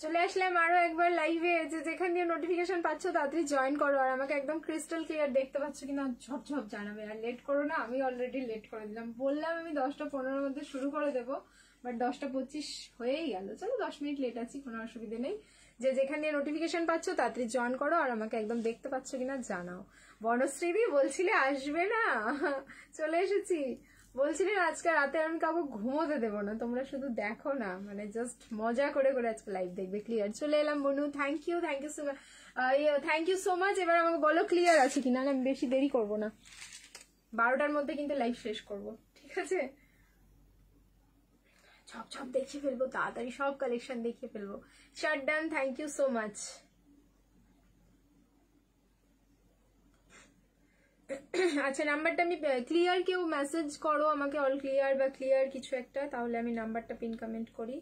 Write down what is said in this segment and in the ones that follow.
চলে আসলাম আরো একবার লাইভে, যেখান দিয়ে নোটিফিকেশন পাচ্ছ তাড়াতাড়ি জয়েন করো। আর আমাকে একদম ক্রিস্টাল ক্লিয়ার দেখতে পাচ্ছ কিনা ঝপঝপ জানাবে। আর লেট করো না, আমি অলরেডি লেট করে দিলাম। বললাম আমি 10:15 মধ্যে শুরু করে দেবো, বাট 10:25 হয়েই গেল। চলো 10 মিনিট লেট আছি, কোনো অসুবিধে নেই। যেখান দিয়ে নোটিফিকেশন পাচ্ছ তাড়াতাড়ি জয়েন করো আর আমাকে একদম দেখতে পাচ্ছ কিনা জানাও। বনশ্রীদি বলছিলে আসবে না, চলে এসেছি। বলছিলেন আজকে রাতে আমি কাউকে ঘুমোতে দেবো না, তোমরা শুধু দেখো না, মানে জাস্ট মজা করে করে আজকে লাইভ দেখবে। ক্লিয়ার চলে এলাম বনু, thank you so much, thank you so much. এবার আমাকে বলো ক্লিয়ার আছে কিনা, আমি বেশি দেরি করবো না, 12টার মধ্যে কিন্তু লাইভ শেষ করব, ঠিক আছে? সব সব দেখিয়ে ফেলবো তাড়াতাড়ি, সব কালেকশন দেখিয়ে ফেলবো। শাট ডান, থ্যাংক ইউ সো মাচ। আচ্ছা নাম্বারটা আমি ক্লিয়ার, কেউ মেসেজ করো আমাকে অল ক্লিয়ার বা ক্লিয়ার কিছু একটা, তাহলে আমি নাম্বারটা পিন কমেন্ট করি।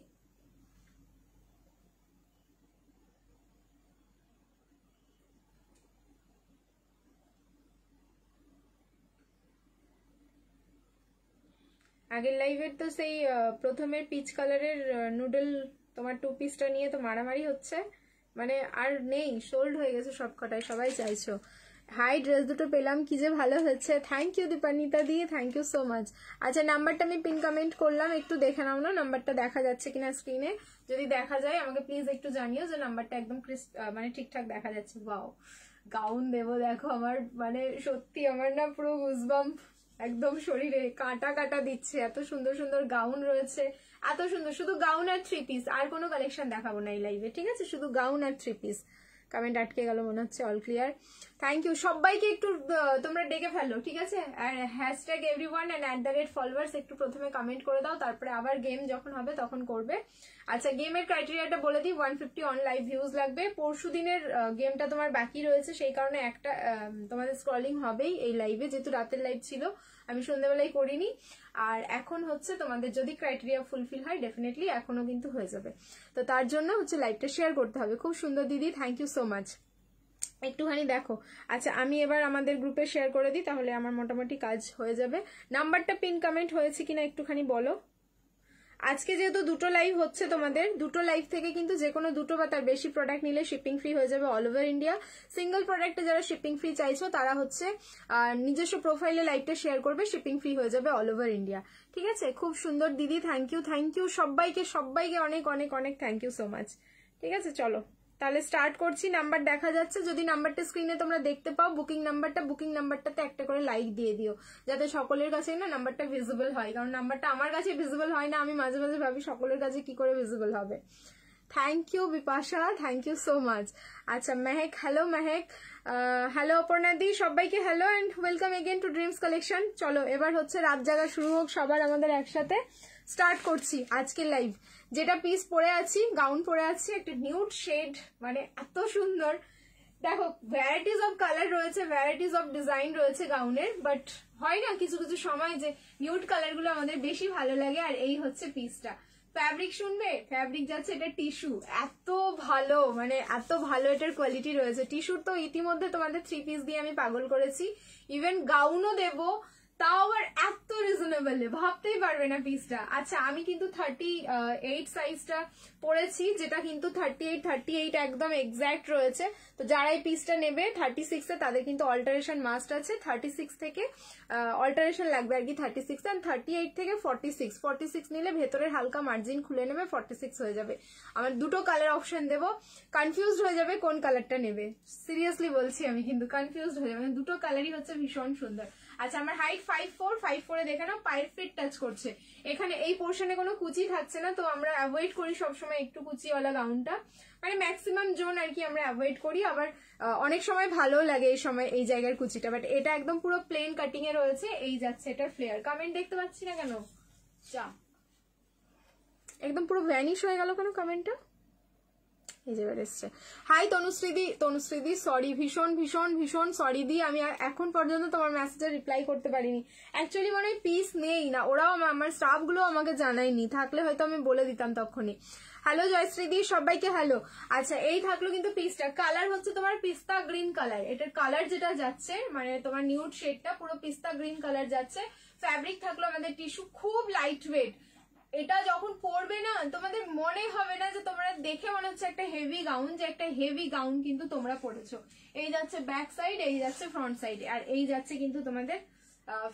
আগের লাইভের তো সেই প্রথমের পিচ কালারের নুডল তোমার 2 পিসটা নিয়ে তো মারামারি হচ্ছে, মানে আর নেই, সোল্ড হয়ে গেছে সব কটাই, সবাই চাইছো। হাই, ড্রেস দুটো পেলাম, কি যে ভালো হয়েছে, থ্যাংক ইউ দীপান্বিতা দিয়ে, থ্যাংক ইউ সো মাচ। আচ্ছা নাম্বারটা আমি পিন কমেন্ট করলাম, একটু দেখে নাও না নাম্বারটা দেখা যাচ্ছে কিনা স্ক্রিনে। যদি দেখা যায় আমাকে প্লিজ একটু জানিও যে নাম্বারটা একদম মানে ঠিকঠাক দেখা যাচ্ছে। বাও, গাউন দেবো দেখো আমার, মানে সত্যি আমার না পুরো গুজবাম্প একদম শরীরে কাটা কাটা দিচ্ছে। এত সুন্দর সুন্দর গাউন রয়েছে, এত সুন্দর, শুধু গাউন আর 3 পিস, আর কোনো কালেকশন দেখাবো না এই লাইভে, ঠিক আছে? শুধু গাউন আর 3 পিস। কমেন্ট আটকে গেল মনে হচ্ছে, অল ক্লিয়ার, থ্যাংক ইউ। সবাইকে একটু তোমরা ডেকে ফেলো, ঠিক আছে? আর হ্যাশট্যাগ এভরিওয়ান এন্ড @followers একটু প্রথমে কমেন্ট করে দাও, তারপরে আবার গেম যখন হবে তখন করবে। আচ্ছা গেমের ক্রাইটেরিয়াটা বলে দিই, 150 অন লাইভ ভিউজ লাগবে। পরশু দিনের গেমটা তোমার বাকি রয়েছে, সেই কারণে একটা তোমাদের স্ক্রলিং হবেই এই লাইভে, যেহেতু রাতের লাইভ ছিল, আমি সন্ধ্যাবেলায় করিনি। আর এখন হচ্ছে তোমাদের যদি ক্রাইটেরিয়া ফুলফিল হয় ডেফিনেটলি এখনো কিন্তু হয়ে যাবে, তো তার জন্য হচ্ছে লাইভটা শেয়ার করতে হবে। খুব সুন্দর দিদি, থ্যাংক ইউ সো মাচ। একটুখানি দেখো। আচ্ছা আমি এবার আমাদের গ্রুপে শেয়ার করে দিই, তাহলে আমার মোটামুটি কাজ হয়ে যাবে। নাম্বারটা পিন কমেন্ট হয়েছে কিনা একটুখানি বলো। আজকে যেহেতু দুটো লাইভ হচ্ছে, তোমাদের দুটো লাইভ থেকে কিন্তু যে কোনো দুটো বা তার বেশি প্রোডাক্ট নিলে শিপিং ফ্রি হয়ে যাবে অল ওভার ইন্ডিয়া। সিঙ্গেল প্রোডাক্টে যারা শিপিং ফ্রি চাইছো তারা হচ্ছে নিজস্ব প্রোফাইলে লাইভটা শেয়ার করবে, শিপিং ফ্রি হয়ে যাবে অল ওভার ইন্ডিয়া, ঠিক আছে? খুব সুন্দর দিদি, থ্যাংক ইউ সবাইকে সবাইকে অনেক অনেক অনেক থ্যাংক ইউ সো মাচ। ঠিক আছে চলো তাহলে স্টার্ট করছি। নাম্বার দেখা যাচ্ছে, যদি নাম্বারটা স্ক্রিনে তোমরা দেখতে পাও, বুকিং নাম্বারটাতে একটা করে লাইক দিয়ে দিও, যাতে সকলের কাছে না নাম্বারটা ভিজিবল হয়, কারণ নাম্বারটা আমার কাছে ভিজিবল হয় না, আমি মাঝে মাঝে ভাবি সকলের কাছে কি করে ভিজিবল হবে। Thank you Bipasha, thank you so much. আচ্ছা মেহেক, হ্যালো মেহেক, হ্যালো অপর্ণা দি, সবাইকে hello and welcome again to dreams collection. চলো এবার হচ্ছে রাত জাগা শুরু হোক সবার আমাদের একসাথে। স্টার্ট করছি আজকের লাইভ। যেটা পিস পরে আছি, গাউন পরে আছি, একটা নিউড শেড, মানে এত সুন্দর। দেখো ভ্যারাইটিস অফ কালার রয়েছে, ভ্যারাইটিস অফ ডিজাইন রয়েছে গাউনের, বাট হয় না কিছু কিছু সময় যে নিউড কালার গুলো আমাদের বেশি ভালো লাগে। আর এই হচ্ছে পিসটা। ফ্যাব্রিক শুনবে, ফ্যাব্রিক যাচ্ছে এটা টিস্যু, এত ভালো, মানে এত ভালো এটার কোয়ালিটি রয়েছে। টিস্যুর তো ইতিমধ্যে তোমাদের 3 পিস দিয়ে আমি পাগল করেছি, ইভেন গাউনও দেবো, তাও আবার এত রিজনেবল, ভাবতেই পারবে না পিসটা। আচ্ছা আমি কিন্তু 38 সাইজটা পরেছি, যেটা কিন্তু 38 একদম এক্স্যাক্ট রয়েছে। তো যারা এই পিসটা নেবে 36 এ, তাদের কিন্তু অল্টারেশন মাস্ট আছে। 36 থেকে অল্টারেশন লাগবে আর কি 36, এন্ড 38 থেকে 46 নিলে ভেতরের হালকা মার্জিন খুলে নেবে, 46 হয়ে যাবে। আমার দুটো কালার অপশন দেবো, কনফিউজড হয়ে যাবে কোন কালারটা নেবে, সিরিয়াসলি বলছি আমি, কিন্তু কনফিউজড হয়ে যাবে, দুটো কালারই হচ্ছে ভীষণ সুন্দর। আচ্ছা আমার হাইট 5'4", দেখে নাও, পায়ের ফিট টাচ করছে। এখানে এই পোর্শনে কোনো কুচি থাকছে না, তো আমরা অ্যাভয়েড করি সবসময় একটু কুচিওয়ালা গাউনটা, মানে ম্যাক্সিমাম জোন আর কি আমরা অ্যাভয়েড করি। আবার অনেক সময় ভালো লাগে এই সময় এই জায়গার কুচিটা, বাট এটা একদম পুরো প্লেন কাটিং এ রয়েছে। এই যাচ্ছে এটার ফ্লেয়ার। কমেন্ট দেখতে পাচ্ছি না কেন, যা একদম পুরো ভ্যানিশ হয়ে গেল কেন কমেন্টটা, এই যে এসছে। হাই তনুশ্রীদি, সরি, ভীষণ ভীষণ ভীষণ সরি দি, আমি এখন পর্যন্ত তোমার মেসেজে রিপ্লাই করতে পারিনি। অ্যাকচুয়ালি মনে হয় পিস নেই না, ওরাও আমার স্টাফ গুলো আমাকে জানায়নি, থাকলে হয়তো আমি বলে দিতাম তখনই। হ্যালো জয়শ্রীদি, সবাইকে হ্যালো। আচ্ছা এই থাকলো কিন্তু পিসটা, কালার হচ্ছে তোমার পিস্তা গ্রিন কালার, এটার কালার যেটা যাচ্ছে মানে তোমার নিউড শেডটা পুরো পিস্তা গ্রিন কালার যাচ্ছে। ফ্যাব্রিক থাকলো আমাদের টিস্যু, খুব লাইট ওয়েট, এটা যখন পরবে না তোমাদের মনে হবে না যে তোমরা দেখে মনে হচ্ছে একটা হেভি গাউন, যে একটা হেভি গাউন কিন্তু তোমরা পরেছো। এই যাচ্ছে ব্যাক সাইড, এই যাচ্ছে ফ্রন্ট সাইডে, আর এই যাচ্ছে কিন্তু তোমাদের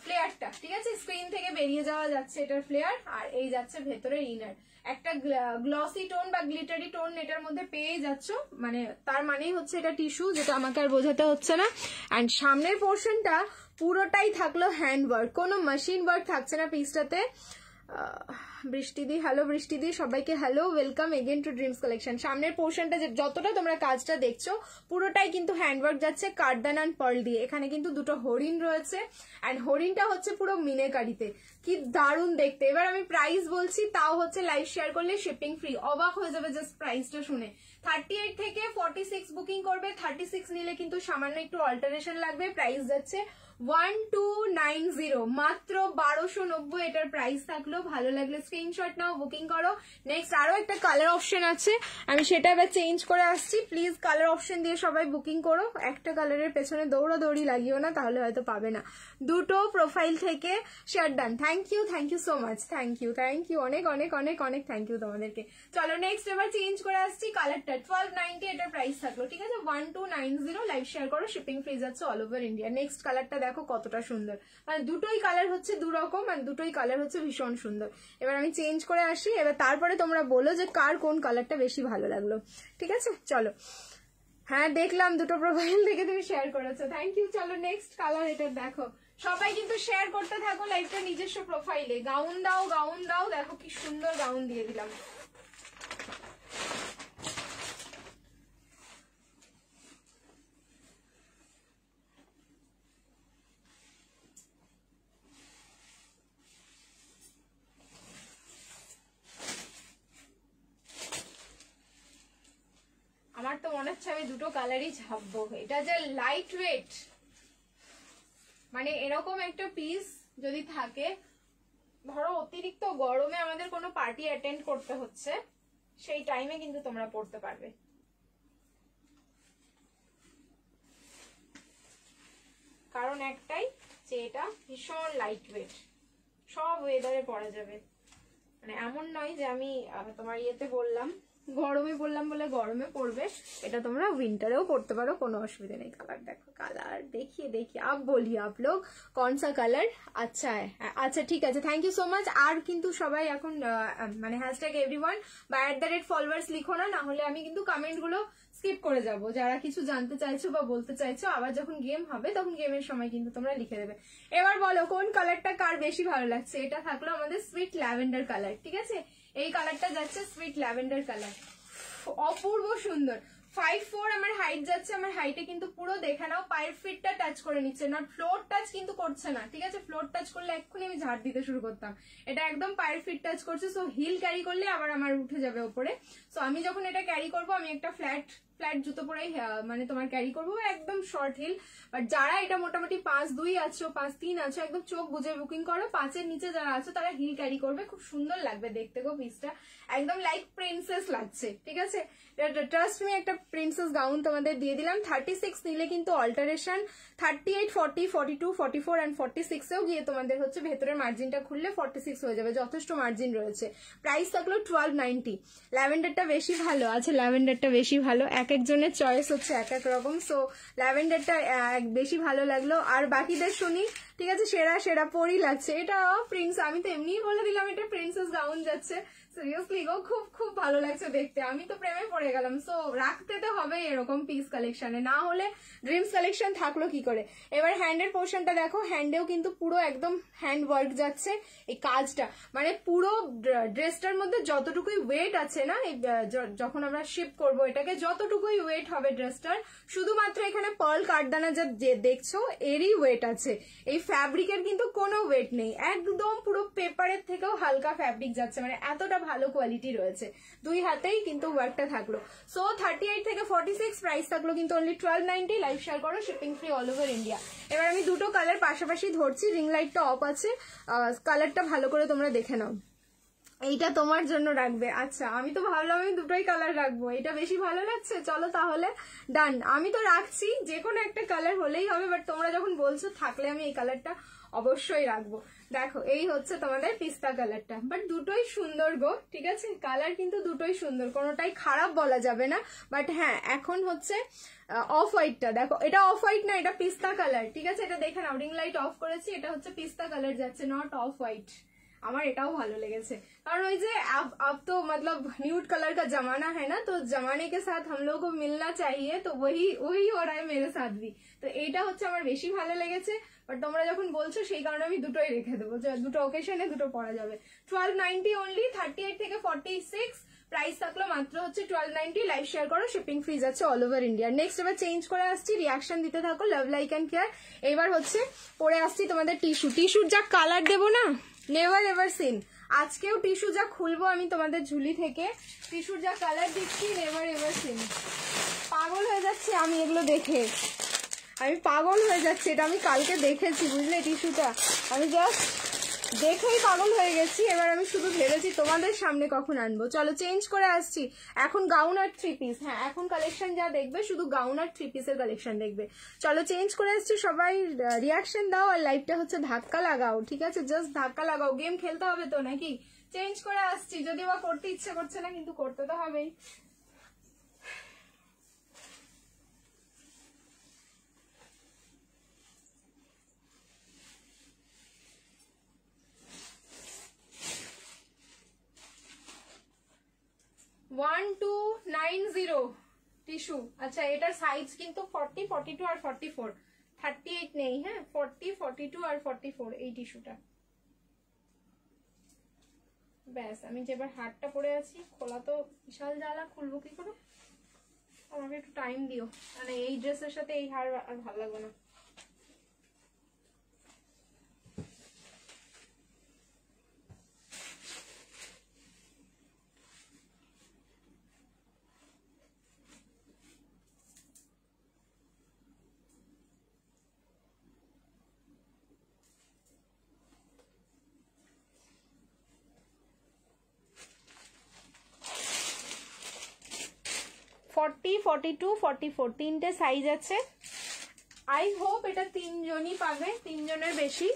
ফ্লেয়ারটা, ঠিক আছে, স্ক্রিন থেকে বেরিয়ে যাওয়া যাচ্ছে এটার ফ্লেয়ার, আর এই যাচ্ছে ভেতরের ইনার। একটা গ্লসি টোন বা গ্লিটারি টোন এটার মধ্যে পেয়ে যাচ্ছ, মানে তার মানেই হচ্ছে এটা টিস্যু, যেটা আমাকে আর বোঝাতে হচ্ছে না। অ্যান্ড সামনের পোর্শনটা পুরোটাই থাকলো হ্যান্ড ওয়ার্ক, কোনো মেশিন ওয়ার্ক থাকছে না পিসটাতে। বৃষ্টিদি, হ্যালো বৃষ্টিদি, সবাইকে hello, welcome again to dreams collection. সামনের পোর্শনটা যতটা তোমরা কাজটা দেখছো পুরোটাই কিন্তু হ্যান্ডওয়ার্ক যাচ্ছে কার্দান অ্যান্ড পার্ল দিয়ে। এখানে কিন্তু দুটো হরিণ রয়েছে, অ্যান্ড হরিণটা হচ্ছে পুরো মিনেকারিতে, কি দারুণ দেখতে। এবার আমি প্রাইস বলছি, তাও হচ্ছে লাইভ শেয়ার করলে শিপিং ফ্রি, অবাক হয়ে যাবে জাস্ট প্রাইসটা শুনে। 38 থেকে 46 বুকিং করবে, 36 নিলে কিন্তু সামান্য একটু অল্টারেশন লাগবে। প্রাইস যাচ্ছে 1290, মাত্র 1290 এটার প্রাইস থাকলো। ভালো লাগলে স্ক্রিনশট নাও, বুকিং করো। নেক্সট আরো একটা কালার অপশন আছে, আমি সেটা এবার চেঞ্জ করে আসছি। প্লিজ কালার অপশন দিয়ে সবাই বুকিং করো, একটা কালারের পেছনে দৌড়াদৌড়ি লাগিও না, তাহলে হয়তো পাবে না। দুটো প্রোফাইল থেকে share done, thank you so much, thank you অনেক অনেক অনেক অনেক থ্যাংক ইউ তোমাদেরকে। চলো নেক্সট এবার চেঞ্জ করে আসছি কালারটা। 1290 এটার প্রাইস থাকলো, ঠিক আছে, 1290, লাইভ শেয়ার করো, শিপিং ফ্রি যাচ্ছে অল ওভার ইন্ডিয়া। নেক্সট কালারটা দেখো কতটা সুন্দর, মানে দুটোই কালার হচ্ছে দুরকম, আর দুটোই কালার হচ্ছে ভীষণ সুন্দর। এবার আমি চেঞ্জ করে আসি, এবার তারপরে তোমরা বলো যে কার কোন কালারটা বেশি ভালো লাগলো, ঠিক আছে। চলো, হ্যাঁ দেখলাম দুটো প্রোফাইল থেকে তুমি শেয়ার করেছো, থ্যাংক ইউ। চলো নেক্সট কালার এটা দেখো, সবাই কিন্তু শেয়ার করতে থাকো লাইভটা নিজস্ব প্রোফাইলে। গাউন দাও, গাউন দাও, দেখো কি সুন্দর গাউন দিয়ে দিলাম। আমার তো মনে হচ্ছে আমি দুটো কালারই ছাপবো। এটা যে লাইট ওয়েট, মানে এরকম একটা পিস যদি থাকে, ধরো অতিরিক্ত গরমে আমাদের কোনো পার্টি অ্যাটেন্ড করতে হচ্ছে, সেই টাইমে কিন্তু তোমরা পড়তে পারবে। কারণ একটাই যে এটা ভীষণ লাইট ওয়েট, সব ওয়েদারে পরা যাবে। মানে এমন নয় যে আমি তোমার ইয়েতে বললাম, গরমে বললাম বলে গরমে পড়বে, এটা তোমরা উইন্টারেও পড়তে পারো, কোনো অসুবিধা নেই। কালার দেখো, কালার দেখিয়ে আপ বলি আপ লোক কौन सा কালার আচ্ছা আচ্ছা, ঠিক আছে, থ্যাংক ইউ সো মাচ। আর কিন্তু সবাই এখন মানে হ্যাশট্যাগ এভরিওয়ান বা @followers লিখো না, না হলে আমি কিন্তু কমেন্ট গুলো স্কিপ করে যাব। যারা কিছু জানতে চাইছো বা বলতে চাইছো, আবার যখন গেম হবে তখন গেমের সময় কিন্তু তোমরা লিখে দেবে। এবার বলো কোন কালারটা কার বেশি ভালো লাগছে। এটা থাকলো আমাদের সুইট ল্যাভেন্ডার কালার, ঠিক আছে, এই কালারটা যাচ্ছে সুইট ল্যাভেন্ডার কালার, অপূর্ব সুন্দর। 5'4" আমার হাইট যাচ্ছে, আমার হাইটে কিন্তু পুরো দেখে নাও পায়ের ফিটটা টাচ করে নিচ্ছে, নট ফ্লোর টাচ কিন্তু করছে না, ঠিক আছে। ফ্লোর টাচ করলে এক্ষুনি আমি ঝাড় দিতে শুরু করতাম, এটা একদম পায়ের ফিট টাচ করছে। সো হিল ক্যারি করলে আবার আমার উঠে যাবে ওপরে। সো আমি যখন এটা ক্যারি করবো, আমি একটা ফ্ল্যাট জুতো পরেই মানে তোমার ক্যারি করবো, একদম শর্ট হিল। বাট যারা এটা মোটামুটি 5'2" আছো, 5'3" আছো, একদম চোখ বুঝে বুকিং করো। 5-এর নিচে যারা আছো তারা হিল ক্যারি করবে, খুব সুন্দর লাগবে দেখতে গো পিসটা, একদম লাইক প্রিন্সেস লাগছে, ঠিক আছে। ট্রাস্ট মি, একটা প্রিন্সেস গাউন তোমাদের দিয়ে দিলাম। 36 নিলে কিন্তু অল্টারেশন, 38, 40, 42, 44 অ্যান্ড 46-এও গিয়ে তোমাদের হচ্ছে ভেতরের মার্জিনটা খুললে 46 হয়ে যাবে, যথেষ্ট মার্জিন রয়েছে। প্রাইস থাকলো 1290। ল্যাভেন্ডারটা বেশি ভালো আছে, ল্যাভেন্ডারটা বেশি ভালো, এক একজনের চয়েস হচ্ছে এক এক রকম। সো ল্যাভেন্ডারটা বেশি ভালো লাগলো। আর বাকিদের শুনি, ঠিক আছে, সেরা পরি লাগছে। এটা প্রিন্স, আমি তো এমনিই বলে দিলাম এটা প্রিন্সেস গাউন যাচ্ছে। সিরিয়াসলি গো, খুব ভালো লাগছে দেখতে, আমি তো প্রেমে পড়ে গেলাম। সো রাখতে তো হবে এরকম পিস কালেকশনে, না হলে ড্রিমস কালেকশন থাকলো কি করে। এবার হ্যান্ডের পোর্শনটা দেখো, হ্যান্ডেও কিন্তু পুরো একদম হ্যান্ড ওয়ার্ক যাচ্ছে। এই কাজটা মানে পুরো ড্রেসটার মধ্যে যতটুকুই ওয়েট আছে না, যখন আমরা শিপ করব এটাকে, যতটুকুই ওয়েট হবে ড্রেসটার, শুধুমাত্র এখানে পার্ল কাঠদানা যা দেখছো এরই ওয়েট আছে। এই ফ্যাব্রিকের কিন্তু কোনো ওয়েট নেই, একদম পুরো পেপারের থেকেও হালকা ফ্যাব্রিক যাচ্ছে, মানে এতটা ভালো কোয়ালিটি রয়েছে। দুই হাতেই কিন্তু ওয়ার্কটা থাকলো। সো 38 থেকে 46 প্রাইস থাকলো কিন্তু অনলি 1290। লাইভ শেয়ার করো, shipping free all over India. এবার আমি দুটো কালার পাশাপাশি ধরছি, রিং লাইটটা অফ আছে, কালারটা ভালো করে তোমরা দেখে নাও। এইটা তোমার জন্য রাখবে। আচ্ছা, আমি তো ভাবলাম আমি দুটোই কালার রাখবো, এটা বেশি ভালো লাগছে, চলো তাহলে ডান। আমি তো রাখছি, যে কোনো একটা কালার হলেই হবে, বাট তোমরা যখন বলছো থাকলে আমি এই কালারটা অবশ্যই রাখবো। দেখো এই হচ্ছে তোমাদের পিস্তা কালারটা, বাট দুটোই সুন্দর গো, ঠিক আছে, কালার কিন্তু দুটোই সুন্দর, কোনোটাই খারাপ বলা যাবে না। বাট হ্যাঁ, এখন হচ্ছে অফ হোয়াইটটা দেখো, এটা অফ হোয়াইট না, এটা পিস্তা কালার, ঠিক আছে, এটা দেখে নাও, রিং লাইট অফ করেছি, এটা হচ্ছে পিস্তা কালার যাচ্ছে, নট অফ হোয়াইট। আমার এটাও ভালো লেগেছে, কারণ ওই যে अब तो मतलब न्यूड कलर का जमाना है ना, तो जमाने के साथ हम लोग को मिलना चाहिए, तो वही हो रहा है मेरे साथ भी। তো এইটা হচ্ছে আমার বেশি ভালো লেগেছে, বাট তোমরা যখন বলছো সেই কারণে আমি দুটোই রেখে দেবো, যে দুটো ওকেশনে দুটো পরা যাবে। 1290 অনলি, 38 থেকে 46 প্রাইস থাকলো মাত্র হচ্ছে 1290। লাইভ শেয়ার করো, শিপিং ফ্রি যাচ্ছে অল ওভার ইন্ডিয়া। নেক্সট এবার চেঞ্জ করে আসছি, রিয়াকশন দিতে থাকো, লাভ লাইক অ্যান্ড কেয়ার। এবার হচ্ছে পরে আসছি তোমাদের টিস্যুর যা কালার দেবো না, নেভার এভার সিন। আজকেও টিস্যু যা খুলবো আমি তোমাদের ঝুলি থেকে, টিস্যুর যা কালার দিচ্ছি, নেভার এভার সিন। পাগল হয়ে যাচ্ছি আমি এগুলো দেখে, আমি পাগল হয়ে যাচ্ছি, এটা আমি কালকে দেখেছি বুঝলে, টিস্যুটা আমি জাস্ট দেখেই পাগল হয়ে গেছি। এবার আমি শুধু ভেবেছি তোমাদের সামনে কখন আনবো। চলো চেঞ্জ করে আসছি, এখন গাউন আর 3 পিস। হ্যাঁ, এখন কালেকশন যা দেখবে শুধু গাউন আর 3 পিসের কালেকশন দেখবে। চলো চেঞ্জ করে আসছি, সবাই রিয়াকশন দাও আর লাইভটা হচ্ছে ধাক্কা লাগাও, ঠিক আছে, জাস্ট ধাক্কা লাগাও, গেম খেলতে হবে তো নাকি। চেঞ্জ করে আসছি, যদিও বা করতে ইচ্ছে করছে না, কিন্তু করতে তো হবেই। One to 90 tissue. আচ্ছা, এটার সাইজ কিন্তু 40, 42 আর 44, 38 নেই। হ্যাঁ, 40, 42 আর 44 এই টিস্যুটা। ব্যাস, আমি যে এবার হাতটা পরে আছি, খোলা তো বিশাল জ্বালা, খুলবো কি করে, আমাকে একটু টাইম দিও, মানে এই ড্রেসের সাথে এই হার আর ভালো লাগবে না। ফর্টি, 42, 44 তিনটে সাইজ আছে। আই হোপ এটা তিনজনই পাবে, তিনজনের বেশি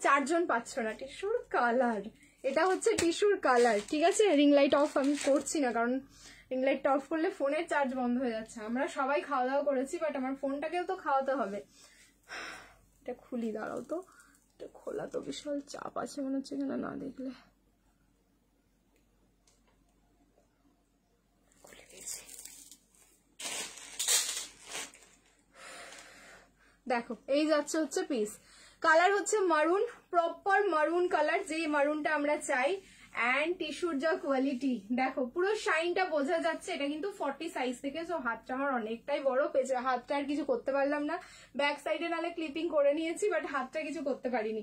4 জন পাচ্ছ না। টিস্যুর কালার, এটা হচ্ছে টিস্যুর কালার, ঠিক আছে। রিং লাইট অফ আমি করছি না, কারণ রিং লাইটটা অফ করলে ফোনের চার্জ বন্ধ হয়ে যাচ্ছে। আমরা সবাই খাওয়া দাওয়া করেছি, বাট আমার ফোনটাকেও তো খাওয়াতে হবে। এটা খুলি, দাঁড়াও তো, এটা খোলা তো বিশাল চাপ আছে মনে হচ্ছে, কেন না দেখলে। দেখো এই যাচ্ছে হচ্ছে পিস, কালার হচ্ছে মারুন, প্রপার মারুন কালার, যে মারুনটা আমরা চাই। অ্যান্ড টিস্যুর যা কোয়ালিটি দেখো, পুরো শাইনটা বোঝা যাচ্ছে। এটা কিন্তু 40 সাইজ থেকে, সো হাতটা আমার অনেকটাই বড় পেয়েছে, হাতটা আর কিছু করতে পারলাম না। ব্যাক সাইডে নালে ক্লিপিং করে নিয়েছি, বাট হাতটা কিছু করতে পারিনি।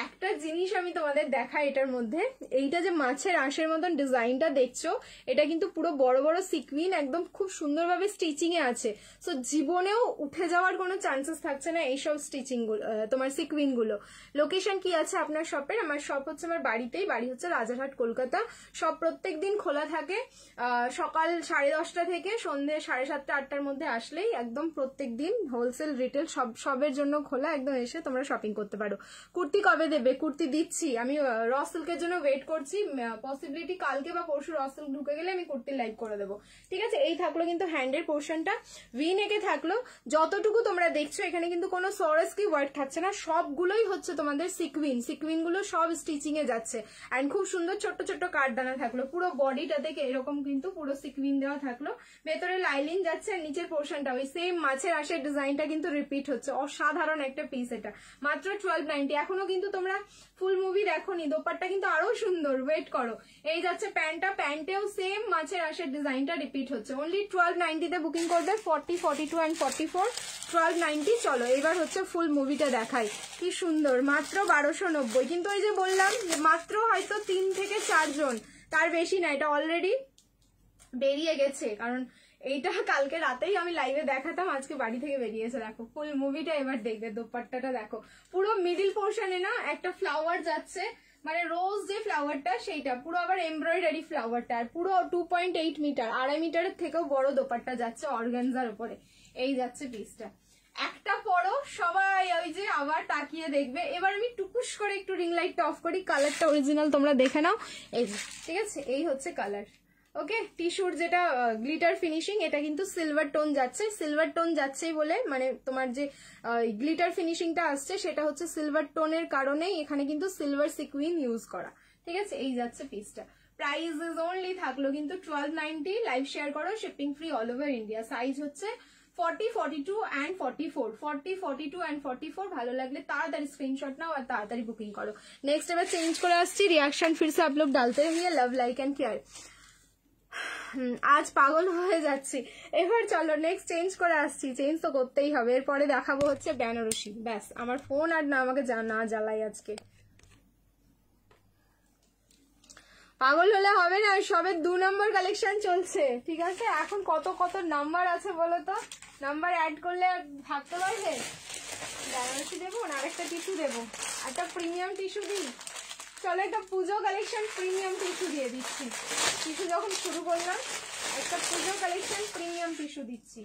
একটা জিনিস আমি তোমাদের দেখাই এটার মধ্যে, এইটা যে মাছের আঁশের মতন ডিজাইনটা দেখছো, এটা কিন্তু পুরো বড় বড় সিকুইন একদম খুব সুন্দরভাবে স্টিচিং এ আছে। সো জীবনেও উঠে যাওয়ার কোনো চান্সেস থাকছে না এইসব স্টিচিং গুলো, তোমার সিকুইন গুলো। লোকেশন কি আছে আপনার শপের? আমার শপ হচ্ছে আমার বাড়িতেই, বাড়ি হচ্ছে রাজারহাট, কলকাতা। সব প্রত্যেক দিন খোলা থাকে, সকাল 10:30 থেকে সন্ধ্যে 7:30, 8টার মধ্যে আসলেই একদম প্রত্যেক দিন হোলসেল রিটেল সবের জন্য খোলা, একদম এসে তোমরা শপিং করতে পারো। কুর্তি কবে দেবে? কুর্তি দিচ্ছি, আমি র সিল্কের জন্য ওয়েট করছি, পসিবিলিটি কালকে বা পরশু র সিল্ক ঢুকে গেলে আমি কুর্তির লাইভ করে দেবো, ঠিক আছে। এই থাকলো কিন্তু হ্যান্ডের পোর্শনটা, ভি নেকে থাকলো। যতটুকু তোমরা দেখছো এখানে কিন্তু কোনো সরস্কি ওয়ার্ক থাকছে না, সবগুলোই হচ্ছে তোমাদের সিকুইন গুলো সব স্টিচিং এ যাচ্ছে। অ্যান্ড খুব সুন্দর ছোট্ট ছোট্ট কাঠদানা থাকলো, পুরো বডিটা থেকে এরকম কিন্তু পুরো সিকুইন দেওয়া থাকলো, ভেতরে লাইলিং যাচ্ছে। আর নিচের পোর্শনটা ওই সেম মাছের আঁশের ডিজাইনটা কিন্তু রিপিট হচ্ছে, অসাধারণ একটা পিস। এটা মাত্র 1290। এখনো কিন্তু তোমরা ফুল মুভি দেখোনি, দোপাট্টা কিন্তু আরো সুন্দর, ওয়েট করো। এই যাচ্ছে প্যান্টটা, প্যান্টেও সেম মাছের আঁশের ডিজাইনটা রিপিট হচ্ছে। অনলি 1290 তে বুকিং করবে, 40, 42 and 44, 1290। চলো এবার হচ্ছে ফুল মুভিটা দেখাই, কি সুন্দর, মাত্র 1290। কিন্তু ওই যে বললাম যে মাত্র হয়তো 3 থেকে 4 জন, তার বেশি না। এটা অলরেডি বেরিয়ে গেছে, কারণ এইটা কালকে রাতেই আমি লাইভে দেখাতাম, আজকে বাড়ি থেকে বেরিয়েছে। দেখো ফুল মুভিটা এবার দেখবে, দোপাট্টাটা দেখো, পুরো মিডিল পোর্শনে না একটা ফ্লাওয়ার যাচ্ছে, মানে রোজ যে ফ্লাওয়ারটা সেইটা পুরো আবার এমব্রয়ডারি ফ্লাওয়ারটা, আর পুরো 2.8 মিটার, 2.5 মিটারের থেকেও বড় দোপাট্টা যাচ্ছে অর্গানজার উপরে। এই যাচ্ছে পিসটা, একটা পরো সবাই ওই যে আবার তাকিয়ে দেখবে। এবার আমি টুকুস করে একটু রিং লাইটটা অফ করি, কালারটা অরিজিনাল তোমরা দেখে নাও। এই ঠিক আছে, এই হচ্ছে কালার। ওকে, টিস্যুর যেটা গ্লিটার ফিনিশিং, এটা কিন্তু সিলভার টোন যাচ্ছে। সিলভার টোন যাচ্ছেই বলে মানে তোমার যে গ্লিটার ফিনিশিংটা আসছে সেটা হচ্ছে সিলভার টোনের কারণেই এখানে কিন্তু সিলভার সিকুইন ইউজ করা। ঠিক আছে, এই যাচ্ছে পিসটা। প্রাইস ইজ অনলি থাকলো কিন্তু 1290। লাইভ শেয়ার করো, shipping free all over India. Size হচ্ছে 40, 42 and 44, 40, 42 and 44। ভালো লাগলে তাড়াতাড়ি স্ক্রিনশট নাও আর তাড়াতাড়ি বুকিং করো। নেক্সট এবার চেঞ্জ করে আসছি, রিয়াকশন फिर से आप लोग डालते रहिए, लव लाइक एंड केयर। আজ পাগল হয়ে যাচ্ছি। এবার চলো নেক্সট চেঞ্জ করে আসছি, চেঞ্জ তো করতেই হবে। এরপরে দেখাবো হচ্ছে বেনারসি। ব্যাস, আমার ফোন আর না আমাকে না জ্বালাই আজকে। পাগল হলে হবে না, সবে 2 নম্বর কালেকশন চলছে। ঠিক আছে, এখন কত কত নাম্বার আছে বলো তো? নাম্বার অ্যাড করলে ভাবতে পারবে। বেনারসি দেবো না আরেকটা টিস্যু দেবো, একটা প্রিমিয়াম টিস্যু দিই। চলো একটা পুজো কালেকশন প্রিমিয়াম টিস্যু দিয়ে দিচ্ছি। টিস্যু যখন শুরু করলাম, একটা পুজো কালেকশন প্রিমিয়াম টিস্যু দিচ্ছি।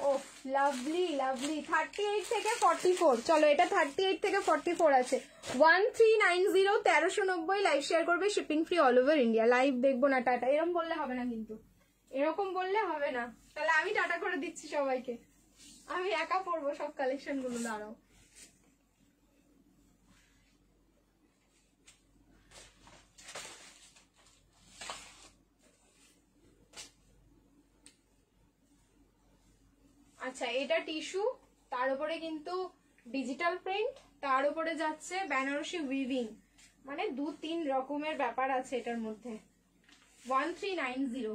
ও লাভলি লাভলি। 38 থেকে 44। চলো এটা 38 থেকে 44 আছে। 1390, 1390। লাইভ শেয়ার করবে, shipping free all over India. Live দেখবো না টাটা, এরকম বললে হবে না কিন্তু, এরকম বললে হবে না। তাহলে আমি টাটা করে দিচ্ছি সবাইকে, আমি একা পড়বো সব কালেকশন গুলো। দাঁড়াও, আচ্ছা এটা টিস্যু, তার উপরে কিন্তু ডিজিটাল প্রিন্ট, তার উপরে যাচ্ছে বেনারসি উইভিং, মানে 2-3 রকমের ব্যাপার আছে এটার মধ্যে। 1390।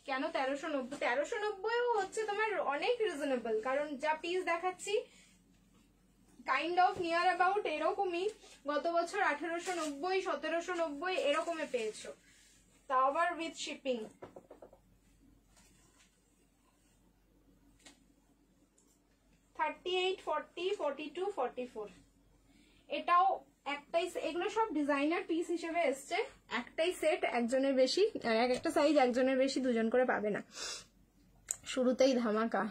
কেন 1390? 1390ও হচ্ছে তোমার অনেক রিজনেবল, কারণ যা পিস দেখাচ্ছি কাইন্ড অফ নিয়ার অ্যাবাউট এরকমই। গত বছর 1890, 1790 এরকমে পেয়েছো, তাও আবার উইথ শিপিং। $38, $40, $42, $44। এটাও একটাই, এগুলো সব ডিজাইনার পিস হিসেবে এসছে। একটাই সেট, একজনের বেশি, এক একটা সাইজ একজনের বেশি, দুজন করে পাবে না। শুরুতেই ধামাকা।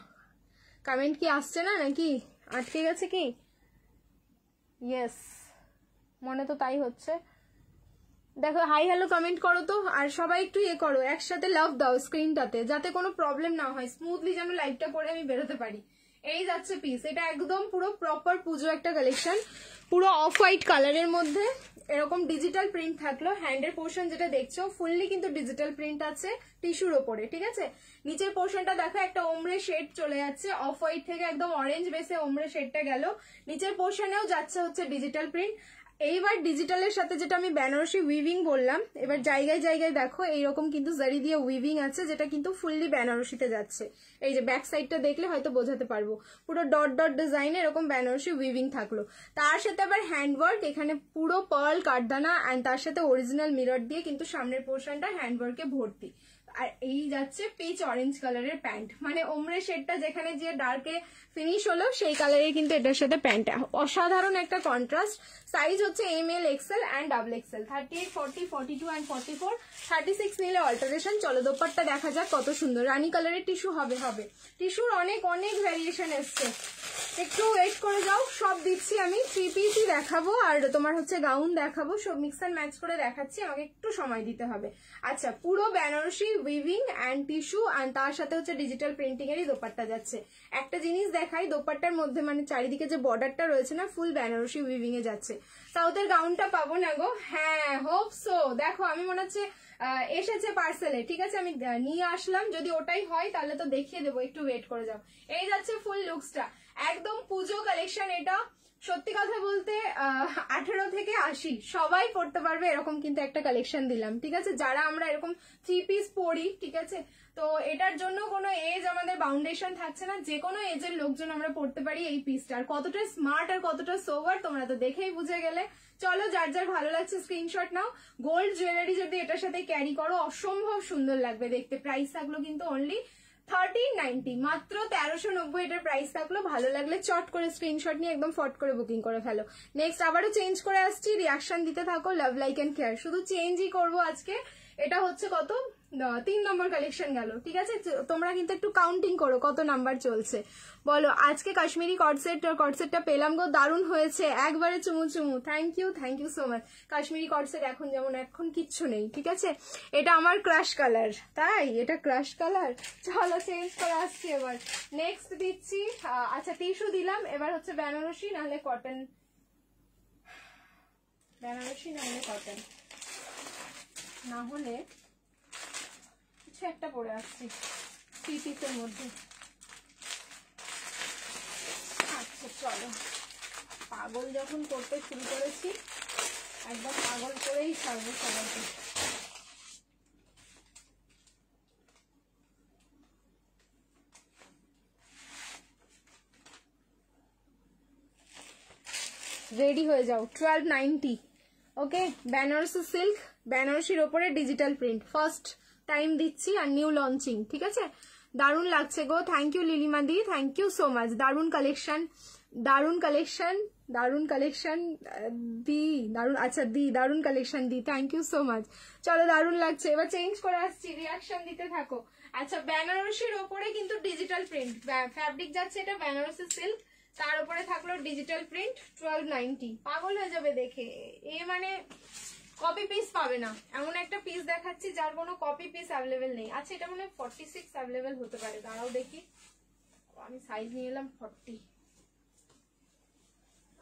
কমেন্ট কি আসছে না নাকি আটকে গেছে কি? ইয়েস, মনে তো তাই হচ্ছে। দেখো হাই হ্যালো কমেন্ট করো তো, আর সবাই একটু ইয়ে করো, একসাথে লাভ দাও স্ক্রিনটাতে, যাতে কোনো প্রবলেম না হয়, স্মুথলি যেন লাইভটা করে আমি বেরোতে পারি। এই যাচ্ছে পিস, এটা একদম পুরো প্রপার পুজো একটা কালেকশন, পুরো অফ হোয়াইট কালারের মধ্যে এরকম ডিজিটাল প্রিন্ট থাকলো। হ্যান্ডের পোর্শন যেটা দেখছো ফুললি কিন্তু ডিজিটাল প্রিন্ট আছে টিস্যুর ওপরে। ঠিক আছে, নিচের পোর্শনটা দেখো একটা ওমরে শেড চলে যাচ্ছে, অফ হোয়াইট থেকে একদম অরেঞ্জ বেসে ওমরে শেডটা গেল। নিচের পোর্শনেও যাচ্ছে হচ্ছে ডিজিটাল প্রিন্ট। এইবার ডিজিটালের সাথে যেটা আমি বেনারসি উইভিং বললাম, এবার জায়গায় জায়গায় দেখো এইরকম কিন্তু জারি দিয়ে উইভিং আছে, যেটা কিন্তু ফুললি বেনারসিতে যাচ্ছে। এই যে ব্যাক সাইডটা দেখলে হয়তো বোঝাতে পারবো, পুরো ডট ডট ডিজাইন এরকম বেনারসি উইভিং থাকলো। তার সাথে আবার হ্যান্ডওয়ার্ক, এখানে পুরো পার্ল কাঠদানা অ্যান্ড তার সাথে অরিজিনাল মিরর দিয়ে কিন্তু সামনের পোর্শনটা হ্যান্ডওয়ার্কে ভর্তি। আর এই যাচ্ছে পিচ অরেঞ্জ কালারের প্যান্ট, মানে ওমরে শেডটা যেখানে যে ডার্কে ফিনিশ হলো সেই কালারে কিন্তু এটার সাথে প্যান্ট, অসাধারণ একটা কন্ট্রাস্ট। সাইজ হচ্ছে ML, XL and XXL। 38, 40, 42 and 44, 36 নিলে অল্টারেশন। চলো দোপাট্টা দেখা যাক কত সুন্দর। রানী কালারের টিস্যু হবে, টিস্যুর অনেক অনেক ভ্যারিয়েশন এসছে, একটু ওয়েট করে যাও, সব দিচ্ছি আমি। 3 পিসই দেখাবো আর তোমার হচ্ছে গাউন দেখাবো, সব মিক্স অ্যান্ড ম্যাচ করে দেখাচ্ছি, আমাকে একটু সময় দিতে হবে। আচ্ছা, পুরো Banarasi weaving and tissue and তার সাথে হচ্ছে ডিজিটাল প্রিন্টিং এরই দোপাট্টা যাচ্ছে। একটা জিনিস দেখাই, দোপাট্টার মধ্যে মানে চারিদিকে যে বর্ডারটা রয়েছে না, ফুল বেনারসি উইভিং এ যাচ্ছে। সাউথের গাউনটা পাবো না গো? হ্যাঁ, হোপ সো। দেখো আমি মনে হচ্ছে এসেছে পার্সেলে, ঠিক আছে আমি নিয়ে আসলাম, যদি ওটাই হয় তাহলে তো দেখিয়ে দেবো, একটু ওয়েট করে যাও। এই যাচ্ছে ফুল লুকসটা, একদম পুজো কালেকশন এটা। সত্যি কথা বলতে 18 থেকে 80 সবাই পড়তে পারবে এরকম কিন্তু একটা কালেকশন দিলাম। ঠিক আছে, যারা আমরা এরকম 3 পিস পরি, ঠিক আছে, তো এটার জন্য কোনো এজ আমাদের বাউন্ডেশন থাকছে না, যে কোনো এজের লোকজন আমরা পড়তে পারি এই পিসটা। আর কতটা স্মার্ট আর কতটা সোভার তোমরা তো দেখেই বুঝে গেলে। চলো যার যার ভালো লাগছে স্ক্রিনশট নাও। গোল্ড জুয়েলারি যদি এটার সাথে ক্যারি করো অসম্ভব সুন্দর লাগবে দেখতে। প্রাইস থাকলো কিন্তু অনলি 1390 মাত্র 1390 এটার প্রাইস থাকলো। ভালো লাগলে চট করে স্ক্রিনশট নিয়ে একদম ফট করে বুকিং করে ফেলো। নেক্সট আবারও চেঞ্জ করে আসছি, রিয়াকশন দিতে থাকো। লাভ লাইক এন্ড কেয়ার শুধু চেঞ্জই করবো আজকে। এটা হচ্ছে কত 3 নম্বর কালেকশন গেল, ঠিক আছে। তোমরা কিন্তু একটু কাউন্টিং করো কত নাম্বার চলছে বলো। আজকে কাশ্মীরি কটসেটটা পেলাম গো, দারুণ হয়েছে, একবারে চুমু চুমু। Thank you so much. Kashmiri কটসেট এখন যেমন এখন কিচ্ছু নেই, ঠিক আছে। এটা আমার ক্রাশ কালার, তাই এটা ক্রাশ কালার। চলো চেঞ্জ করে আসছি এবার। নেক্সট দিচ্ছি, আচ্ছা টিস্যু দিলাম, এবার হচ্ছে বেনারসি নাহলে কটন, বেনারসি নাহলে কটন, না হলে কিছু একটা পরে আসছি 3 পিসের মধ্যে। আচ্ছা চলো, পাগল যখন করতে শুরু করেছি একদম পাগল করেই ছাড়বো সবাইকে। রেডি হয়ে যাও। 1290 ওকে। বেনারসি সিল্ক, বেনারসির ওপরে ডিজিটাল প্রিন্ট, ফার্স্ট টাইম দিচ্ছি আর নিউ লঞ্চিং, ঠিক আছে। দারুণ লাগছে গো, থ্যাংক ইউ লিলিমা দি, থ্যাংক ইউ সো মাচ। দারুণ কালেকশন, দারুণ কালেকশন, দারুণ কালেকশন দি, দারুণ, আচ্ছা দি, দারুণ কালেকশন দি, থ্যাংক ইউ সো মাচ। চলো দারুণ লাগছে। এবার চেঞ্জ করে আসছি, রিয়াকশন দিতে থাকো। আচ্ছা বেনারসির ওপরে কিন্তু ডিজিটাল প্রিন্ট, ফ্যাব্রিক যাচ্ছে এটা বেনারসি সিল্ক, তার উপরে থাকলো ডিজিটাল প্রিন্ট। 1290 পাগল হয়ে যাবে দেখে, এ মানে কপি পিস পাবে না, এমন একটা পিস দেখাচ্ছি যার কোনো কপি পিস অ্যাভেলেবেল নেই। আচ্ছা এটা মানে 46 অ্যাভেলেবেল হতে পারে, দাঁড়াও দেখি, আমি সাইজ নিয়ে এলাম 40।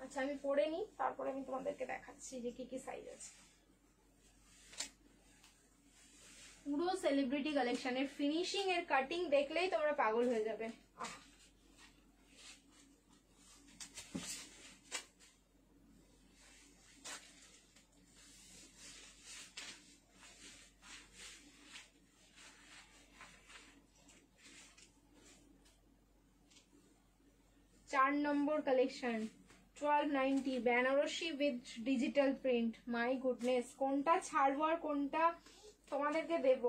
আচ্ছা আমি পরে নিই, তারপরে আমি তোমাদেরকে দেখাচ্ছি যে কি কি সাইজ আছে। পুরো সেলিব্রিটি কালেকশনের ফিনিশিং এর কাটিং দেখলেই তোমরা পাগল হয়ে যাবে। 4 নম্বর collection 1290 Benarasi with digital print. My goodness, কোনটা ছাড়বো আর কোনটা তোমাদেরকে দেব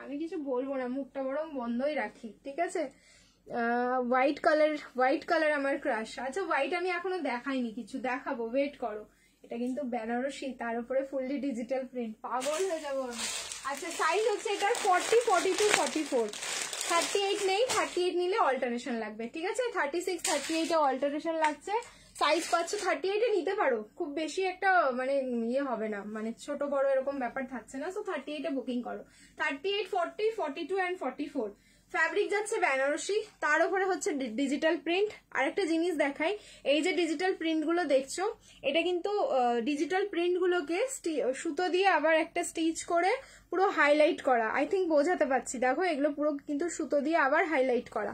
আমি কিছু বলবো না, মুখটা বরং বন্ধই রাখি, ঠিক আছে। হোয়াইট কালার আমার ক্রাশ। আচ্ছা হোয়াইট আমি এখনো দেখাইনি, কিছু দেখাবো, ওয়েট করো। এটা কিন্তু বেনারসি, তার উপরে ফুললি ডিজিটাল প্রিন্ট, পাগল হয়ে যাবো আমি। আচ্ছা সাইজ হচ্ছে এটার 40, 42, 44, 38 নেই, 38 নিলে অল্টারেশন লাগবে, ঠিক আছে। 36, 38 এ অল্টারেশন লাগছে, সাইজ পাচ্ছ 38 এ নিতে পারো, খুব বেশি একটা মানে ইয়ে হবে না, মানে ছোট বড় এরকম ব্যাপার থাকছে না। সো 38 এ বুকিং করো। 38, 40, 42 এন্ড 44 ফ্যাব্রিক যাচ্ছে বেনারসি, তার উপরে হচ্ছে ডিজিটাল প্রিন্ট। আরেকটা জিনিস দেখাই, এই যে ডিজিটাল প্রিন্ট গুলো দেখছো, এটা কিন্তু ডিজিটাল প্রিন্ট গুলোকে সুতো দিয়ে আবার একটা স্টিচ করে পুরো হাইলাইট করা। আই থিঙ্ক বোঝাতে পারছি, দেখো এগুলো পুরো কিন্তু সুতো দিয়ে আবার হাইলাইট করা।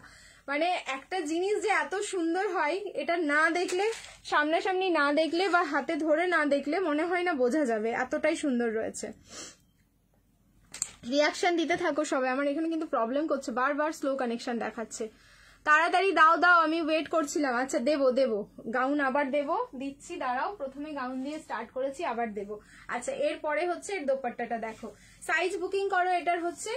মানে একটা জিনিস যে এত সুন্দর হয়, এটা না দেখলে, সামনাসামনি না দেখলে বা হাতে ধরে না দেখলে মনে হয় না বোঝা যাবে, এতটাই সুন্দর রয়েছে। রিয়াকশন দিতে থাকো সবাই, আমার এখানে কিন্তু প্রবলেম করছে, বারবার স্লো কানেকশন দেখাচ্ছে। তাড়াতাড়ি দাও দাও, আমি ওয়েট করছিলাম। আচ্ছা দেবো গাউন আবার দিচ্ছি, দাঁড়াও, প্রথমে গাউন দিয়ে স্টার্ট করেছি, আবার দেবো। আচ্ছা এরপরে হচ্ছে এর দোপাট্টাটা দেখো, সাইজ বুকিং করো। এটার হচ্ছে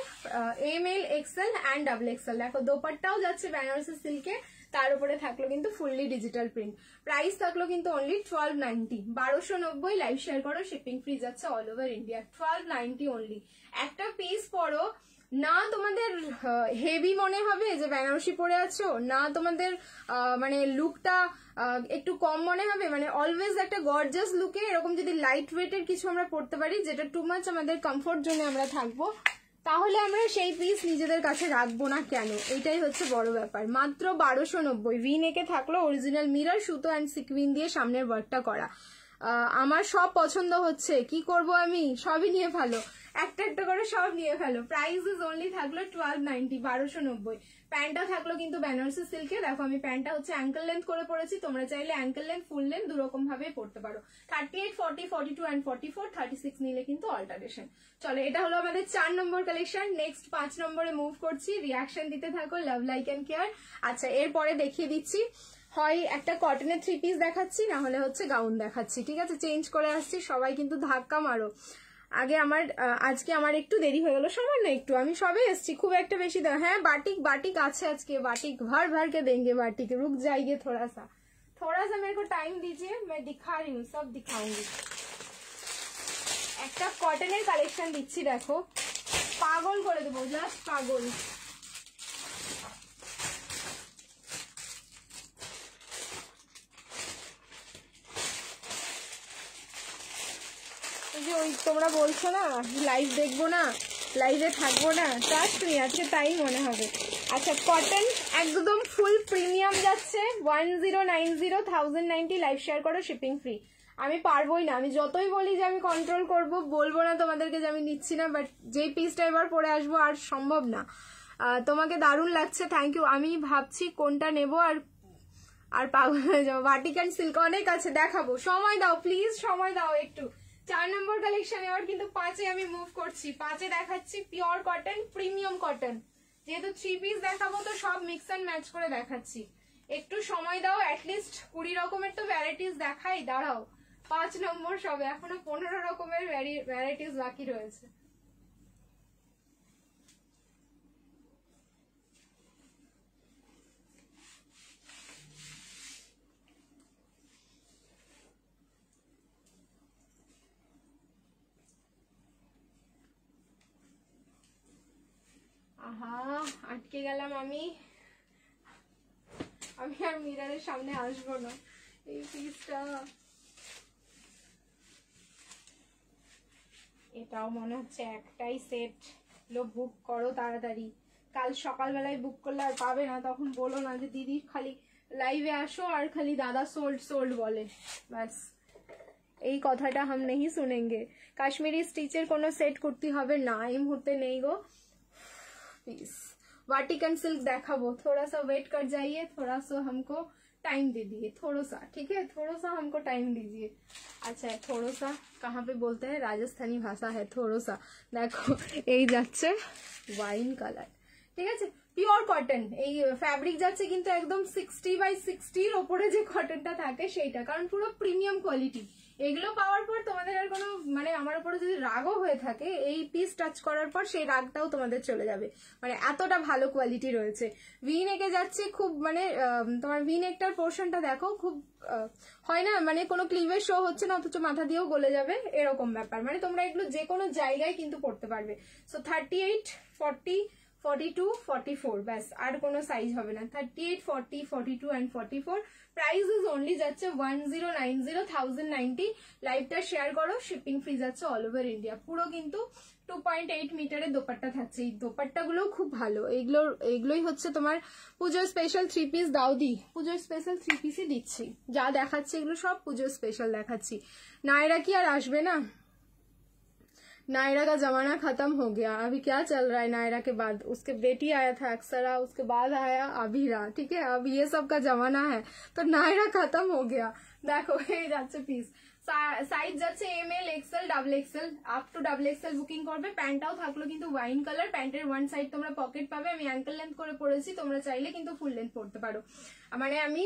ML, XL অ্যান্ড XXL। দেখো দোপাট্টাও যাচ্ছে বেনারসি সিল্কে, তার উপরে থাকলো কিন্তু ফুললি ডিজিটাল প্রিন্ট। প্রাইস থাকলো কিন্তু অনলি 1290, 1290। লাইভ শেয়ার করো, শিপিং ফ্রি যাচ্ছে অল ওভার ইন্ডিয়া। 1290 অনলি। একটা পিস পরো না, তোমাদের হেভি মনে হবে যে বেনারসি পরে আছো, না তোমাদের মানে লুকটা একটু কম মনে হবে, মানে অলওয়েজ একটা গর্জাস লুকে এরকম যদি লাইট ওয়েটের কিছু আমরা পড়তে পারি, যেটা টু মাচ আমাদের কমফোর্ট জোনে আমরা থাকবো, তাহলে আমরা সেই পিস নিজেদের কাছে রাখবো না কেন, এটাই হচ্ছে বড় ব্যাপার। মাত্র 1290। ভি নেকে থাকলো অরিজিনাল মিরর, সুতো অ্যান্ড সিকুইন দিয়ে সামনের ওয়ার্কটা করা। আমার সব পছন্দ হচ্ছে, কি করব আমি, সবই নিয়ে ফেলো, একটা একটা করে সব নিয়ে ফেলো। প্রাইস ইজ অনলি থাকলো 1290, 1290। প্যান্টটা থাকলো কিন্তু বেনারসি সিল্কে। দেখো আমি প্যান্টটা হচ্ছে অ্যাঙ্কেল লেন্থ করে পরেছি, তোমরা চাইলে অ্যাঙ্কেল লেন্থ, ফুল লেন্থ দুরকম ভাবে পড়তে পারো। 38, 40, 42 অ্যান্ড 44, 36 নিলে কিন্তু অল্টারেশন। চলো এটা হলো আমাদের 4 নম্বর কালেকশন। নেক্সট 5 নম্বরে মুভ করছি, রিয়াকশন দিতে থাকো, লাভ লাইক অ্যান্ড কেয়ার। আচ্ছা এরপরে দেখিয়ে দিচ্ছি, হয় একটা কটনের 3 পিস দেখাচ্ছি, না হলে হচ্ছে গাউন দেখাচ্ছি, ঠিক আছে। চেঞ্জ করে আসছি, সবাই কিন্তু ধাক্কা মারো। আগে আমার আজকে আমার একটু দেরি হয়ে গেল, সামান্য একটু, আমি সবে এসছি, খুব একটা বেশি হ্যাঁ বাটিক বাটিক আছে আজকে, बाटिक भर भर के देंगे बाटिक, रुक जाइए थोड़ा सा मेरे को टाइम दीजिए, मैं दिखा रही हूँ, सब दिखाऊंगी। একটা কটনের কালেকশন দিচ্ছি দেখো, পাগল করে দেবো, জাস্ট পাগল। যে ওই তোমরা বলছো না লাইভ দেখবো না, লাইভে থাকবো না, ট্রাস্ট মি আজকে তাই মনে হবে। আচ্ছা কটন একদম ফুল প্রিমিয়াম যাচ্ছে 1090 1090, লাইভ শেয়ার করো, শিপিং ফ্রি। আমি পারবোই না, আমি যতই বলি যে আমি কন্ট্রোল করব, বলবো না তোমাদেরকে যে আমি নিচ্ছি না, বাট যেই পিসটা এবার পরে আসবো আর সম্ভব না। তোমাকে দারুণ লাগছে, থ্যাংক ইউ। আমি ভাবছি কোনটা নেবো, আর পাগল হয়ে যাবো। বাটিক অ্যান্ড সিল্ক অনেক আছে, দেখাবো, সময় দাও প্লিজ, সময় দাও একটু। 4 নম্বর কালেকশন এবার কিন্তু 5-এ আমি মুভ করছি। 5-এ দেখাচ্ছি পিওর কটন, প্রিমিয়াম কটন, যেহেতু 3 পিস দেখাবো তো সব মিক্স অ্যান্ড ম্যাচ করে দেখাচ্ছি। একটু সময় দাও, অ্যাটলিস্ট 20 রকমের তো ভ্যারাইটিস দেখাই, দাঁড়াও। 5 নম্বর সবে, এখনো 15 রকমের ভ্যারাইটিস বাকি রয়েছে। আহা আটকে গেলাম আমি আর মিররের সামনে আসবো না। এই পিসটা, এটাও মনে হচ্ছে একটাই সেট। লো বুক করো তাড়াতাড়ি, কাল সকালবেলায় বুক করলে আর পাবে না, তখন বলো না যে দিদি খালি লাইভে আসো আর খালি দাদা সোল্ড সোল্ড বলে, ব্যাস এই কথাটা হাম নেই শুনেঙ্গে। কাশ্মীরি স্টিচের কোনো সেট কুর্তি হবে না, এই মুহূর্তে নেই গো प्लीज। बाटिक एंड सिल्क देखाबो, थोड़ा सा वेट कर जाइए, थोड़ा सा हमको टाइम दे दिए, थोड़ा सा, ठीक है, थोड़ा सा हमको टाइम दीजिए। अच्छा थोड़ा सा कहाँ पे बोलते हैं, राजस्थानी भाषा है थोड़ा सा। देखो এই যাচ্ছে ওয়াইন কালার, ঠিক আছে, পিওর কটন। এই ফ্যাব্রিক যাচ্ছে কিন্তু একদম 60/60 এর উপরে যে কটনটা থাকে সেইটা, কারণ পুরো প্রিমিয়াম কোয়ালিটি। এগুলো পাওয়ার পর তোমাদের আর কোনো মানে আমার উপরে যদি রাগও হয়ে থাকে, এই পিস টাচ করার পর সেই রাগটাও তোমাদের চলে যাবে, মানে এতটা ভালো কোয়ালিটি রয়েছে। ভি নেকে যাচ্ছে খুব, মানে তোমার ভি নেকটার পোর্শনটা দেখো, খুব হয় না মানে কোনো ক্লিভের শো হচ্ছে না অথচ মাথা দিয়েও গলে যাবে, এরকম ব্যাপার। মানে তোমরা এগুলো যে কোনো জায়গায় কিন্তু পড়তে পারবে। সো 38, 40, 42, 44, ব্যাস আর কোনো সাইজ হবে না। 38, 40, 42 and 44, প্রাইস ইজ অনলি যাচ্ছে 1090 1090। লাইভটা শেয়ার করো, শিপিং ফ্রি যাচ্ছে অল ওভার ইন্ডিয়া। পুরো কিন্তু 2.8 মিটারের দোপাট্টা থাকছে, এই দোপাট্টাগুলোও খুব ভালো। এইগুলোই হচ্ছে তোমার পুজোর স্পেশাল 3 পিস দাউদি, পুজোর স্পেশাল 3 পিসই দিচ্ছি, যা দেখাচ্ছি এগুলো সব পুজোর স্পেশাল দেখাচ্ছি। नायरा की यार आशबे ना, नायरा का जमाना खत्म हो गया, अभी क्या चल रहा है नायरा के बाद, उसके बेटी आया था अक्सरा, उसके बाद आया अभीरा, ठीक है, अब ये सब का जमाना है, तो नायरा खत्म हो गया। देखो ये যাচ্ছে পিস, সাইজ যাচ্ছে M L, XL, double XL, up to double XL booking করবে। প্যান্টটাও থাকলো কিন্তু ওয়াইন কালার, প্যান্টের ওয়ান সাইড তোমরা পকেট পাবে। আমি অ্যাঙ্কেল লেন্থ করে পরেছি, তোমরা চাইলে কিন্তু ফুল লেন্থ পড়তে পারো, মানে আমি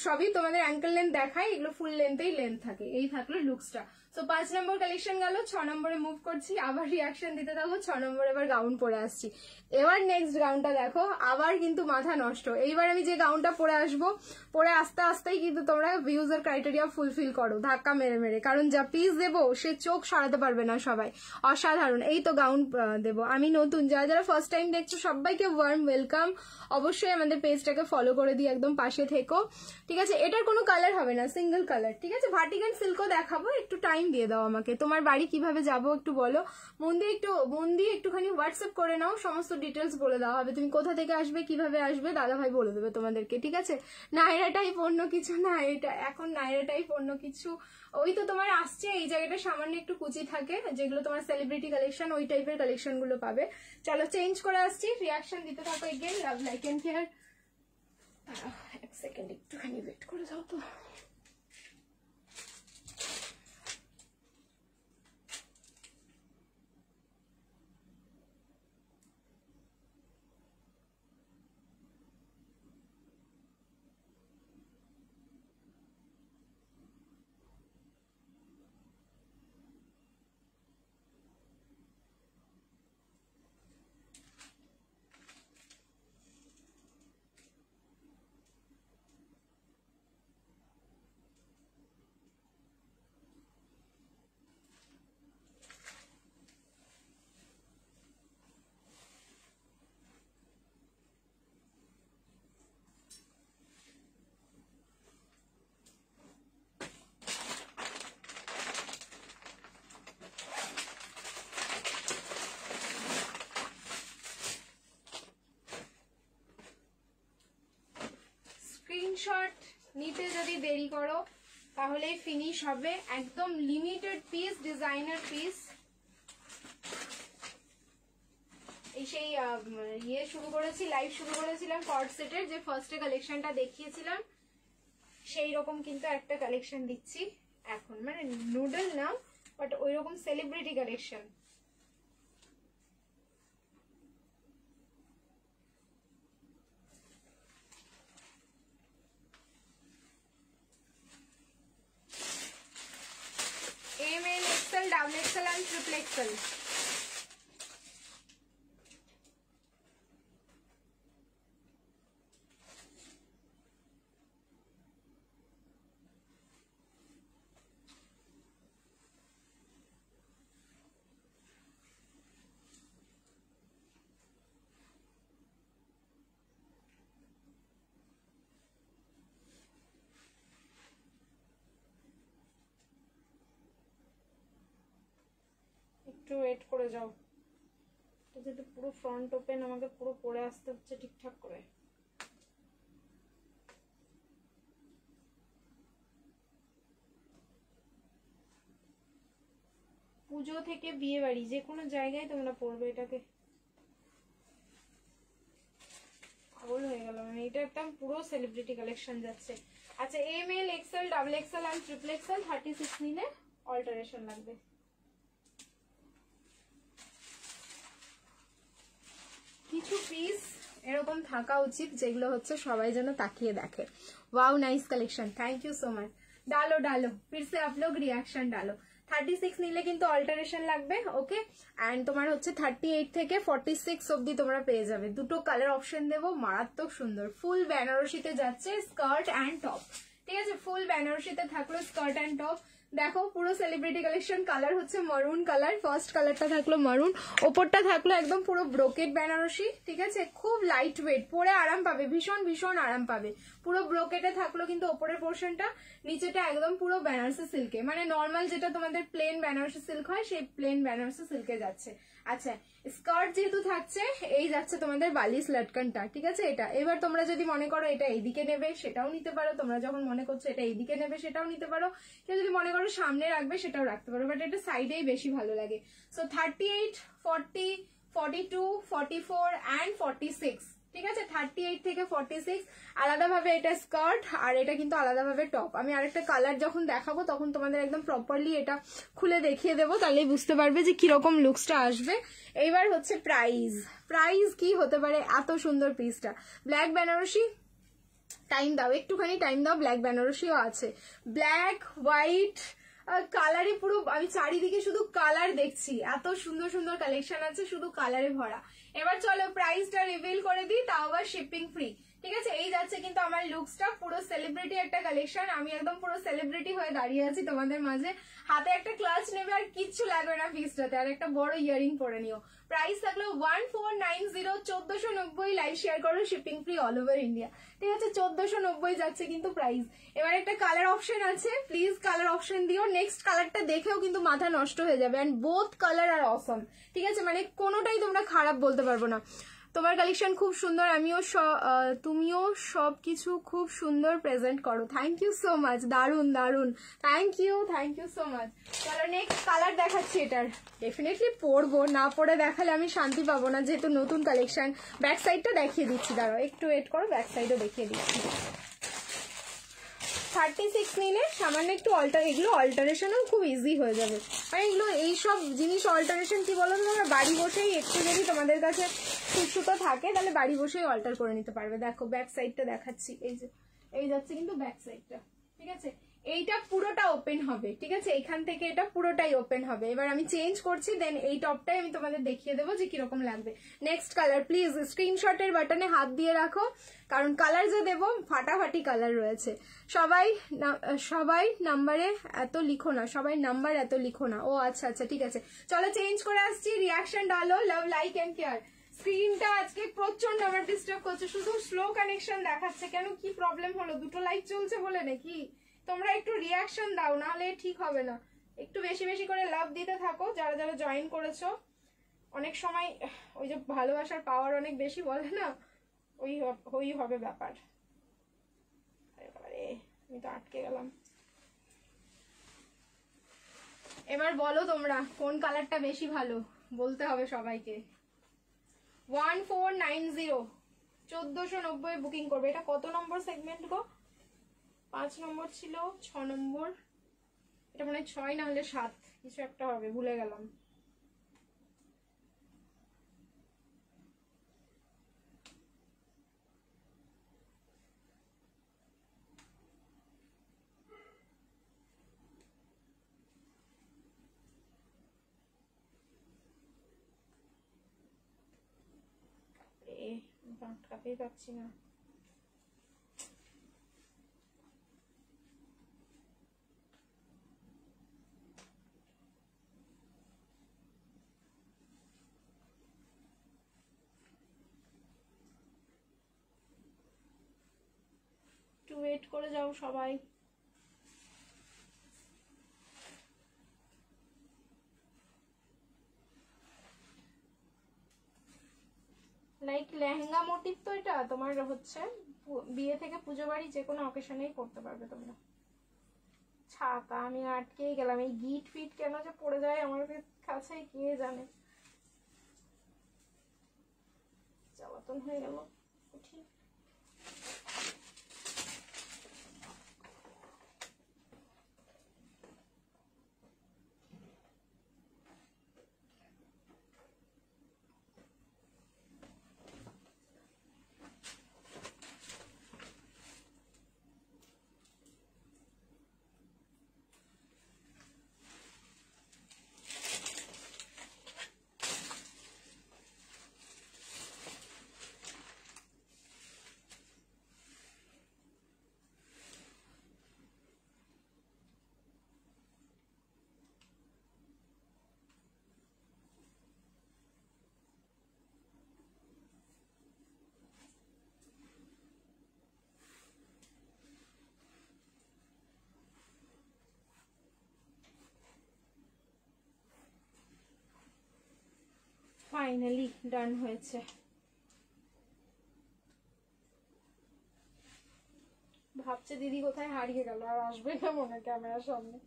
সবই তোমাদের অ্যাঙ্কেল লেন্থ দেখাই, এগুলো ফুল লেন্থেই লেন্থ থাকে। এই থাকলো লুকসটা। তো 5 নম্বর কালেকশন গেল, 6 নম্বরে মুভ করছি, আবার রিয়াকশন দিতে থাকবো। 6 নম্বরে এবার গাউন পরে আসছি। এবার নেক্সট গাউনটা দেখো, আবার কিন্তু মাথা নষ্ট। এইবার আমি যে গাউনটা পরে আসবো, পরে আস্তে আস্তেই কিন্তু তোমরা ভিউজের ক্রাইটেরিয়া ফুলফিল করো ধাক্কা মেরে মেরে, কারণ যা পিস দেবো সে চোখ সরাতে পারবে না সবাই, অসাধারণ। এই তো গাউন দেবো আমি নতুন, যারা যারা ফার্স্ট টাইম দেখছো সবাইকে ওয়ার্ম ওয়েলকাম। অবশ্যই আমাদের পেজটাকে ফলো করে দিয়ে একদম পাশে থেকো, ঠিক আছে। এটার কোনো কালার হবে না, সিঙ্গেল কালার, ঠিক আছে। বাটিক এন্ড সিল্কও দেখাবো, একটু টাইম দিয়ে দাও আমাকে। তোমার বাড়ি কিভাবে যাবো একটু বলো, মন দিয়ে একটুখানি হোয়াটসঅ্যাপ করে নাও, সমস্ত ডিটেলস বলে দেওয়া হবে। তুমি কোথা থেকে আসবে, কিভাবে আসবে, দাদা ভাই বলে দেবে তোমাদেরকে, ঠিক আছে। নায়রাটাই পণ্য কিছু না, এটা এখন নায়রাটাই পণ্য কিছু। ওই তো তোমার আসছে এই জায়গাটা সামান্য একটু কুচি থাকে, যেগুলো তোমার সেলিব্রিটি কালেকশন, ওই টাইপের কালেকশন গুলো পাবে। চলো চেঞ্জ করে আসছি, রিয়াকশন দিতে থাকো। Again love like and care. এক সেকেন্ড একটুখানি ওয়েট করে যাও তো। নিতে যদি দেরি করো তাহলেই ফিনিশ হবে। একদম লিমিটেড পিস, ডিজাইনার পিস। এই সেই শুরু করেছি, লাইভ শুরু করেছিলাম কর্ড সেটের, যে ফার্স্টে কালেকশনটা দেখিয়েছিলাম সেই রকম কিন্তু একটা কালেকশন দিচ্ছি এখন, মানে নুডল না বাট ওই রকম celebrity collection. M L XL double XL and triple XL. একটু ওয়েট করে যাও, যেহেতু পুরো ফ্রন্ট ওপেন আমাকে পুরো পরে আসতে হচ্ছে ঠিকঠাক করে। পুজো থেকে বিয়ে বাড়ি যে কোনো জায়গায় তোমরা পরবে এটাকে। পাগল হয়ে গেল, মানে এটা একদম পুরো সেলিব্রিটি কালেকশন যাচ্ছে। আচ্ছা, M L XL double XL and triple XL 36 নিলে অল্টারেশন লাগবে। কিছু পিস এরকম থাকা উচিত যেগুলো হচ্ছে সবাই যেন তাকিয়ে দেখে। Wow nice collection, thank you so much. डालो डालो फिर से आप लोग रिएक्शन डालो। 36 নিলে কিন্তু অল্টারেশন লাগবে, ওকে। এন্ড তোমার হচ্ছে 38 থেকে 46 অবধি তোমরা পেয়ে যাবে। দুটো কালার অপশন দেবো, মারাত্মক সুন্দর। ফুল বেনারসিতে যাচ্ছে স্কার্ট এন্ড টপ, ঠিক আছে। ফুল বেনারসিতে থাকলো স্কার্ট এন্ড টপ। দেখো পুরো সেলিব্রিটি কালেকশন। কালার হচ্ছে মারুন কালার, ফার্স্ট কালারটা থাকলো মারুন, ওপরটা থাকলো একদম পুরো ব্রোকেড বেনারসি, ঠিক আছে। খুব লাইট ওয়েট, পরে আরাম পাবে, ভীষণ ভীষণ আরাম পাবে। পুরো ব্রোকেডে থাকলো কিন্তু ওপরের পোর্শনটা, নিচেটা একদম পুরো বেনারসি সিল্কে, মানে নর্মাল যেটা তোমাদের প্লেন বেনারসি সিল্ক হয় সেই প্লেন বেনারসি সিল্কে যাচ্ছে। আচ্ছা, স্কার্ট যেহেতু থাকছে, এই যাচ্ছে তোমাদের বালিশ লটকনটা, ঠিক আছে। এটা এবার তোমরা যদি মনে করো এটা এইদিকে নেবে সেটাও নিতে পারো, তোমরা যখন মনে করছো এটা এইদিকে নেবে সেটাও নিতে পারো, কেউ যদি মনে করো সামনে রাখবে সেটাও রাখতে পারো, বাট এটা সাইডেই বেশি ভালো লাগে। সো 38, 40, 42, 44 অ্যান্ড 46, ঠিক আছে। 38 থেকে 46 আলাদাভাবে এটা স্কার্ট, আর এটা কিন্তু আলাদাভাবে টপ। আমি আরেকটা কালার যখন দেখাবো তখন তোমাদের একদম প্রপারলি এটা খুলে দেখিয়ে দেবো, তাহলেই বুঝতে পারবে যে কিরকম লুকসটা আসবে। এইবার হচ্ছে প্রাইস, প্রাইস কি হতে পারে এত সুন্দর পিসটা। ব্ল্যাক বেনারসি, টাইম দাও একটুখানি, টাইম দাও। ব্ল্যাক বেনারসিও আছে, ব্ল্যাক হোয়াইট কালারে পুরো, আমি চারিদিকে শুধু কালার দেখছি, এত সুন্দর সুন্দর কালেকশন আছে, শুধু কালারে ভরা। এবার চলো প্রাইসটা রিভিল করে দিই, তাও আবার শিপিং ফ্রি, ঠিক আছে। এই যাচ্ছে কিন্তু আমার লুকসটা, পুরো সেলিব্রিটি একটা কালেকশন। আমি একদম পুরো সেলিব্রিটি হয়ে দাঁড়িয়ে আছি তোমাদের মাঝে। হাতে একটা ক্লাচ নেবে আর কিচ্ছু লাগবে না পিসটাতে, আর একটা বড় ইয়ারিং পরে নিও। প্রাইস থাকলো 1490, 1490। লাইভ শেয়ার করো, shipping free all over India, ঠিক আছে। 1490 যাচ্ছে কিন্তু প্রাইস। এবার একটা কালার অপশন আছে, প্লিজ কালার অপশন দিও। নেক্সট কালারটা দেখেও কিন্তু মাথা নষ্ট হয়ে যাবে, এন্ড বোথ কালার আর অসম, ঠিক আছে। মানে কোনোটাই তোমরা খারাপ বলতে পারবো না। তোমার কালেকশন খুব সুন্দর, তুমিও সবকিছু খুব সুন্দর প্রেজেন্ট করো। থ্যাংক ইউ সো মাচ, দারুন দারুন, থ্যাংক ইউ সো মাচ। চলো নেক্সট কালার দেখাচ্ছি। এটার ডেফিনেটলি পরবো, না পরে দেখালে আমি শান্তি পাবো না, যেহেতু নতুন কালেকশন। ব্যাক সাইডটা দেখিয়ে দিচ্ছি, দাঁড়াও একটু ওয়েট করো, ব্যাক সাইডও দেখিয়ে দিচ্ছি। 36 নিলে সামান্য একটু এগুলো অল্টারেশনও খুব ইজি হয়ে যাবে। আর এগুলো এইসব জিনিস অল্টারেশন কি বলো, তোমরা বাড়ি বসেই একটু যদি তোমাদের কাছে সুতো থাকে তাহলে বাড়ি বসেই অল্টার করে নিতে পারবে। দেখো ব্যাক সাইডটা দেখাচ্ছি, এই যে এই যাচ্ছে কিন্তু ব্যাক সাইডটা, ঠিক আছে। এইটা পুরোটা ওপেন হবে, ঠিক আছে। এখান থেকে এটা পুরোটাই ওপেন হবে। এবার আমি চেঞ্জ করছি, দেন এই টপটাই আমি তোমাদের দেখিয়ে দেবো যে কিরকম লাগবে। নেক্সট কালার, প্লিজ স্ক্রিনশটের বাটনে হাত দিয়ে রাখো, কারণ কালার যে দেবো ফাটাফাটি কালার রয়েছে। সবাই নাম্বারে এত লিখো না, সবাই নাম্বার এত লিখো না। ও আচ্ছা আচ্ছা, ঠিক আছে। চলো চেঞ্জ করে আসছি। রিয়াকশন ডালো, লাভ লাইক এন্ড কেয়ার। স্ক্রিনটা আজকে প্রচন্ড আমার ডিস্টার্ব করছে, শুধু স্লো কানেকশন দেখাচ্ছে। কেন, কি প্রবলেম হলো? দুটো লাইক চলছে বলে নাকি? তোমরা একটু রিয়াকশন দাও, নাহলে ঠিক হবে না। একটু বেশি বেশি করে লাভ দিতে থাকো যারা যারা জয়েন করেছো। অনেক সময় ওই যে ভালোবাসার পাওয়ার অনেক বেশি বলে না, ওই হবে ব্যাপার। আরে আমি তো আটকে গেলাম। এবার বলো তোমরা কোন কালারটা বেশি ভালো, বলতে হবে সবাইকে। 1490 1490 বুকিং করবে। এটা কত নম্বর সেগমেন্ট গো? 5 নম্বর ছিল, 6 নম্বর, এটা মানে 6 না হলে 7 কিছু একটা হবে, ভুলে গেলাম। আটকাতেই পাচ্ছি না। একটু ওয়েট করে যাও সবাই। লাইক লেহেঙ্গা মোটিভ তো এটা তোমার হচ্ছে বিয়ে থেকে পুজো বাড়ি যে কোনো অকেশনেই পড়তে পারবে তোমরা। ছাতা আমি আটকেই গেলাম, এই গিট ফিট কেন যে পড়ে যায় আমার কাছে কে জানে, জ্বালাতন হয়ে গেল। উঠি ফাইনালি ডান হয়েছে। ভাবছে দিদি কোথায় হারিয়ে গেল, আর আসবে না মনে ক্যামেরার সামনে,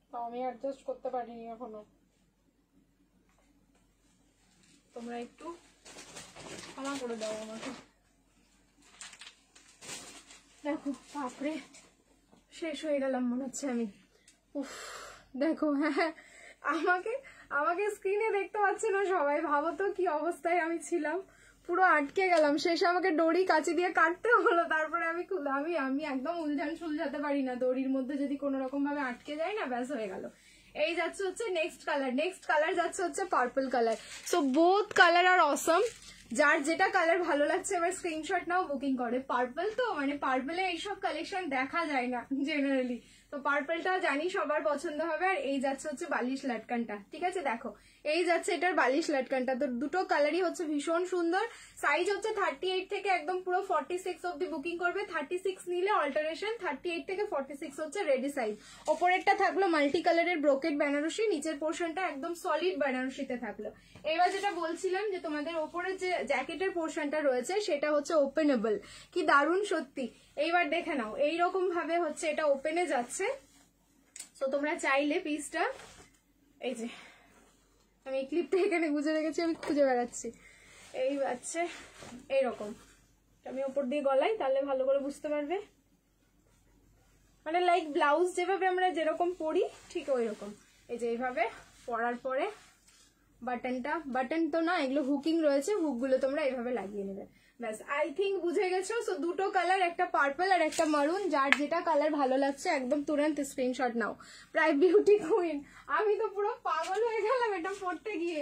তো আমি অ্যাডজাস্ট করতে পারিনি এখনো। তোমরা একটু ক্ষমা করে দাও আমাকে। দেখো বাপরে শেষ হয়ে গেলাম মনে হচ্ছে আমি। উফ দেখো, হ্যাঁ আমাকে আমাকে স্ক্রিনে দেখতে পাচ্ছে না সবাই, ভাবো তো কি অবস্থায় আমি ছিলাম, পুরো আটকে গেলাম। শেষে আমাকে দড়ি কাঁচি দিয়ে কাটতে হলো, তারপরে আমি একদম উলঝান সুলঝাতে পারি না, দড়ির মধ্যে যদি কোনো রকম ভাবে আটকে যায় না ব্যাস হয়ে গেল। এই যাচ্ছে হচ্ছে নেক্সট কালার যাচ্ছে হচ্ছে purple colour. So both colour আর অসম, যার যেটা কালার ভালো লাগছে এবার স্ক্রিনশট নাও, বুকিং করে। পার্পল তো মানে পার্পলে এইসব কালেকশন দেখা যায় না জেনারেলি, তো পার্পলটা জানি সবার পছন্দ হবে। আর এই যাচ্ছে হচ্ছে বালিশ লাটকানটা, ঠিক আছে দেখো এই যাচ্ছে এটার বালিশ লাটকানটা। তো দুটো কালারই হচ্ছে ভীষণ সুন্দর। সাইজ হচ্ছে 38 থেকে একদম পুরো 46 অব্দি বুকিং করবে। 36 নিলে অল্টারেশন, 38 থেকে 46 হচ্ছে রেডি সাইজ। ওপরেরটা থাকলো মাল্টি কালারের ব্রোকেট বেনারসি, নিচের পোর্শনটা একদম সলিড বেনারসিতে থাকলো। এবার যেটা বলছিলাম যে তোমাদের ওপরে যে জ্যাকেটের পোর্শনটা রয়েছে সেটা হচ্ছে ওপেনেবল, কি দারুণ সত্যি। এইবার দেখে নাও এইরকম ভাবে হচ্ছে এটা ওপেনে যাচ্ছে। তো তোমরা চাইলে পিসটা, এই যে আমি ক্লিপটা এখানে গুজে রেখেছি, আমি খুঁজে বেড়াচ্ছি, এই যাচ্ছে এইরকম। আমি উপর দিয়ে গলাই তাহলে ভালো করে বুঝতে পারবে, মানে লাইক ব্লাউজ যেভাবে আমরা যেরকম পরি ঠিক ওই রকম। এই যে এইভাবে পরার পরে বাটন তো না, এগুলো হুকিং রয়েছে, হুকগুলো তোমরা এইভাবে লাগিয়ে নেবে ব্যাস। আই থিঙ্ক বুঝে গেছো। সো দুটো কালার, একটা পার্পল আর একটা মারুন, যার যেটা কালার ভালো লাগছে একদম তুরন্ত স্ক্রিনশট নাও। প্রায় বিউটি কুইন, আমি তো পুরো পাগল হয়ে গেলাম এটা পড়তে গিয়ে।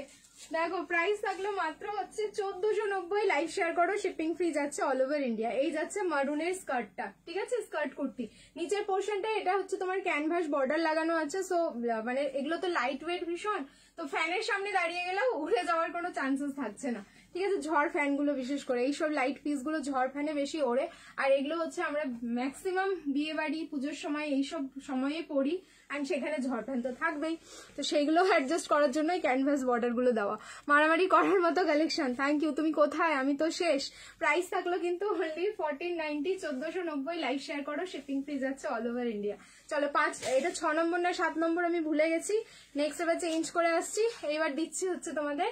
দেখো প্রাইস থাকলো মাত্র হচ্ছে 1490, লাইভ শেয়ার করো, শিপিং ফ্রি যাচ্ছে অল ওভার ইন্ডিয়া। এই যাচ্ছে মারুনের স্কার্টটা, ঠিক আছে স্কার্ট কুর্তি। নিচের পোর্শনটা এটা হচ্ছে তোমার ক্যানভাস বর্ডার লাগানো আছে। সো মানে এগুলো তো লাইট ওয়েট ভীষণ, তো ফ্যানের সামনে দাঁড়িয়ে গেলেও উড়ে যাওয়ার কোনো চান্সেস থাকছে না, ঠিক আছে। ঝড় ফ্যান গুলো বিশেষ করে এইসব লাইট পিস গুলো ঝড় ফ্যানে বেশি ওড়ে, আর এগুলো হচ্ছে আমরা ম্যাক্সিমাম বিয়ে বাড়ি পুজোর সময় এইসব সময়ে পরি, অ্যান্ড সেখানে ঝড় ফ্যান তো থাকবেই, তো সেইগুলো অ্যাডজাস্ট করার জন্যই ক্যানভাস বর্ডার গুলো দেওয়া। দেওয়া, মারামারি করার মতো কালেকশন। Thank you. তুমি কোথায়? আমি তো শেষ। প্রাইস থাকলো কিন্তু অনলি 1490, 1490। লাইভ শেয়ার করো, শিপিং ফ্রি যাচ্ছে অল ওভার ইন্ডিয়া। চলো 5, এটা 6 নম্বর না 7 নম্বর আমি ভুলে গেছি। নেক্সট এবার চেঞ্জ করে আসছি। এইবার দিচ্ছি হচ্ছে তোমাদের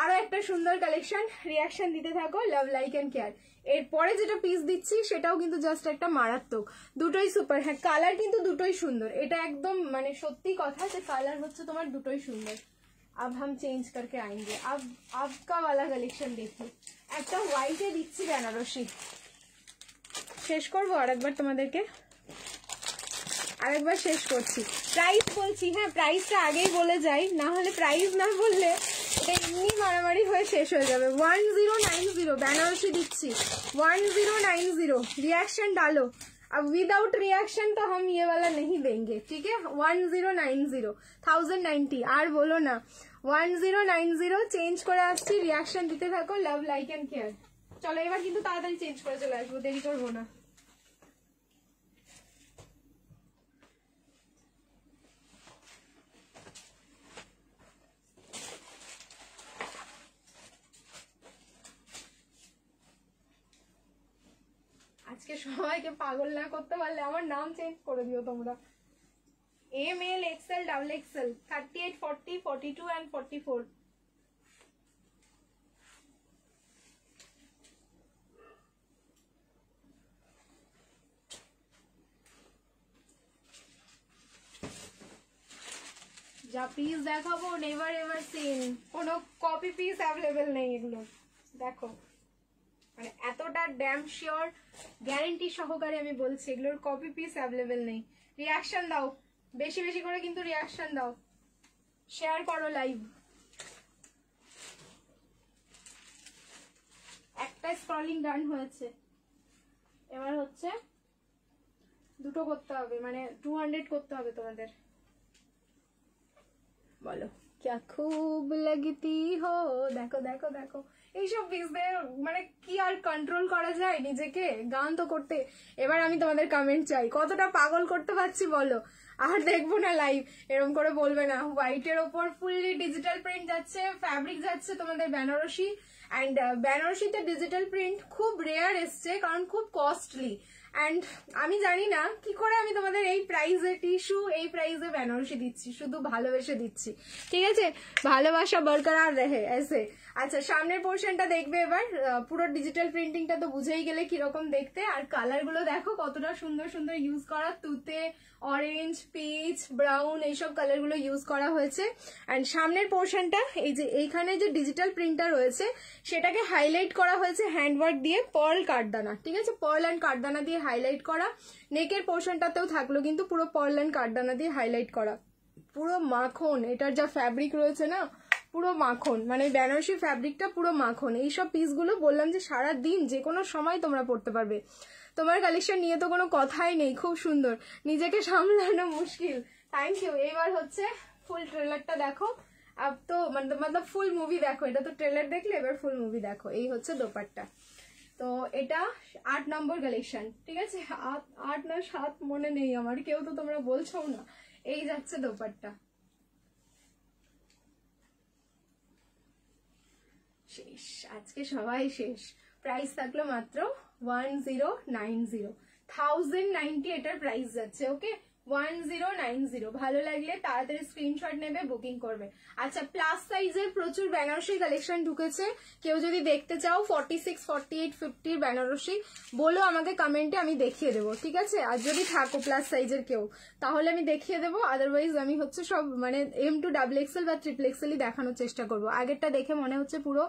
আরো একটা সুন্দর কালেকশন। রিয়াকশন দিতে থাকো, লাভ লাইক এন্ড কেয়ার। এরপরে যেটা পিস দিচ্ছি সেটাও কিন্তু জাস্ট একটা মারাত্মক, দুটোই সুপার। হ্যাঁ, কালার কিন্তু দুটোই সুন্দর, এটা একদম মানে সত্যি কথা যে কালার হচ্ছে তোমার দুটোই সুন্দর। अब हम चेंज करके आएंगे। अब का वाला कलेक्शन देखिए। একটা হোয়াইটে দিচ্ছি বেনারসি। শেষ করবো আরেকবার তোমাদেরকে, আরেকবার শেষ করছি। প্রাইস বলছি, হ্যাঁ প্রাইসটা আগেই বলে যাই, না হলে প্রাইস না বললে এটা এমনি মারামারি হয়ে শেষ হয়ে যাবে। 1090 বেনারসি দিচ্ছি, 1090। रिएक्शन डालो, अब विदाउट रिएक्शन तो हम ये वाला नहीं देंगे, ठीक है। 1090, 1090 আর বলো না। 1090 চেঞ্জ করে আসছি, রিয়াকশন দিতে থাকো, লাভ লাইক এন্ড কেয়ার। চলো এবার কিন্তু তাড়াতাড়ি চেঞ্জ করে চলে আসবো, দেরি করবো না। আজকে সবাইকে পাগল না করতে পারলে আমার নাম চেঞ্জ করে দিও তোমরা। ML XL double XL 38 40 42 and 44। যা পিস দেখাবো নেভার এভার সিন, কোনো কপি পিস অ্যাভেলেবেল নেই এগুলো। দেখো মানে এতটা ড্যাম শিওর গ্যারেন্টি সহকারে আমি বলছি এগুলোর কপি পিস অ্যাভেলেবেল নেই। রিয়াকশন দাও বেশি বেশি করে, কিন্তু রিয়াকশন দাও, শেয়ার করো লাইভ। একটা স্ক্রলিং ডান হয়েছে, এবার হচ্ছে দুটো করতে হবে, মানে 200 করতে হবে তোমাদের। বলো क्या खूब लगती हो। দেখো দেখো দেখো এইসব পিসদের মানে কি আর কন্ট্রোল করা যায় নিজেকে, গান তো করতে। এবার আমি তোমাদের কমেন্ট চাই, কতটা পাগল করতে পারছি বলো। আর দেখবো না লাইভ, এরকম করে বলবে না। হোয়াইটের ওপর ফুললি ডিজিটাল প্রিন্ট যাচ্ছে, ফ্যাব্রিক যাচ্ছে তোমাদের বেনারসি। অ্যান্ড বেনারসিতে ডিজিটাল প্রিন্ট খুব রেয়ার এসছে, কারণ খুব কস্টলি। অ্যান্ড আমি জানি না কি করে আমি তোমাদের এই প্রাইসে টিস্যু, এই প্রাইসে বেনারসি দিচ্ছি, শুধু ভালোবেসে দিচ্ছি, ঠিক আছে। ভালোবাসা বরকরার রহে এসে। আচ্ছা সামনের পোর্শনটা দেখবে এবার, পুরো ডিজিটাল প্রিন্টিংটা তো বুঝেই গেলে কিরকম দেখতে। আর কালারগুলো দেখো কতটা সুন্দর সুন্দর ইউজ করা, তুতে, অরেঞ্জ, পিচ, ব্রাউন, এইসব কালারগুলো ইউজ করা হয়েছে। অ্যান্ড সামনের পোর্শনটা এই যে এইখানে যে ডিজিটাল প্রিন্টটা রয়েছে সেটাকে হাইলাইট করা হয়েছে হ্যান্ডওয়ার্ক দিয়ে, পার্ল কাঠদানা, ঠিক আছে, পার্ল অ্যান্ড কাঠদানা দিয়ে হাইলাইট করা। নেকের পোর্শনটাতেও থাকলো কিন্তু পুরো পার্ল অ্যান্ড কাঠদানা দিয়ে হাইলাইট করা। পুরো মাখন, এটার যা ফ্যাব্রিক রয়েছে না পুরো মাখন, মানে বেনারসি ফ্যাব্রিকটা পুরো মাখন। এইসব পিসগুলো বললাম যে সারা দিন যে কোনো সময় তোমরা পড়তে পারবে। তোমার কালেকশন নিয়ে তো কোনো কথাই নেই, খুব সুন্দর, নিজেকে সামলানো মুশকিল। Thank you. এবার হচ্ছে ফুল ট্রেলারটা দেখো, আব তো মানে ফুল মুভি দেখো, এটা তো ট্রেলার দেখলে, এবার ফুল মুভি দেখো। এই হচ্ছে দোপাট্টা, তো এটা 8 নম্বর কালেকশন, ঠিক আছে। 8 না 7 মনে নেই আমার, কেউ তো তোমরা বলছো না। এই যাচ্ছে দোপাট্টা, শেষ আজকে সবাই শেষ। প্রাইস থাকলো মাত্র 1090, 1090 এটার প্রাইস যাচ্ছে, ওকে 1090। ভালো লাগলে তাড়াতাড়ি স্ক্রিনশট নেবে, বুকিং করবে। আচ্ছা প্লাস সাইজের প্রচুর বেনারসি কালেকশন ঢুকেছে, কেউ যদি দেখতে চাও 46, 48, 50 বেনারসি বলো আমাকে কমেন্টে, আমি দেখিয়ে দেবো, ঠিক আছে। আর যদি থাকো প্লাস সাইজের কেউ তাহলে আমি দেখিয়ে দেবো, আদারওয়াইজ আমি হচ্ছে সব মানে M2 ডাবল এক্সেল বা ট্রিপল এক্সেলই দেখানোর চেষ্টা করবো। আগেরটা দেখে মনে হচ্ছে পুরো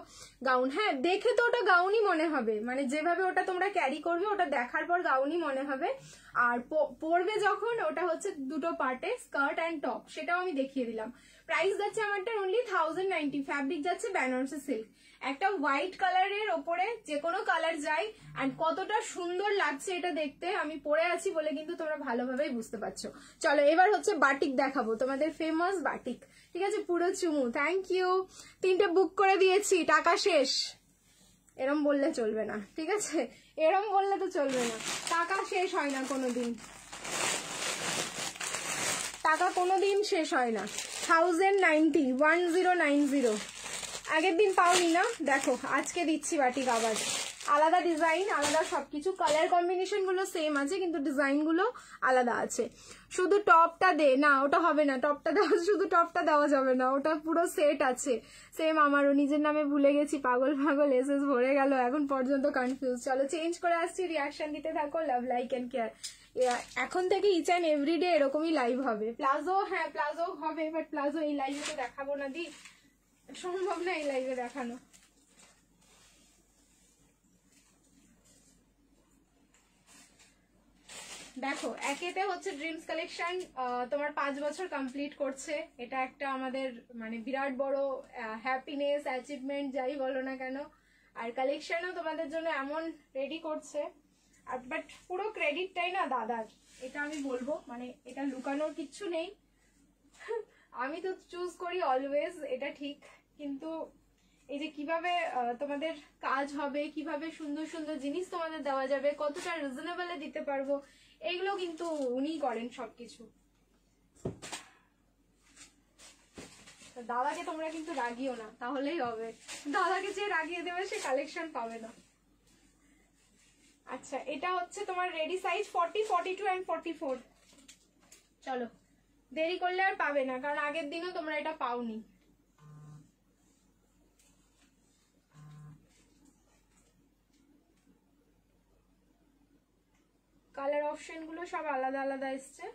গাউন, হ্যাঁ দেখে তো ওটা গাউনই মনে হবে, মানে যেভাবে ওটা তোমরা ক্যারি করবে ওটা দেখার পর গাউনই মনে হবে। আর পরবে যখন ওটা হচ্ছে দুটো পার্টে, স্কার্ট অ্যান্ড টপ, সেটাও আমি দেখিয়ে দিলাম। প্রাইস যাচ্ছে আমারটা অনলি 1090, ফ্যাব্রিক যাচ্ছে বেনারসি সিল্ক। একটা হোয়াইট কালারের ওপরে যে কোনো কালার যায়, অ্যান্ড কতটা সুন্দর লাগছে এটা দেখতে, আমি পরে আছি বলে কিন্তু তোমরা ভালোভাবেই বুঝতে পারছো। চলো এবার হচ্ছে বাটিক দেখাবো, তোমাদের ফেমাস বাটিক, ঠিক আছে, পুরো চুমু। Thank you. 3টে বুক করে দিয়েছি, টাকা শেষ। এরম বললে চলবে না, ঠিক আছে, এরম বললে তো চলবে না। টাকা শেষ হয় না কোনোদিন, টাকা কোনোদিন শেষ হয় না। 1090, 1090, আগের দিন পাওনি না, দেখো আজকে দিচ্ছি বাটিক আবার। আলাদা ডিজাইন, আলাদা সবকিছু, কালার কম্বিনেশন গুলো সেম আছে কিন্তু ডিজাইন গুলো আলাদা আছে। শুধু টপটা দে না, ওটা হবে না, টপটা দেওয়া, শুধু টপটা দেওয়া যাবে না, ওটা পুরো সেট আছে। সেম আমারও নিজের নামে ভুলে গেছি, পাগল পাগল এসএস ভরে গেল, এখন পর্যন্ত কনফিউজ। চলো চেঞ্জ করে আসছি, রিয়াকশন দিতে থাকো, লাভ লাইক এন্ড কেয়ার। এখন থেকে ইচ অ্যান্ড এভরিডে এরকমই লাইভ হবে। প্লাজো, হ্যাঁ প্লাজো হবে, বাট প্লাজো এই লাইভে তো দেখাবো না দি, সম্ভব না এই লাইভে দেখানো। দেখো একেতে হচ্ছে ড্রিমস কালেকশন তোমার 5 বছর কমপ্লিট করছে, এটা একটা আমাদের মানে বিরাট বড় হ্যাপিনেস, অ্যাচিভমেন্ট যাই বলো না কেন। আর কালেকশনও তোমাদের জন্য এমন রেডি করছে, আর বাট পুরো ক্রেডিটটাই না দাদার, এটা আমি বলবো, মানে এটা লুকানোর কিচ্ছু নেই। আমি তো চুজ করি অলওয়েজ, এটা ঠিক, কিন্তু এই যে কিভাবে তোমাদের কাজ হবে, কিভাবে সুন্দর সুন্দর জিনিস তোমাদের দেওয়া যাবে, কতটা রিজনেবলে দিতে পারবো, এইগুলো কিন্তু উনিই করেন সবকিছু। দাদাকে তোমরা কিন্তু রাগিও না, তাহলেই হবে। দাদাকে যে রাগিয়ে দেবে সে কালেকশন পাবে না। আচ্ছা এটা হচ্ছে তোমার রেডি সাইজ 40, 42 এন্ড 44। চলো দেরি করলে আর পাবে না, কারণ আগের দিনও তোমরা এটা পাওনি। কালার অপশন গুলো সব আলাদা আলাদা এসছে।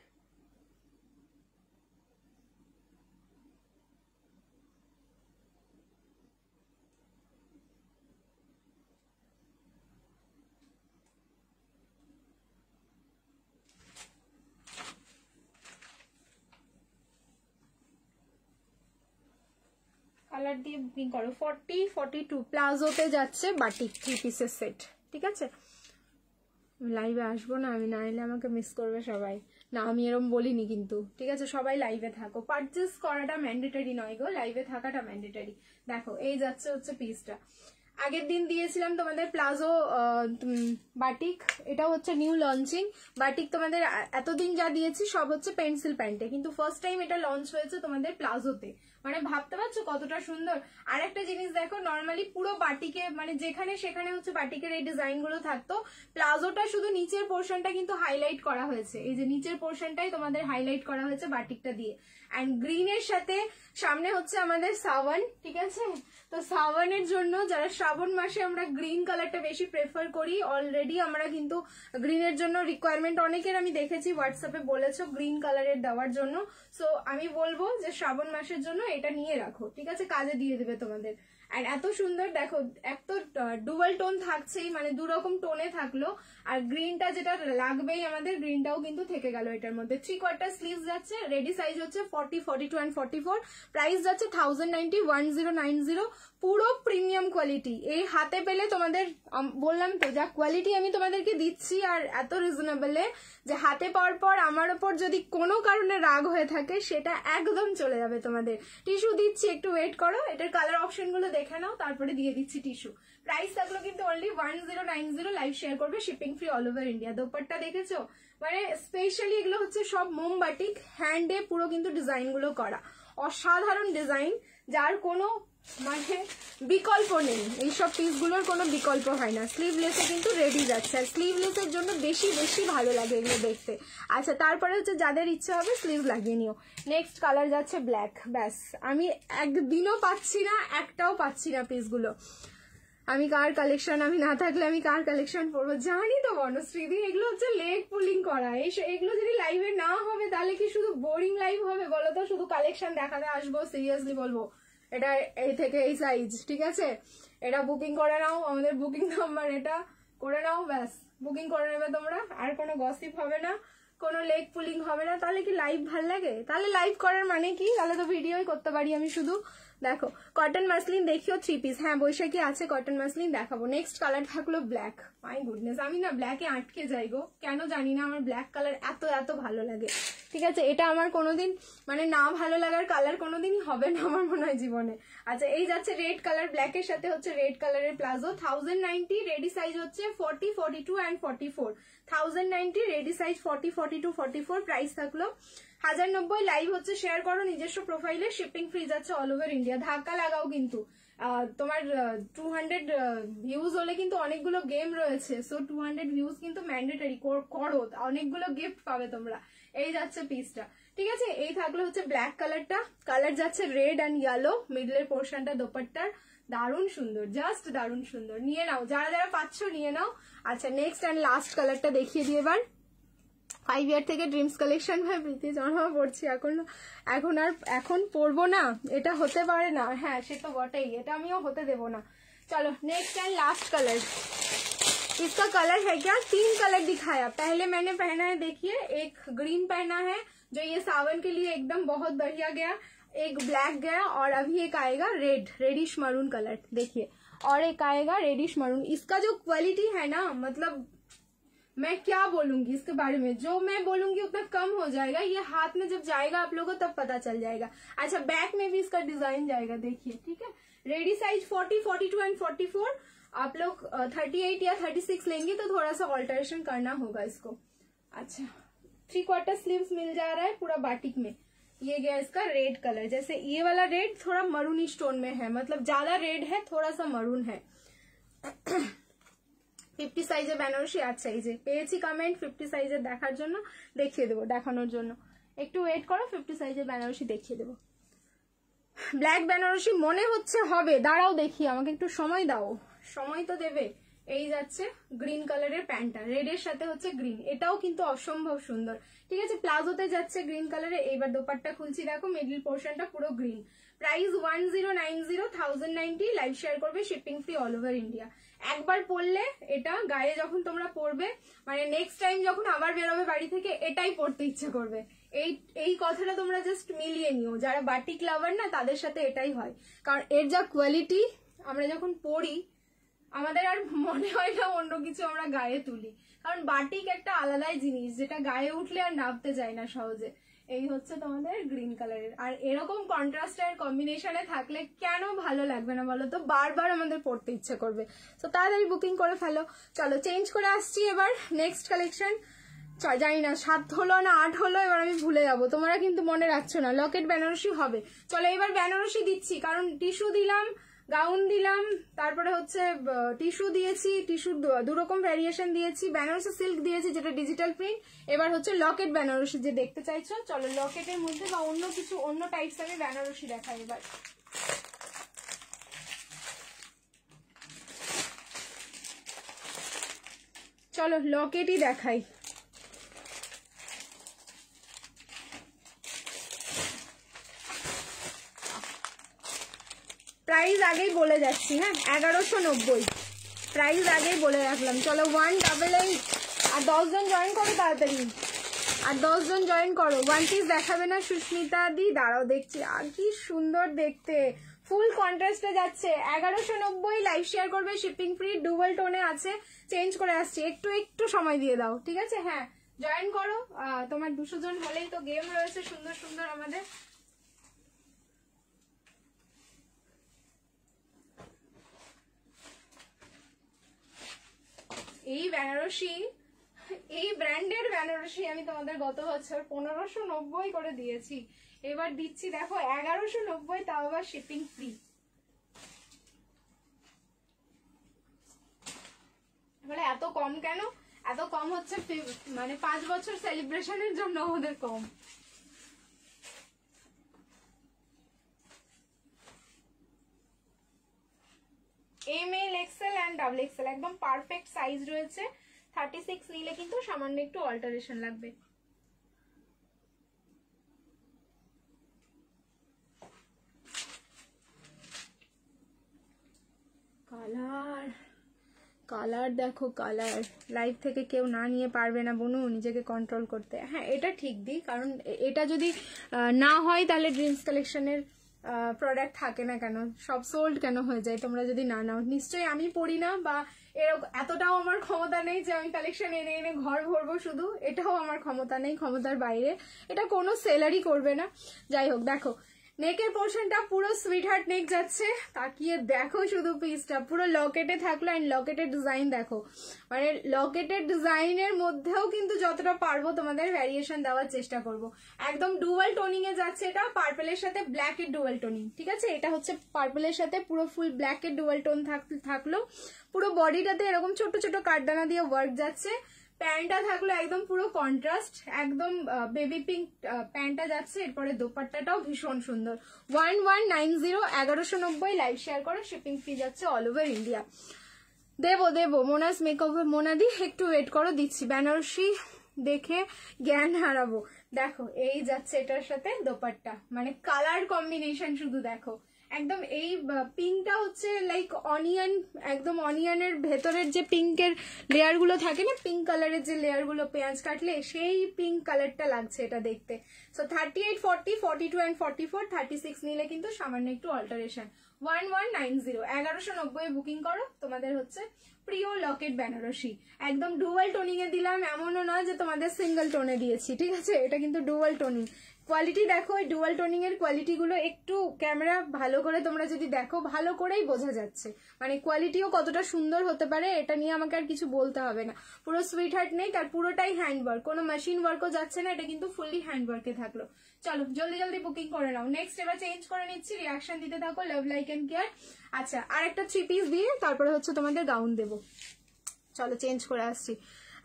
কালার দিয়ে বুকিং করো। 40, 42 প্লাজোতে যাচ্ছে বাটিক 3 পিসের সেট, ঠিক আছে। লাইভে আসবো না আমি, না এলে আমাকে মিস করবে সবাই। না আমি এরকম বলিনি কিন্তু, ঠিক আছে। সবাই লাইভে থাকো, পারচেস করাটা ম্যান্ডেটরি নয় গো, লাইভে থাকাটা ম্যান্ডেটরি। দেখো এই যাচ্ছে হচ্ছে পিসটা, আগের দিন দিয়েছিলাম তোমাদের প্লাজো বাটিক, এটা হচ্ছে নিউ লঞ্চিং বাটিক। তোমাদের এতদিন যা দিয়েছি সব হচ্ছে পেন্সিল প্যান্টে, কিন্তু ফার্স্ট টাইম এটা লঞ্চ হয়েছে তোমাদের প্লাজোতে, মানে ভাবতে পারছো কতটা সুন্দর। আর একটা জিনিস দেখো, নর্মালি পুরো বাটিকে মানে যেখানে সেখানে হচ্ছে বাটিকের এই ডিজাইন গুলো থাকতো, প্লাজোটা শুধু নিচের পোর্শনটা কিন্তু হাইলাইট করা হয়েছে, এই যে নিচের পোর্শনটাই তোমাদের হাইলাইট করা হয়েছে বাটিকটা দিয়ে। অ্যান্ড গ্রিনের সাথে সামনে হচ্ছে আমাদের সাওয়ান, ঠিক আছে। তো সাওয়ানের জন্য যারা শ্রাবণ মাসে আমরা গ্রিন কালারটা বেশি প্রেফার করি, অলরেডি আমরা কিন্তু গ্রিনের জন্য রিকোয়ারমেন্ট অনেকের আমি দেখেছি হোয়াটসঅ্যাপে বলেছো গ্রিন কালারের দেওয়ার জন্য। সো আমি বলবো যে শ্রাবণ মাসের জন্য এটা নিয়ে রাখো, ঠিক আছে, কাজে দিয়ে দেবে তোমাদের। আর এত সুন্দর দেখো, এক তো ডুয়াল টোন থাকছেই, মানে দুরকম টোনে থাকলো, আর গ্রিনটা যেটা লাগবেই আমাদের, গ্রিনটাও কিন্তু থেকে গেল এটার মধ্যে। 3/4 স্লিভস যাচ্ছে, রেডি সাইজ হচ্ছে 40, 42 এন্ড 44। প্রাইস যাচ্ছে 1090, 1090, পুরো প্রিমিয়াম কোয়ালিটি। এই হাতে পেলে তোমাদের বললাম তো যা কোয়ালিটি আমি তোমাদেরকে দিচ্ছি, আর এত রিজনেবলে যে হাতে পাওয়ার পর আমার ওপর যদি কোনো কারণে রাগ হয়ে থাকে সেটা একদম চলে যাবে তোমাদের। টিস্যু দিচ্ছি, একটু ওয়েট করো, এটার কালার অপশন গুলো দেখে নাও, তারপরে দিয়ে দিচ্ছি টিস্যু। প্রাইস থাকলো কিন্তু অনলি 1090, লাইভ শেয়ার করবে, shipping free all over India. Dupatta দেখেছো, মানে স্পেশালি এগুলো হচ্ছে সব মোমবাটিক হ্যান্ডে পুরো কিন্তু ডিজাইন গুলো করা, অসাধারণ ডিজাইন, যার কোনো মানে বিকল্প নেই। এইসব পিসগুলোর কোনো বিকল্প হয় না। স্লিভলেসে কিন্তু রেডি যাচ্ছে, আর স্লিভলেসের জন্য বেশি বেশি ভালো লাগে এগুলো দেখতে। আচ্ছা তারপরে হচ্ছে যাদের ইচ্ছা হবে স্লিভ লাগিয়ে নিও। নেক্সট কালার যাচ্ছে ব্ল্যাক। ব্যাস, আমি একদিনও পাচ্ছি না, একটাও পাচ্ছি না পিসগুলো। আমি কার কালেকশন, আমি না থাকলে আমি কার কালেকশন পরবো জানি তো বনশ্রীদি। এগুলো হচ্ছে লেগ পুলিং করা, এগুলো যদি লাইভে না হবে তাহলে কি শুধু বোরিং লাইভ হবে বলো তো? শুধু কালেকশন দেখাতে আসবো, সিরিয়াসলি বলবো। এটা এই থেকে এই সাইজ, ঠিক আছে, এটা বুকিং করে নাও, আমাদের বুকিং নাম্বার এটা করে নাও, ব্যাস বুকিং করে নেবে তোমরা। আর কোনো গসিপ হবে না, কোনো লেগ পুলিং হবে না। তাহলে কি লাইভ ভাল লাগে? তাহলে লাইভ করার মানে কি? তাহলে তো ভিডিওই করতে পারি আমি শুধু। দেখো কটন মাসলিন দেখিও 3 পিস, হ্যাঁ বৈশাখী আছে, কটন মাসলিন দেখাবো। নেক্সট কালার থাকলো ব্ল্যাক। মাই গুডনেস, আমি না ব্ল্যাকে আটকে যাই গো, কেন জানি না, আমার ব্ল্যাক কালার এত এত ভালো লাগে, ঠিক আছে। এটা আমার কোনোদিন মানে না ভালো লাগার কালার কোনোদিনই হবে না আমার মনে হয় জীবনে। আচ্ছা এই যাচ্ছে রেড কালার, ব্ল্যাকের সাথে হচ্ছে রেড কালারের প্লাজো, 1090, রেডি সাইজ হচ্ছে 40, 42 এন্ড 44। 1090 ready size 40, 42, 44। প্রাইস থাকলো 1090। লাইভ হচ্ছে শেয়ার করো নিজস্ব প্রোফাইলে, শিপিং ফ্রি যাচ্ছে অল ওভার ইন্ডিয়া। ধাক্কা লাগাও কিন্তু, তোমার 200 ভিউজ হলে কিন্তু অনেকগুলো গেম রয়েছে, সো 200 ভিউজ কিন্তু ম্যান্ডেটরি করো, অনেকগুলো গিফট পাবে তোমরা। এই যাচ্ছে পিসটা, ঠিক আছে। এই থাকলো হচ্ছে ব্ল্যাক কালারটা, কালার যাচ্ছে রেড অ্যান্ড ইয়েলো, মিডলের পোর্শনটা দোপাট্টার, দারুণ সুন্দর, জাস্ট দারুণ সুন্দর। নিয়ে নাও, যারা যারা পাচ্ছ নিয়ে নাও। আচ্ছা নেক্সট অ্যান্ড লাস্ট কালারটা দেখিয়ে দিই এবার। 5 ইয়ার থেকে ড্রিমস কালেকশন ভাই প্রীতি জন্মা পড়ছি, এখন পরবো না, এটা হতে পারে না। হ্যাঁ সে তো বটেই, এটা আমিও হতে দেবো না। चलो नेक्स्ट एंड लास्ट कलर, इसका कलर है क्या, 3 कलर दिखाया। पहले मैंने पहना है, देखिए एक ग्रीन पहना है जो ये सावन के लिए एकदम बहुत बढ़िया गया, एक ब्लैक गया, और अभी एक आएगा रेड, रेडिश मरून कलर देखिए, और एक आएगा रेडिश मरून। इसका जो क्वालिटी है ना, मतलब मैं क्या बोलूंगी इसके बारे में, जो मैं बोलूंगी उतना कम हो जाएगा, ये हाथ में जब जाएगा आप लोगों को तब पता चल जाएगा। अच्छा बैक में भी इसका डिजाइन जाएगा, देखिए ठीक है। Ready size 40, 42 and 44। आप लोग 38 या 36 लेंगे तो थोड़ा सा ऑल्टरेशन करना होगा इसको। अच्छा 3/4 स्लीव्स मिल जा रहा है पूरा बाटिक में। ये गया इसका रेड कलर, जैसे ये वाला रेड थोड़ा मरून स्टोन में है, मतलब ज्यादा रेड है, थोड़ा सा मरून है। 50 সাইজে বেনারসি। আচ্ছা এই যে পেয়েছি কমেন্ট 50 সাইজের দেখার জন্য, দেখিয়ে দেবো, দেখানোর জন্য একটু ওয়েট করো, 50 সাইজের বেনারসি দেখিয়ে দেবো। ব্ল্যাক বেনারসি মনে হচ্ছে হবে, দাঁড়াও দেখি, আমাকে একটু সময় দাও, সময় তো দেবে। এই যাচ্ছে গ্রিন কালারের প্যান্টটা, রেডের সাথে হচ্ছে গ্রিন, এটাও কিন্তু অসম্ভব সুন্দর, ঠিক আছে। প্লাজোতে যাচ্ছে গ্রিন কালারে। এইবার দোপাট্টা খুলছি, দেখো মিডল পোর্শনটা পুরো গ্রিন। প্রাইস 1090, 1090, লাইভ শেয়ার করবে, shipping free all over India. একবার পরলে এটা গায়ে যখন তোমরা পরবে, মানে নেক্সট টাইম যখন আবার বেরোবে বাড়ি থেকে, এটাই পরতে ইচ্ছে করবে। এই কথাটা তোমরা জাস্ট মিলিয়ে নিও, যারা বাটিক লাভার না তাদের সাথে এটাই হয়, কারণ এর যা কোয়ালিটি, আমরা যখন পরি আমাদের আর মনে হয় না অন্য কিছু আমরা গায়ে তুলি, কারণ বাটিক একটা আলাদাই জিনিস যেটা গায়ে উঠলে আর নামতে যায় না সহজে। এই হচ্ছে তোমাদের গ্রিন কালারের, আর এরকম কন্ট্রাস্টের কম্বিনেশনে থাকলে কেন ভালো লাগবে না বলো তো, বারবার আমাদের পড়তে ইচ্ছে করবে। তো তাড়াতাড়ি বুকিং করে ফেলো। চলো চেঞ্জ করে আসছি এবার নেক্সট কালেকশন। জানি না 7 হলো না 8 হলো, এবার আমি ভুলে যাবো, তোমরা কিন্তু মনে রাখছো না। লকেট বেনারসি হবে, চলো এবার বেনারসি দিচ্ছি, কারণ টিস্যু দিলাম, গাউন দিলাম, তারপরে হচ্ছে টিস্যু দিয়েছি, টিস্যুর 2 রকম ভ্যারিয়েশন দিয়েছি, বেনারসি সিল্ক দিয়েছি যেটা ডিজিটাল প্রিন্ট। এবার হচ্ছে লকেট বেনারসি যে দেখতে চাইছো, চলো লকেটের মধ্যে বা অন্য কিছু অন্য টাইপস আমি বেনারসি দেখাই এবার। চলো লকেটই দেখাই। প্রাইস আগেই বলে যাচ্ছি, হ্যাঁ 1190 প্রাইস আগেই বলে রাখলাম। চলো 188, আর 10 জন জয়েন করো তাড়াতাড়ি, আর 10 জন জয়েন করো। 1 পিস দেখাবে না সুস্মিতা দি, দাঁড়াও দেখছি, আর কি সুন্দর দেখতে, ফুল কন্ট্রাস্টে যাচ্ছে। 1190, লাইভ শেয়ার করবে, শিপিং ফ্রি, ডুয়াল টোনে আছে। চেঞ্জ করে আসছি, একটু সময় দিয়ে দাও, ঠিক আছে। হ্যাঁ জয়েন করো, তোমার 200 জন হলেই তো গেম রয়েছে সুন্দর সুন্দর আমাদের। এই বেনারসি, এই ব্র্যান্ডের বেনারসি আমি তোমাদের গত বছর 1590 করে দিয়েছি, এবার দিচ্ছি দেখো 1190, তাও আবার শিপিং ফ্রি। বলে এত কম কেন, এত কম হচ্ছে মানে 5 বছর সেলিব্রেশনের জন্য আমাদের কম। M L, XL and double XL একদম পারফেক্ট সাইজ রয়েছে। 36 নিলে কিন্তু সামান্য একটু অল্টারেশন লাগবে। কালার, কালার দেখো, কালার লাইভ থেকে কেউ না নিয়ে পারবে না বনু নিজেকে কন্ট্রোল করতে। হ্যাঁ এটা ঠিক দিই, কারণ এটা যদি না হয় তাহলে ড্রিমস কালেকশনের প্রোডাক্ট থাকে না কেন, সব সোল্ড কেন হয়ে যায় তোমরা যদি না নাও। নিশ্চয়ই আমি পড়ি না, বা এতটাও আমার ক্ষমতা নেই যে আমি কালেকশন এনে এনে ঘর ভরবো শুধু, এটাও আমার ক্ষমতা নেই, ক্ষমতার বাইরে, এটা কোনো সেলারই করবে না। যাই হোক দেখো নেকের পোর্শনটা পুরো সুইট হার্ট নেক যাচ্ছে, তাকিয়ে দেখো শুধু পিসটা, পুরো লকেটে থাকলো অ্যান্ড লকেটের ডিজাইন দেখো, মানে লকেটের ডিজাইনের মধ্যেও কিন্তু যতটা পারবো তোমাদের ভ্যারিয়েশন দেওয়ার চেষ্টা করব। একদম ডুয়াল টোনিং এ যাচ্ছে, এটা পার্পেলের সাথে ব্ল্যাকের ডুয়াল টোনিং, ঠিক আছে? এটা হচ্ছে পার্পেলের সাথে পুরো ফুল ব্ল্যাকের ডুয়াল টোন থাকলো, পুরো বডিটাতে এরকম ছোট ছোট কাঠদানা দিয়ে ওয়ার্ক যাচ্ছে। প্যান্টটা থাকলো একদম পুরো কন্ট্রাস্ট, একদম বেবি পিঙ্ক প্যান্টটা যাচ্ছে। এরপরে দোপাট্টাটাও ভীষণ সুন্দর। 1190 1190 লাইভ শেয়ার করো, শিপিং ফ্রি যাচ্ছে অল ওভার ইন্ডিয়া। দেবো মোনাস মেকওভার মোনাদি, একটু ওয়েট করো, দিচ্ছি। বেনারসি দেখে জ্ঞান হারাবো। দেখো এই যাচ্ছে এটার সাথে দোপাট্টা, মানে কালার কম্বিনেশন শুধু দেখো, একদম এই পিঙ্কটা হচ্ছে লাইক অনিয়ন, একদম অনিয়নের ভেতরের যে পিঙ্কের লেয়ার গুলো থাকে না, পিঙ্ক কালারের যে লেয়ার গুলো পেঁয়াজ কাটলে সেই পিঙ্ক কালারটা লাগছে এটা দেখতে। সো 38, 40, 42 and 44, 36 নিলে কিন্তু সামান্য একটু অল্টারেশন। 1190 1190 বুকিং করো, তোমাদের হচ্ছে প্রিয় লকেট বেনারসি। একদম ডুয়াল টোনিং এ দিলাম, এমনও নয় যে তোমাদের সিঙ্গেল টোনে দিয়েছি, ঠিক আছে? এটা কিন্তু ডুয়াল টোনিং। কোয়ালিটি দেখো, এই ডুয়াল টোনিং এর কোয়ালিটি গুলো একটু ক্যামেরা ভালো করে তোমরা যদি দেখো, ভালো করেই বোঝা যাচ্ছে, মানে কোয়ালিটিও কতটা সুন্দর হতে পারে, এটা নিয়ে আমাকে আর কিছু বলতে হবে না। পুরো সুইট হার্ট নেই, আর পুরোটাই হ্যান্ডওয়ার্ক, কোনো মেশিন ওয়ার্কও যাচ্ছে না, এটা কিন্তু ফুললি হ্যান্ডওয়ার্কে থাকলো। চলো জলদি জলদি বুকিং করে নাও। নেক্সট এবার চেঞ্জ করে নিচ্ছি, রিয়াকশন দিতে থাকো, লাভ লাইক এন্ড কেয়ার। আচ্ছা, আর একটা 3 পিস দিয়ে তারপরে হচ্ছে তোমাদের গাউন দেবো। চলো চেঞ্জ করে আসছি।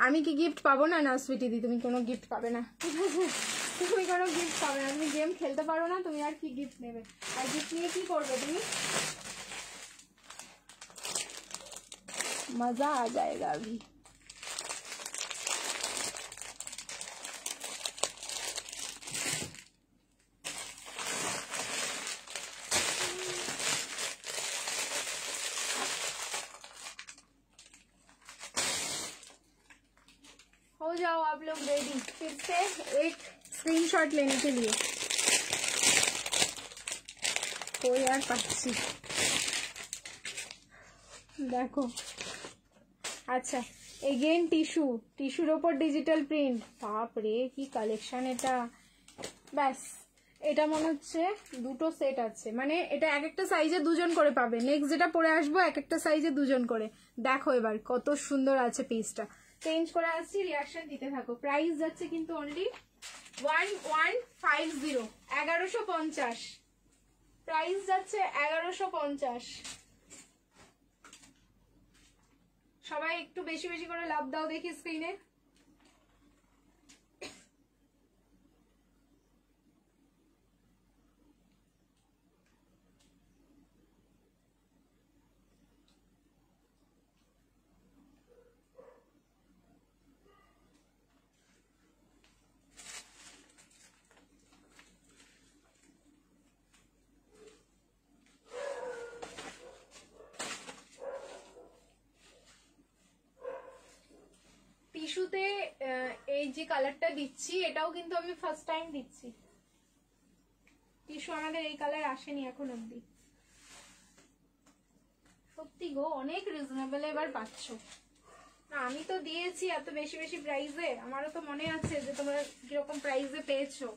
আমি কি গিফট পাবো না? না সুইটি দি, তুমি কোনো গিফট পাবে না, ঠিক আছে? তুমি কোনো গিফট পাবে না, তুমি গেম খেলতে পারো না, তুমি আর কি গিফট নেবে? আর গিফট নিয়ে কি করবে তুমি? মজা আ যায়গা अभी। हो जाओ आप लोग रेडी, फिर से एक स्क्रीनशॉट लेने के लिए। तो यार पाচ্ছি দেখো। আচ্ছা, এগেইন টিস্যুর ওপর ডিজিটাল প্রিন্ট, বাপ রে কি কালেকশন এটা! ব্যাস, এটা মনে হচ্ছে দুটো সেট আছে, মানে এটা এক একটা সাইজে দুজন করে পাবে। নেক্সট যেটা পরে আসবো এক একটা সাইজে দুজন করে। দেখো এবার কত সুন্দর আছে পিসটা। চেঞ্জ করে আসছি, রিয়াকশন দিতে থাকো। প্রাইস যাচ্ছে কিন্তু অনলি 1150, 1150 প্রাইস যাচ্ছে, 1150। সবাই একটু বেশি বেশি করে লাভ দাও দেখি স্ক্রিনে। টিস্যুতে এই যে কালারটা দিচ্ছি, এটাও কিন্তু আমি ফার্স্ট টাইম দিচ্ছি। টিস্যু আমাদের এই কালার আসেনি এখন অব্দি। সত্যি গো, অনেক রিজনেবল এবার পাচ্ছ। না আমি তো দিয়েছি এত বেশি বেশি প্রাইসে, আমারও তো মনে আছে যে তোমরা কিরকম প্রাইসে পেয়েছো।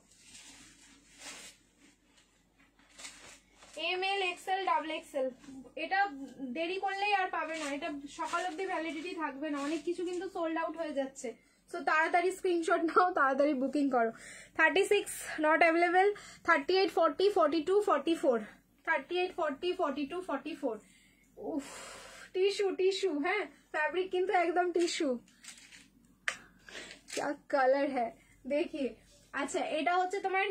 ML, XL, XXL, এটা দেরি করলেই আর পাবে না, এটা সকাল অবধি ভ্যালিডিটি থাকবে না, অনেক কিছু কিন্তু সোল্ড আউট হয়ে যাচ্ছে। সো তাড়াতাড়ি স্ক্রিনশট নাও, তাড়াতাড়ি বুকিং করো। 36 নট অ্যাভেলেবেল, 38, 40, 42, 44, 38, 40, 42, 44। উফ, টিস্যু, হ্যাঁ ফैब्रिक কিন্তু একদম টিস্যু। क्या कलर है देखिए। আচ্ছা, এটা হচ্ছে তোমার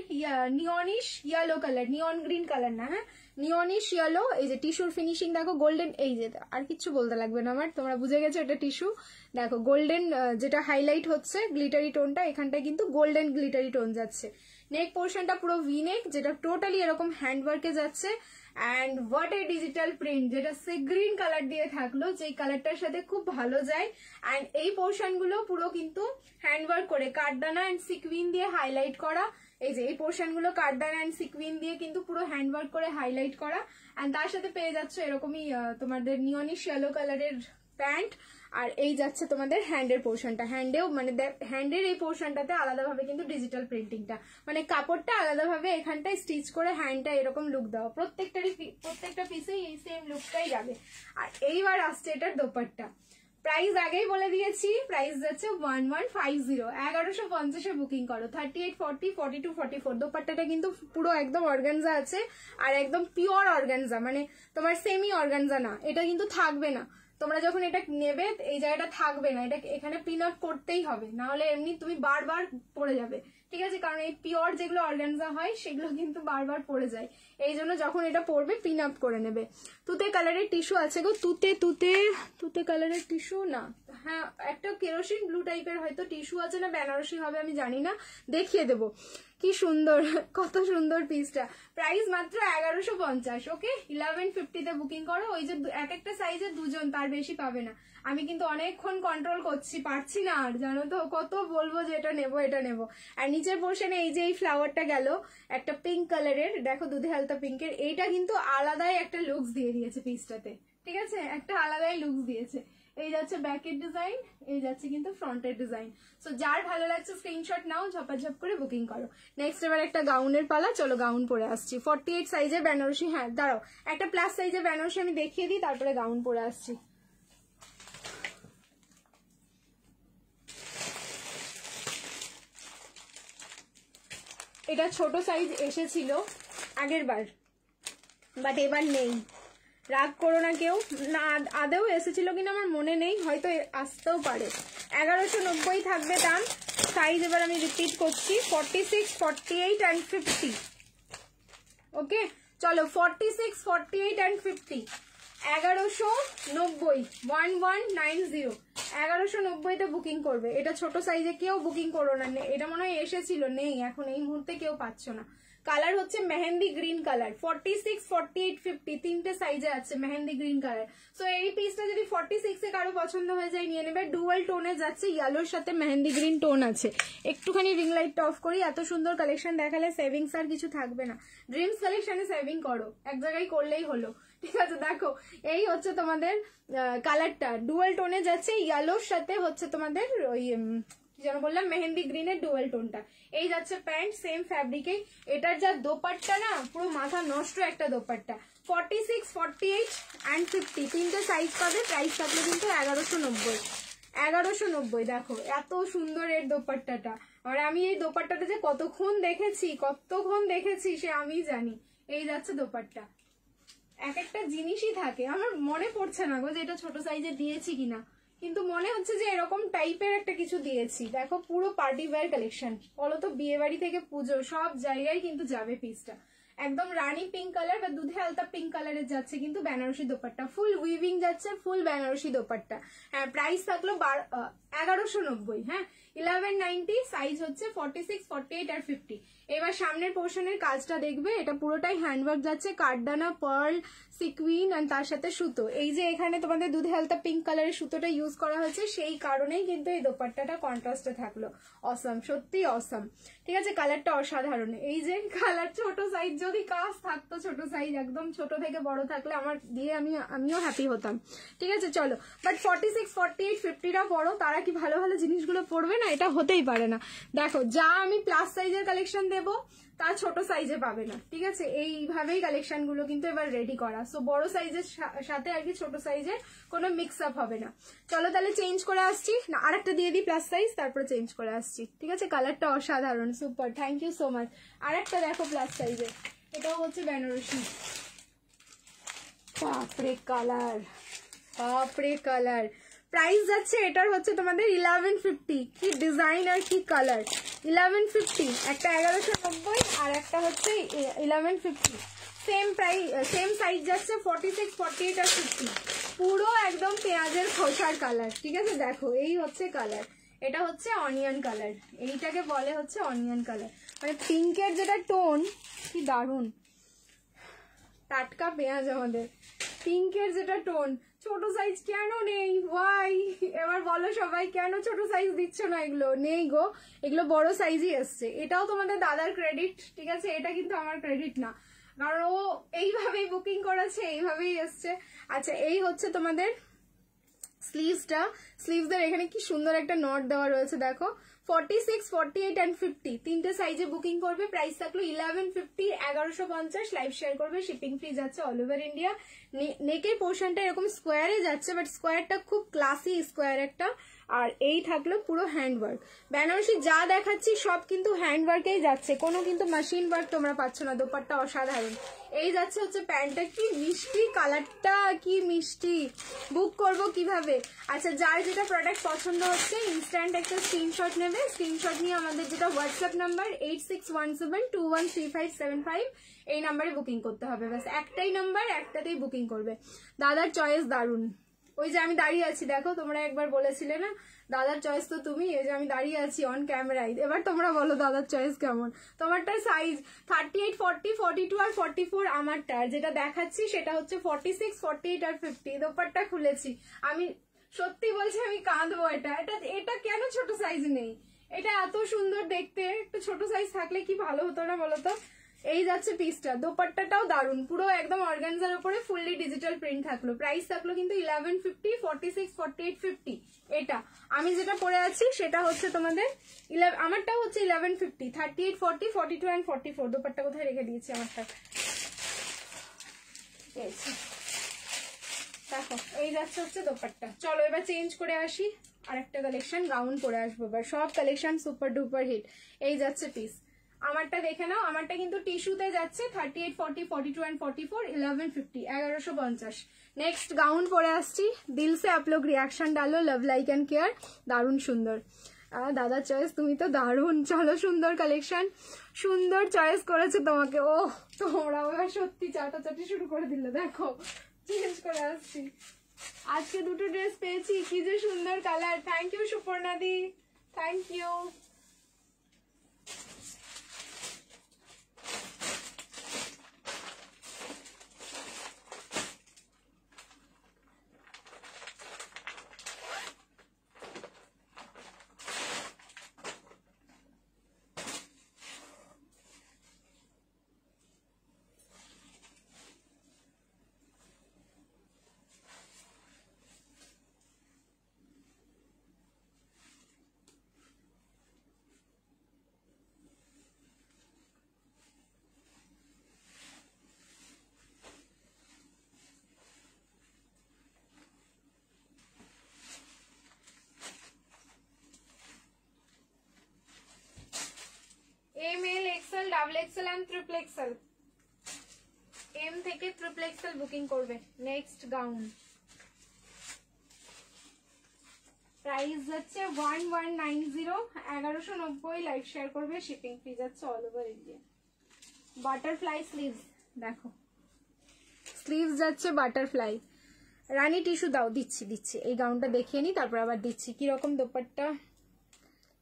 neonish yellow colour, neon green colour না, হ্যাঁ নিয়নিশ ইয়েলো। এই যে টিস্যুর ফিনিশিং দেখো, গোল্ডেন, এই যে আর কিছু বলতে লাগবে না আমার, তোমরা বুঝে গেছো এটা টিস্যু। দেখো গোল্ডেন যেটা হাইলাইট হচ্ছে গ্লিটারি টোনটা, এখানটায় কিন্তু গোল্ডেন গ্লিটারি টোন যাচ্ছে। নেক পোর্শনটা পুরো ভি নেক, যেটা টোটালি এরকম হ্যান্ডওয়ার্কে যাচ্ছে। And what a digital print, যেটা সি গ্রিন কালার দিয়ে থাকলো, যেই কালারটার সাথে খুব ভালো যায়। অ্যান্ড এই পোর্শন গুলো পুরো কিন্তু হ্যান্ডওয়ার্ক করে কাঠদানা অ্যান্ড সিকুইন দিয়ে হাইলাইট করা। এই যে এই পোর্শন গুলো কাঠদানা অ্যান্ড সিকুইন দিয়ে কিন্তু পুরো হ্যান্ডওয়ার্ক করে হাইলাইট করা। অ্যান্ড তার সাথে পেয়ে যাচ্ছে এরকমই তোমাদের নিয়নিশ ইয়েলো কালারের প্যান্ট, আর এই যাচ্ছে তোমাদের হ্যান্ডের পোর্শনটা। হ্যান্ডেও মানে হ্যান্ডের এই পোর্শনটাতে আলাদাভাবে কিন্তু ডিজিটাল প্রিন্টিংটা, মানে কাপড়টা আলাদাভাবে এখানটায় স্টিচ করে হ্যান্ডটা এরকম লুক দেওয়া। প্রত্যেকটা পিসেই এই সেম লুকটাই যাবে। আর এইবার আসছে এটার দোপাট্টা। প্রাইস আগেই বলে দিয়েছি, প্রাইস যাচ্ছে 1150, 1150-এ বুকিং করো। 38, 40, 42, 44 দোপাট্টাটা কিন্তু পুরো একদম অর্গানজা আছে, আর একদম পিওর অর্গানজা, মানে তোমার সেমি অর্গানজা না, এটা কিন্তু থাকবে না। তোমরা যখন এটা নেবে এই জায়গাটা থাকবে না, এটা এখানে পিন আপ করতেই হবে, না হলে এমনি তুমি বারবার পড়ে যাবে, ঠিক আছে? কারণ এই পিওর যেগুলো অর্গানজা হয় সেগুলো কিন্তু বারবার পড়ে যায়, এই জন্য যখন এটা পরবে পিন আপ করে নেবে। তুতে কালারের টিস্যু আছে গো, তুতে কালারের টিস্যু না, হ্যাঁ একটা কেরোসিন ব্লু টাইপের হয়তো টিস্যু আছে, না বেনারসি হবে আমি জানি না, দেখিয়ে দেবো। কি সুন্দর, কত সুন্দর পিসটা। প্রাইস মাত্র 1150। ওকে, 1150-তে বুকিং করো। ওই যে এক একটা সাইজে দুজন, তার বেশি পাবে না। আমি কিন্তু অনেকক্ষণ কন্ট্রোল করছি, পারছি না আর, জানো তো কত বলবো যে এটা নেবো এটা নেবো। আর নিচের পোর্শনে এই যে এই ফ্লাওয়ারটা গেল একটা পিঙ্ক কালারের, দেখো দুধে হালতা পিঙ্কের, এইটা কিন্তু আলাদাই একটা লুকস দিয়ে দিয়েছে পিসটাতে, ঠিক আছে? একটা আলাদাই লুকস দিয়েছে। এই যাচ্ছে ব্যাকের ডিজাইন, এই যাচ্ছে কিন্তু ফ্রন্টের ডিজাইন। সো যার ভালো লাগছে স্ক্রিনশট নাও, ঝপাঝপ করে বুকিং করো। নেক্সট এবার একটা গাউনের পালা, চলো গাউন পরে আসছি। 48 সাইজের বেনারসি, হ্যাঁ দাঁড়াও একটা প্লাস সাইজের বেনারসি আমি দেখিয়ে দিই, তারপরে গাউন পরে আসছি। এটা ছোট সাইজ এসেছিল আগের বার, বাট এবার নেই, রাগ করো না কেউ, না আদেও এসেছিল কিনা আমার মনে নেই, হয়তো আসতেও পারে। 1190 থাকবে দাম। সাইজ এবার আমি রিপিট করছি, 46, 48 and 50। ওকে চলো, 46, 48 and 50, 1190, 1190, 1190-তে বুকিং করবে। এটা ছোট সাইজে কেউ বুকিং করো না, এটা মনে হয় এসেছিল, নেই এখন এই মুহূর্তে কেউ পাচ্ছ না। কালার হচ্ছে মেহেন্দি গ্রিন কালার। 46, 48, 50 তিনটে সাইজে আছে মেহেন্দি গ্রিন কালার। সো এই পিসটা যদি 46-এ কারো পছন্দ হয়ে যায় নিয়ে নেবে। ডুয়াল টোনে যাচ্ছে, ইয়েলোর সাথে মেহেন্দি গ্রিন টোন আছে। একটুখানি রিং লাইটটা অফ করি, এত সুন্দর কালেকশন দেখালে সেভিংস আর কিছু থাকবে না। ড্রিমস কালেকশনে সেভিং করো, এক জায়গায় করলেই হলো, ঠিক আছে? দেখো এই হচ্ছে তোমাদের কালারটা, ডুয়াল টোনে যাচ্ছে, ইয়েলোর সাথে হচ্ছে তোমাদের ওই যেন বললাম মেহেন্দি গ্রিনের ডুয়াল টোনটা। এই যাচ্ছে প্যান্ট সেম ফ্যাব্রিকে। এটার যা দোপাট্টা না, পুরো মাথা নষ্ট একটা দোপাট্টা। 46, 48 and 50 তিনটে সাইজ পাবে। প্রাইস থাকলে কিন্তু 1190, 1190। দেখো এত সুন্দর এর দোপাট্টাটা, আর আমি এই দোপাট্টাটা যে কতক্ষণ দেখেছি সে আমি জানি। এই যাচ্ছে দোপাট্টা, এক একটা জিনিসই থাকে, আমার মনে পড়ছে না গো যে এটা ছোট সাইজে দিয়েছি কিনা, কিন্তু মনে হচ্ছে যে এরকম টাইপের একটা কিছু দিয়েছি। দেখো পুরো পার্টি ওয়্যার কালেকশন, বলো তো বিয়ে বাড়ি থেকে পুজো সব জায়গায় কিন্তু যাবে পিসটা। একদম রানী পিঙ্ক কালার বা দুধে আলতা পিঙ্ক কালারের যাচ্ছে কিন্তু বেনারসি দোপাট্টা, ফুল উইভিং যাচ্ছে, ফুল বেনারসি দোপাট্টা। হ্যাঁ প্রাইস থাকলো 1190। হ্যাঁ 1190, সাইজ হচ্ছে 46, 48 আর 50। এবার সামনের পোর্শনের কাজটা দেখবে, এটা পুরোটাই হ্যান্ডওয়ার্ক যাচ্ছে, কাঠদানা, পার্ল, সিকুইন আর তার সাথে সুতো। এই যে এখানে তোমাদের দুধে হালতা পিঙ্ক কালারের সুতোটা ইউজ করা হয়েছে, সেই কারণেই কিন্তু এই দোপাট্টাটা কন্ট্রাস্টে থাকলো। অসাম, সত্যি অসাম, ঠিক আছে? কালারটা অসাধারণ। এই যে কালার, ছোট সাইজ যদি কাজ থাকতো, ছোট সাইজ একদম ছোট থেকে বড় থাকলে আমার দিয়ে আমিও হ্যাপি হতাম, ঠিক আছে? চলো, বাট 46, 48, 50টা বড়, তারা কি ভালো ভালো জিনিসগুলো পড়বে না? এটা হতেই পারে না। দেখো যা আমি প্লাস সাইজের কালেকশন দেবো তা ছোট সাইজে পাবে না, ঠিক আছে? এইভাবেই কালেকশন গুলো কিন্তু এবার রেডি করা। সো বড় সাইজের সাথে আর কি ছোট সাইজের কোনো মিক্স আপ হবে না। চলো তাহলে চেঞ্জ করে আসছি না, আরেকটা দিয়ে দিই প্লাস সাইজ, তারপরে চেঞ্জ করে আসছি, ঠিক আছে? কালারটা অসাধারণ, super, thank you so much. আরেকটা দেখো প্লাস সাইজের, এটাও হচ্ছে বেনারসি। বাপরে কালার, বাপরে কালার। প্রাইস যাচ্ছে এটার হচ্ছে তোমাদের 1150। কি ডিজাইন আর কি কালার! 1150, একটা 1190 আর একটা হচ্ছে 1150। সেম প্রাইস, সেম সাইজ যাচ্ছে 46, 48 আর 50। পুরো একদম পেঁয়াজের খোসার কালার, ঠিক আছে? দেখো এই হচ্ছে কালার, এটা হচ্ছে অনিয়ন কালার, এইটাকে বলে হচ্ছে অনিয়ন কালার, মানে পিঙ্কের যেটা টোন, কি দারুণ টাটকা পেঁয়াজ আমাদের। পিঙ্কের যেটা টোন, ছোট সাইজ কেন নেই? ওয়াই? এবার বলো সবাই, কেন ছোট সাইজ দিচ্ছ না? এগুলো নেই গো, এগুলো বড় সাইজই এসছে। এটাও তোমাদের দাদার ক্রেডিট, ঠিক আছে? এটা কিন্তু আমার ক্রেডিট না, কারণ ও এইভাবেই বুকিং করেছে, এইভাবেই এসছে। আচ্ছা এই হচ্ছে তোমাদের স্লিভসদের এখানে কি সুন্দর একটা নট দেওয়া রয়েছে দেখো। 46, 48 and 50 তিনটে সাইজে বুকিং করবে। প্রাইস থাকলো 1150, 1150। লাইভ শেয়ার করবে, শিপিং ফ্রি যাচ্ছে অল ওভার ইন্ডিয়া। নেকের পোর্শনটা এরকম স্কোয়ারে যাচ্ছে, বাট স্কোয়ারটা খুব ক্লাসি স্কোয়ার একটা। আর এই থাকলো পুরো হ্যান্ডওয়ার্ক। বেনারসি যা দেখাচ্ছি সব কিন্তু হ্যান্ডওয়ার্কেই যাচ্ছে, কোনো কিন্তু মেশিন ওয়ার্ক তোমরা পাচ্ছ না। দোপাট্টা অসাধারণ। এই যাচ্ছে হচ্ছে প্যান্টটা, কি মিষ্টি কালারটা, কি মিষ্টি। বুক করব কিভাবে? আচ্ছা, যার যেটা প্রোডাক্ট পছন্দ হচ্ছে ইনস্ট্যান্ট একটা স্ক্রিনশট নেবে। স্ক্রিনশট নিয়ে আমাদের যেটা হোয়াটসঅ্যাপ নাম্বার 8617213575 এই নাম্বারে বুকিং করতে হবে। ব্যাস একটাই নাম্বার, একটাতেই বুকিং করবে। দাদার চয়েস দারুন। ওই যে আমি দাঁড়িয়ে আছি দেখো, তোমরা একবার বলেছিলে না দাদার চয়েস তো তুমি, এই যে আমি দাঁড়িয়ে আছি অন ক্যামেরায়। এবার তোমরা বলো দাদার চয়েস কেমন। তোমারটার সাইজ 38, 40, 42 আর 44। আমারটার যেটা দেখাচ্ছি সেটা হচ্ছে 46, 48 আর 50। দোপাট্টা খুলেছি আমি, সত্যি বলছি আমি কাঁদবো। এটা কেন ছোট সাইজ নেই? এটা এত সুন্দর দেখতে, একটু ছোট সাইজ থাকলে কি ভালো হতো না বলতো। এই যাচ্ছে পিসটা, দোপাট্টাটাও দারুন, পুরো একদম অর্গানজার উপরে ফুললি ডিজিটাল প্রিন্ট থাকলো। প্রাইস থাকলো কিন্তু 1150, 46, 48, 50। এটা আমি যেটা পরে আছি সেটা হচ্ছে তোমাদের আমারটাও হচ্ছে 1150, 38, 40, 42 and 44। দোপাট্টা কোথায় রেখে দিয়েছি আমারটা, দেখো এই যাচ্ছে হচ্ছে দোপাট্টা। চলো এবার চেঞ্জ করে আসি, আরেকটা কালেকশন গাউন পরে আসবো। এবার সব কালেকশন সুপার ডুপার হিট। এই যাচ্ছে পিস, আমারটা দেখে নাও। আমারটা কিন্তু টিস্যুতে যাচ্ছে 38, 40, 42 and 44, 1150, 1150। নেক্সট গাউন পরে আসছি। দিল সে আপ লোগ রিয়াকশন ডালো, লাভ লাইক অ্যান্ড কেয়ার। দারুণ সুন্দর। দাদার চয়েস তুমি তো দারুণ। চলো সুন্দর কালেকশন, সুন্দর চয়েস করেছে তোমাকে। ও তোমরা এবার সত্যি চাটাচাটি শুরু করে দিলে। দেখো চেঞ্জ করে আসছি। আজকে দুটো ড্রেস পেয়েছি, কি যে সুন্দর কালার। থ্যাংক ইউ সুপর্ণা দি, thank you. M, L, XL, double XL and triple XL. M থেকে ট্রিপল এক্সেল বুকিং করবে। নেক্সট গাউন, প্রাইস যাচ্ছে 1190, 1190। লাইভ শেয়ার করবে, শিপিং ফ্রি যাচ্ছে all over India. Butterfly sleeves, দেখো স্লিভস যাচ্ছে বাটারফ্লাই। রানী টিস্যু দাও, দিচ্ছি। এই গাউনটা দেখিয়ে নি, তারপর আবার দিচ্ছি। কিরকম দোপাট্টা,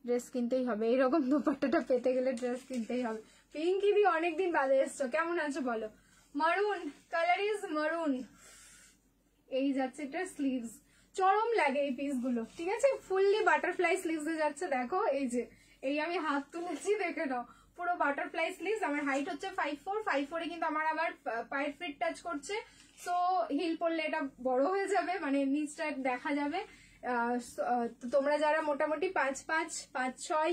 ড্রেস কিনতেই হবে। এইরকম দোপাট্টাটা পেতে গেলে ড্রেস কিনতেই হবে। পিঙ্কি দি অনেকদিন বাদে এসছো, কেমন আছো বলো। মারুন, কালার ইজ মারুন। এই যাচ্ছে এটা স্লিভস, চরম লাগে এই পিস গুলো। ঠিক আছে, ফুললি বাটারফ্লাই স্লিভস যাচ্ছে। দেখো এই যে, এই আমি হাত তুলেছি দেখে নাও, পুরো বাটারফ্লাই স্লিভস। আমার হাইট হচ্ছে 5'4", 5'4" কিন্তু আমার আবার পায়ের ফিট টাচ করছে। সো হিল পরলে এটা বড় হয়ে যাবে, মানে নিচটা দেখা যাবে। তোমরা যারা মোটামুটি 5'5", 5'6",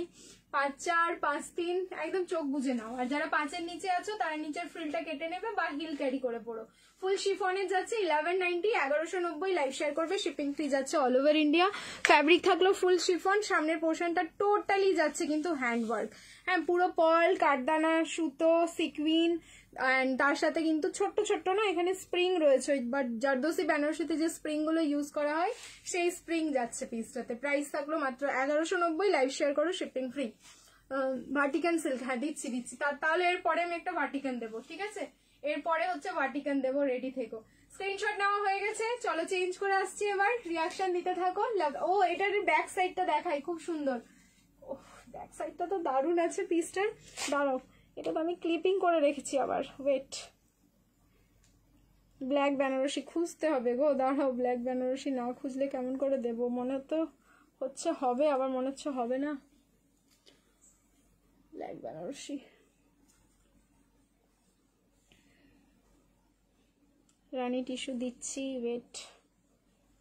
5'4", 5'3" একদম চোখ বুঝে নাও। আর যারা 5-এর নিচে আছো তারা নিচের ফ্রিলটা কেটে নেবে বা হিল ক্যারি করে পড়ো। ফুল শিফনের যাচ্ছে 1190, 1190। লাইভ শেয়ার করবে, শিপিং ফ্রি যাচ্ছে অল ওভার ইন্ডিয়া। ফ্যাব্রিক থাকলো ফুল শিফন, সামনের পোর্শনটা টোটালি যাচ্ছে কিন্তু হ্যান্ডওয়ার্ক। হ্যাঁ, পুরো পার্ল, কাঠদানা, সুতো, সিকুইন, অ্যান্ড তার সাথে কিন্তু ছোট্ট ছোট্ট না এখানে স্প্রিং রয়েছে, বাট জারদোসি বেনারসিতে যে স্প্রিং গুলো ইউজ করা হয় সেই স্প্রিং যাচ্ছে পিসটাতে। প্রাইস থাকলো মাত্র 1190। লাইভ শেয়ার করো, শিপিং ফ্রি। ভার্টিকান সিল্ক, হ্যাঁ দিচ্ছি। তাহলে এরপরে আমি একটা ভার্টিকান দেবো। ঠিক আছে, এরপরে হচ্ছে ভার্টিকান দেবো, রেডি থেকো। স্ক্রিনশট নেওয়া হয়ে গেছে, চলো চেঞ্জ করে আসছি। এবার রিয়াকশন দিতে থাকো। ও এটার ব্যাক সাইডটা দেখাই, খুব সুন্দর। ব্যাক সাইডটা তো দারুণ আছে পিসটার। দাঁড়াও, এটা তো আমি ক্লিপিং করে রেখেছি আবার, ওয়েট। ব্ল্যাক বেনারসি খুঁজতে হবে গো, দাঁড়াও। ব্ল্যাক বেনারসি না খুঁজলে কেমন করে দেবো? মনে তো হচ্ছে হবে, আবার মনে হচ্ছে হবে না। ব্ল্যাক বেনারসি, রানী টিস্যু দিচ্ছি, ওয়েট।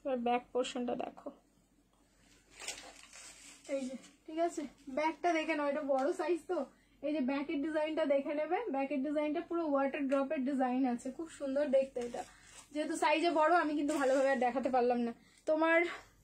এবার ব্যাক পোর্শনটা দেখো, এই যে ঠিক আছে, ব্যাকটা দেখে নাও, এটা বড় সাইজ তো, এই যে ব্যাকের ডিজাইনটা দেখে নেবে, ব্যাকের ডিজাইনটা পুরো ওয়াটার ড্রপের ডিজাইন আছে, খুব সুন্দর দেখতে। এটা যেহেতু সাইজে বড় আমি কিন্তু ভালোভাবে আর দেখাতে পারলাম না।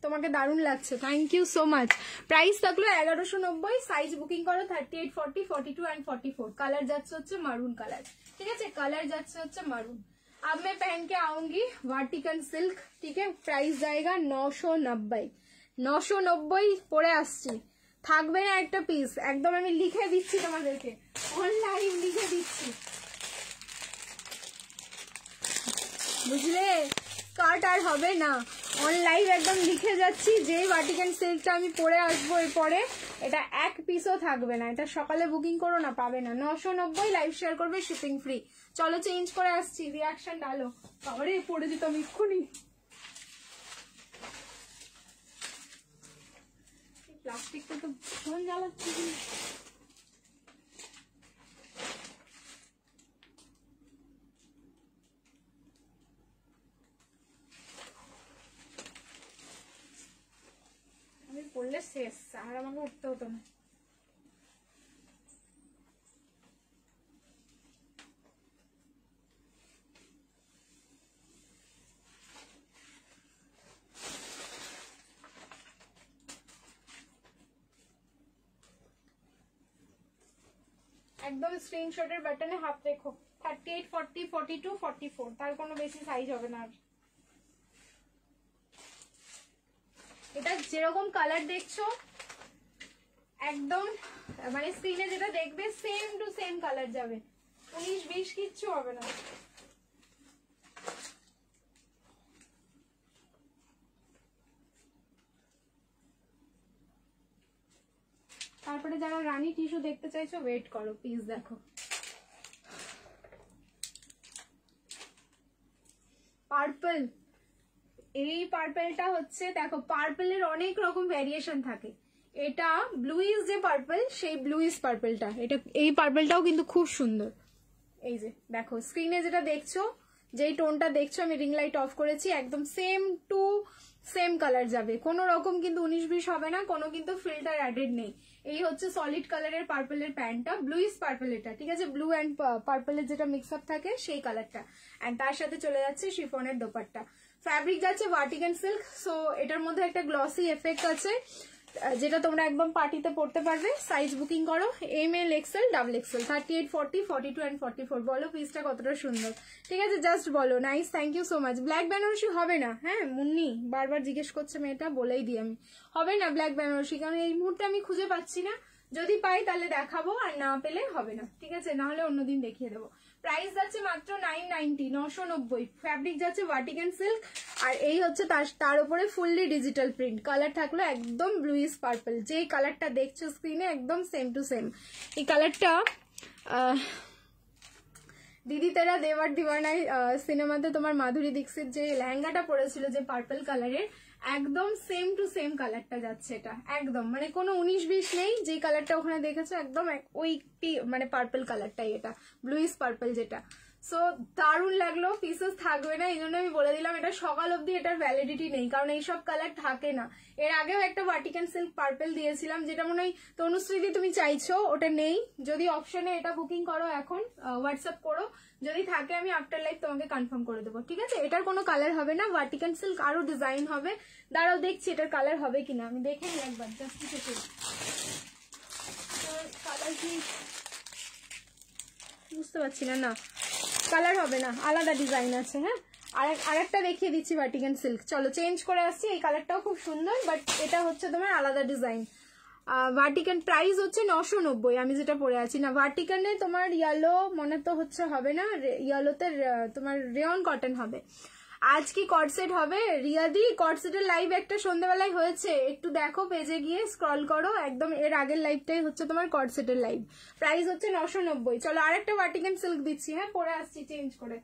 তোমাকে দারুণ লাগছে, thank you so much. Price থাকলো 1190, সাইজ বুকিং করো 38, 40, 42 एंड 44। কালার যাচ্ছে হচ্ছে মারুন কালার, ঠিক আছে, কালার যাচ্ছে হচ্ছে মারুন। अब मैं पहन के आऊंगी वाटिकन सिल्क, ठीक है, प्राइस जाएगा 990, 990 পরে আসছি, থাকবে না একটা পিস, একদম আমি লিখে দিচ্ছি তোমাদেরকে, অনলাইন লিখে দিচ্ছি, বুঝলে, কাট আর হবে না, অনলাইন একদম লিখে যাচ্ছি। যেই ভাটিকান সিল্কটা আমি পরে আসবো এরপরে, এটা এক পিসও থাকবে না, এটা সকালে বুকিং করো না, পাবে না। 990, লাইভ শেয়ার করবে, শিপিং ফ্রি। চলো চেঞ্জ করে আসছি, রিয়াকশন ডালো, আরে পড়ে যেতাম এক্ষুনি, প্লাস্টিকটা তো ফোন জ্বালাচ্ছি। আমি পড়লে শেষ, আর আমাকে উঠতে হতো না। একদম স্ক্রিনশটের বাটনে হাত রেখো, 38, 40, 42, 44, তার কোনো বেশি সাইজ হবে না। আর এটা যেরকম কালার দেখছো একদম মানে স্ক্রিনে যেটা দেখবে সেম টু সেম কালার যাবে, 19-20 কিচ্ছু হবে না। তারপরে যারা রানী টিস্যু দেখতে চাইছো ওয়েট করো, পিস দেখো। পার্পল, এই পার্পলটা হচ্ছে দেখো, পার্পলের অনেক রকম ভ্যারিয়েশন থাকে, এটা ব্লুইস যে পার্পল, সেই ব্লুইস পার্পলটা, এটা এই পার্পলটাও কিন্তু খুব সুন্দর। এই যে দেখো স্ক্রিনে যেটা দেখছো, যেই টোনটা দেখছো, আমি রিং লাইট অফ করেছি, একদম সেম টু সেম কালার যাবে, কোনো রকম কিন্তু 19-20 হবে না, কোনো কিন্তু ফিল্টার অ্যাডেড নেই। এই হচ্ছে সলিড কালারের পার্পলের প্যান্টটা, ব্লুইস পার্পল এটা, ঠিক আছে, ব্লু অ্যান্ড পার্পলের যেটা মিক্স আপ থাকে সেই কালারটা, অ্যান্ড তার সাথে চলে যাচ্ছে শিফনের দোপাট্টা। ফ্যাব্রিক যাচ্ছে ভাটিকান সিল্ক, সো এটার মধ্যে একটা গ্লসি এফেক্ট আছে, যেটা তোমরা একদম পার্টিতে পড়তে পারবে। সাইজ বুকিং করো ML, XL, XXL, 38, 40, 42 and 44। বলো পিসটা কতটা সুন্দর, ঠিক আছে, জাস্ট বলো। Nice, thank you so much. Black Banarasi হবে না, হ্যাঁ মুন্নি বারবার জিজ্ঞেস করছে মেয়েটা, বলেই দিই আমি, হবে না ব্ল্যাক বেনারসি, কারণ এই মুহূর্তে আমি খুঁজে পাচ্ছি না, যদি পাই তাহলে দেখাবো, আর না পেলে হবে না, ঠিক আছে, না হলে অন্যদিন দেখিয়ে দেবো। প্রাইস যাচ্ছে মাত্র 990, 990। ফ্যাব্রিক যাচ্ছে ভাটিকান সিল্ক, আর এই হচ্ছে তার উপরে ফুললি ডিজিটাল প্রিন্ট। কালার থাকলো একদম ব্লুইশ পার্পল, যেই কালারটা দেখছো স্ক্রিনে একদম সেম টু সেম। এই কালারটা দিদি তেরা দেওয়ার দিওয়ানাই সিনেমাতে তোমার মাধুরী দীক্ষিত যে লেহেঙ্গাটা পরেছিল যে পার্পল কালারের, একদম সেম টু সেম কালারটা যাচ্ছে, এটা একদম মানে কোনো 19-20 নেই, যে কালারটা ওখানে দেখেছো একদম ওই মানে পার্পল কালারটাই, এটা ব্লুইশ পার্পল যেটা। সো দারুণ লাগলো, পিসেস থাকবে না, এই জন্য আমি বলে দিলাম এটা সকাল অবধি এটার ভ্যালিডিটি নেই, কারণ এইসব কালার থাকে না। এর আগেও একটা ভাটিকান সিল্ক পার্পল দিয়েছিলাম, যেটা মনে হয় তনুশ্রীদি তুমি চাইছো, ওটা নেই। যদি অপশনে এটা বুকিং করো এখন, হোয়াটসঅ্যাপ করো, যদি থাকে আমি আফটার লাইভ তোমাকে কনফার্ম করে দেবো, ঠিক আছে। এটার কোনো কালার হবে না, ভাটিকান সিল্ক আরো ডিজাইন হবে, দাঁড়াও দেখছি এটার কালার হবে কিনা, আমি দেখে নিই একবার জাস্ট কিছু। কালার কি বুঝতে পারছি না, না কালার হবে না, আলাদা ডিজাইন আছে। হ্যাঁ, আরেকটা দেখিয়ে দিচ্ছি ভাটিকান সিল্ক, চলো চেঞ্জ করে আসছি। এই কালারটাও খুব সুন্দর, বাট এটা হচ্ছে তোমার আলাদা ডিজাইন। ভাটিকান প্রাইস হচ্ছে 990, আমি যেটা পরে আছি না, ভাটিকানে তোমার ইয়েলো মনে তো হচ্ছে হবে না, ইয়েলোতে তোমার রেয়ন কটন হবে। আজ কি কটসেট হবে রিয়াদি? কটসেটের লাইভ একটা সন্ধ্যাবেলায় হয়েছে, একটু দেখো পেজে গিয়ে স্ক্রল করো, একদম এর আগের লাইভটাই হচ্ছে তোমার কটসেটের লাইভ। প্রাইস হচ্ছে 990। চলো আরেকটা ভাটিকান সিল্ক দিচ্ছি, হ্যাঁ পরে আসছি চেঞ্জ করে।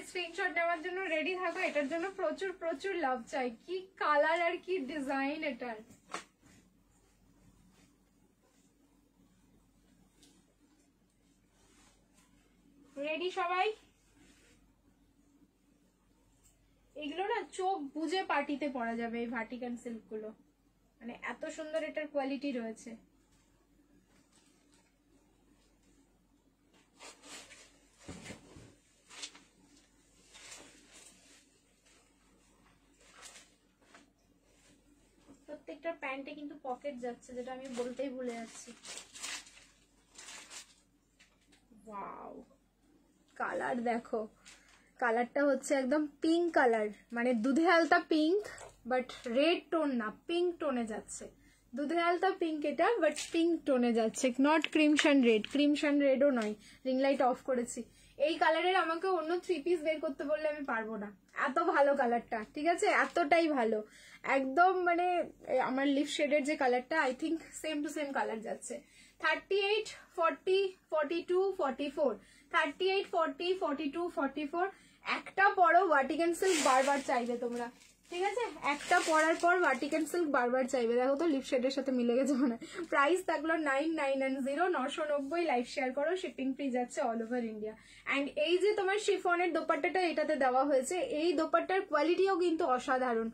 স্ক্রিনশট নেওয়ার জন্য রেডি থাকো, এটার জন্য প্রচুর প্রচুর লাভ চাই। কি কালার আর কি ডিজাইন এটার, রেডি সবাই? এগুলো না চোখ বুঝে পার্টিতে পরা যাবে এই ভাটিকান সিল্ক গুলো, মানে এত সুন্দর এটার কোয়ালিটি রয়েছে। প্রত্যেকটা প্যান্টে কিন্তু পকেট যাচ্ছে, যেটা আমি বলতেই ভুলে যাচ্ছি। ওয়াও, কালার দেখো, কালারটা হচ্ছে একদম পিঙ্ক কালার, মানে দুধে আলতা পিঙ্ক, বাট রেড টোন না, পিঙ্ক টোনে যাচ্ছে। দুধে আলতা পিঙ্ক এটা, বাট পিঙ্ক টোনে যাচ্ছে, নট ক্রিমশন রেড। ক্রিমশন রেডও নয়। রিং লাইট অফ করেছি। এই কালারের আমাকে অন্য 3 পিস বের করতে বললে আমি পারবো না, এত ভালো কালারটা, ঠিক আছে, এতটাই ভালো একদম। মানে আমার লিপ শেডের যে কালারটা, I think same to same colour যাচ্ছে। 38, 40, 42, 44, 38, 40, 42, 44। একটা পরো ভাটিকান সিল্ক বারবার চাইবে তোমরা, ঠিক আছে, একটা পরার পর ভাটিকান সিল্ক বারবার চাইবে। দেখো তো লিপ শেডের সাথে মিলে গেছে মনে হয়। প্রাইস থাকলো 9990, 990। লাইভ শেয়ার করো, শিপিং ফ্রি যাচ্ছে অল ওভার ইন্ডিয়া। অ্যান্ড এই যে তোমার শিফনের দোপাট্টাটা এটাতে দেওয়া হয়েছে, এই দোপাট্টার কোয়ালিটিও কিন্তু অসাধারণ।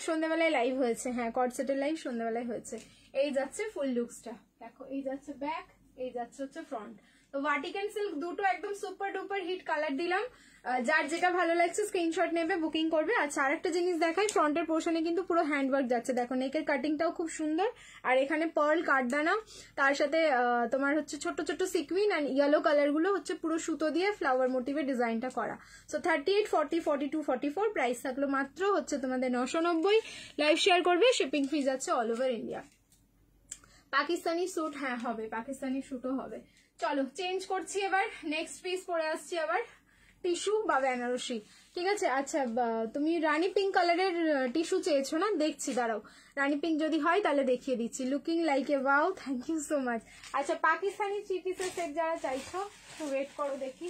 সন্ধ্যাবেলায় লাইভ হয়েছে, হ্যাঁ কর্ডসেটের লাইভ সন্ধ্যাবেলায় হয়েছে। এই যাচ্ছে ফুল লুকসটা, দেখো এই যাচ্ছে ব্যাক, এই যাচ্ছে হচ্ছে ফ্রন্ট। তো ভাটিকান সিল্ক দুটো একদম সুপার ডুপার হিট কালার দিলাম। যার যেটা ভালো লাগছে স্ক্রিনশট নেবে, বুকিং করবে। আচ্ছা আরেকটা জিনিস দেখাই, ফ্রন্টের পোর্শনে কিন্তু পুরো হ্যান্ডওয়ার্ক যাচ্ছে, দেখো নেকের কাটিংটাও খুব সুন্দর। আর এখানে পার্ল কাঠদানা, তার সাথে তোমার হচ্ছে ছোট ছোট সিকুইন অ্যান্ড ইয়েলো কালার গুলো হচ্ছে পুরো সুতো দিয়ে ফ্লাওয়ার মোটিভের ডিজাইনটা করা। সো 38, 40, 42, 44 প্রাইস থাকলো মাত্র হচ্ছে তোমাদের 990। লাইভ শেয়ার করবে, শিপিং ফি যাচ্ছে all over India. Pakistani suit, হ্যাঁ হবে, পাকিস্তানি স্যুটও হবে। চলো চেঞ্জ করছি এবার, নেক্সট পিস পরে আসছি আবার টিস্যু বা বেনারসি, ঠিক আছে। আচ্ছা তুমি রানী পিঙ্ক কালারের টিস্যু চেয়েছো না, দেখছি দাঁড়াও, রানী পিঙ্ক যদি হয় তাহলে দেখিয়ে দিচ্ছি। Looking like a wow, thank you so much. আচ্ছা পাকিস্তানি 3 পিসের সেট যারা চাইছো একটু ওয়েট করো, দেখি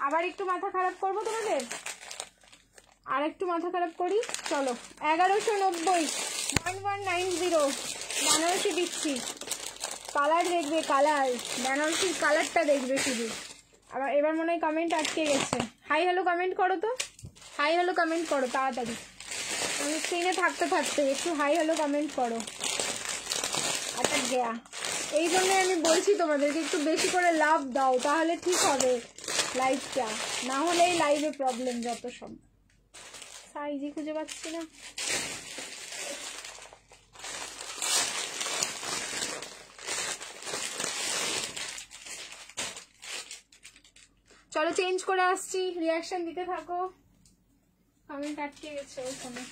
আবার একটু মাথা খারাপ করবো তোমাদের, আর একটু মাথা খারাপ করি। চলো 1190, 1190 বেনারসি দিচ্ছি। কালার দেখবে, কালার বেনারসির কালারটা দেখবে শুধু। আবার এবার মনে হয় কমেন্ট আটকে গেছে। হাই হ্যালো কমেন্ট করো তো, হাই হ্যালো কমেন্ট করো তাড়াতাড়ি, আমি স্ক্রিনে থাকতে থাকতে একটু হাই হ্যালো কমেন্ট করো। আচ্ছা গেয়া, এই জন্য আমি বলছি তোমাদেরকে একটু বেশি করে লাভ দাও, তাহলে ঠিক হবে লাইভটা, না হলে এই লাইভে প্রবলেম যত সব। সাইজই খুঁজে পাচ্ছি না। চলো চেঞ্জ করে আসছি, রিয়াকশন দিতে থাকো। কমেন্ট আটকে গেছে ওখানে।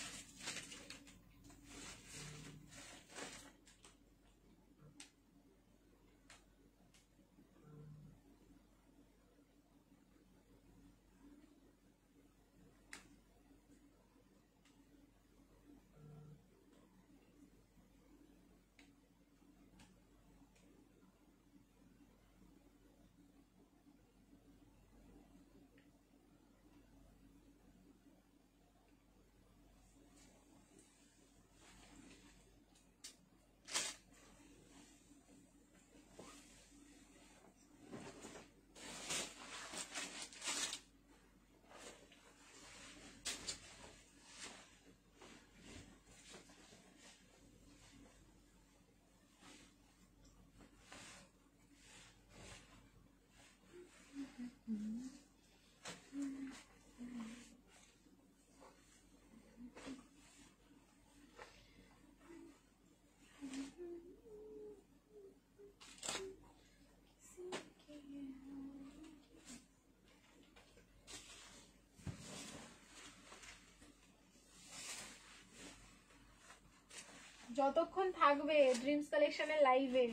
যতক্ষণ থাকবে ড্রিমস কালেকশনের লাইভে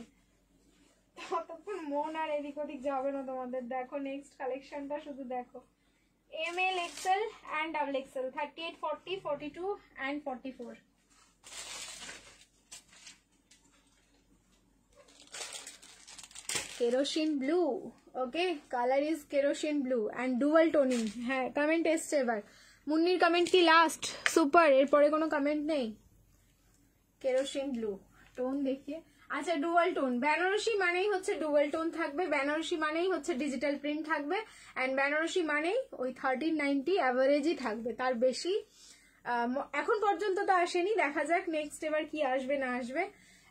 ততক্ষণ মন আর এদিক ওদিক যাবে না তোমাদের। দেখো নেক্সট কালেকশনটা শুধু দেখো, ML, XL and XXL, 38, 40, 42 and 44। Kerosene blue, okay, colour is kerosene blue and dual toning. হ্যাঁ, কমেন্ট এসছে এবার। মুন্নির কমেন্ট কি লাস্ট? সুপার, এরপরে কোনো কমেন্ট নেই। কেরোসিন ব্লু টোন দেখিয়ে, আচ্ছা ডুয়াল টোন। বেনারসি মানেই হচ্ছে ডুয়াল টোন থাকবে, বেনারসি মানেই হচ্ছে ডিজিটাল প্রিন্ট থাকবে, অ্যান্ড বেনারসি মানেই ওই 1390 অ্যাভারেজই থাকবে, তার বেশি এখন পর্যন্ত তো আসেনি। দেখা যাক নেক্সট এবার কি আসবে না আসবে।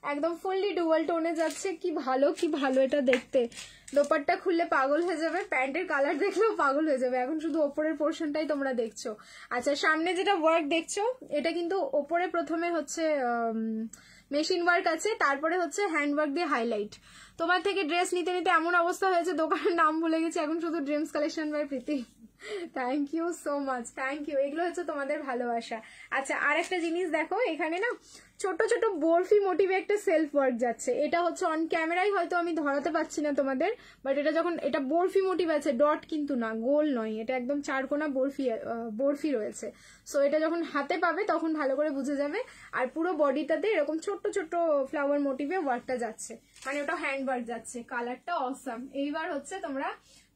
একদম ফুললি ডুয়াল টোনে যাচ্ছে, কি ভালো কি ভালো এটা দেখতে। দোপাট্টা খুললে পাগল হয়ে যাবে, প্যান্টের কালার দেখলেও পাগল হয়ে যাবে। এখন শুধু ওপরের পোর্শনটাই তোমরা দেখছো। আচ্ছা, সামনে যেটা ওয়ার্ক দেখছো এটা কিন্তু ওপরে প্রথমে হচ্ছে মেশিন ওয়ার্ক আছে, তারপরে হচ্ছে হ্যান্ড ওয়ার্ক দিয়ে হাইলাইট। তোমার থেকে ড্রেস নিতে নিতে এমন অবস্থা হয়েছে দোকানের নাম ভুলে গেছি, এখন শুধু dreams collection by Preeti. Thank you so much, thank you. এগুলো হচ্ছে তোমাদের ভালোবাসা। আচ্ছা, আর একটা জিনিস দেখো, এখানে না ছোট ছোট বরফি মোটিভে একটা সেলফ ওয়ার্ক যাচ্ছে। এটা হচ্ছে অন ক্যামেরায় হয়তো আমি ধরাতে পারছি না তোমাদের, বাট এটা যখন এটা বরফি মোটিভ আছে, ডট কিন্তু না, গোল নয়, এটা একদম চারকোনা বরফি রয়েছে। সো এটা যখন হাতে পাবে তখন ভালো করে বুঝে যাবে। আর পুরো বডিটাতে এরকম ছোট্ট ছোট্ট ফ্লাওয়ার মোটিভে ওয়ার্কটা যাচ্ছে, মানে ওটা হ্যান্ড ওয়ার্ক যাচ্ছে। কালারটা অসাম। এইবার হচ্ছে তোমরা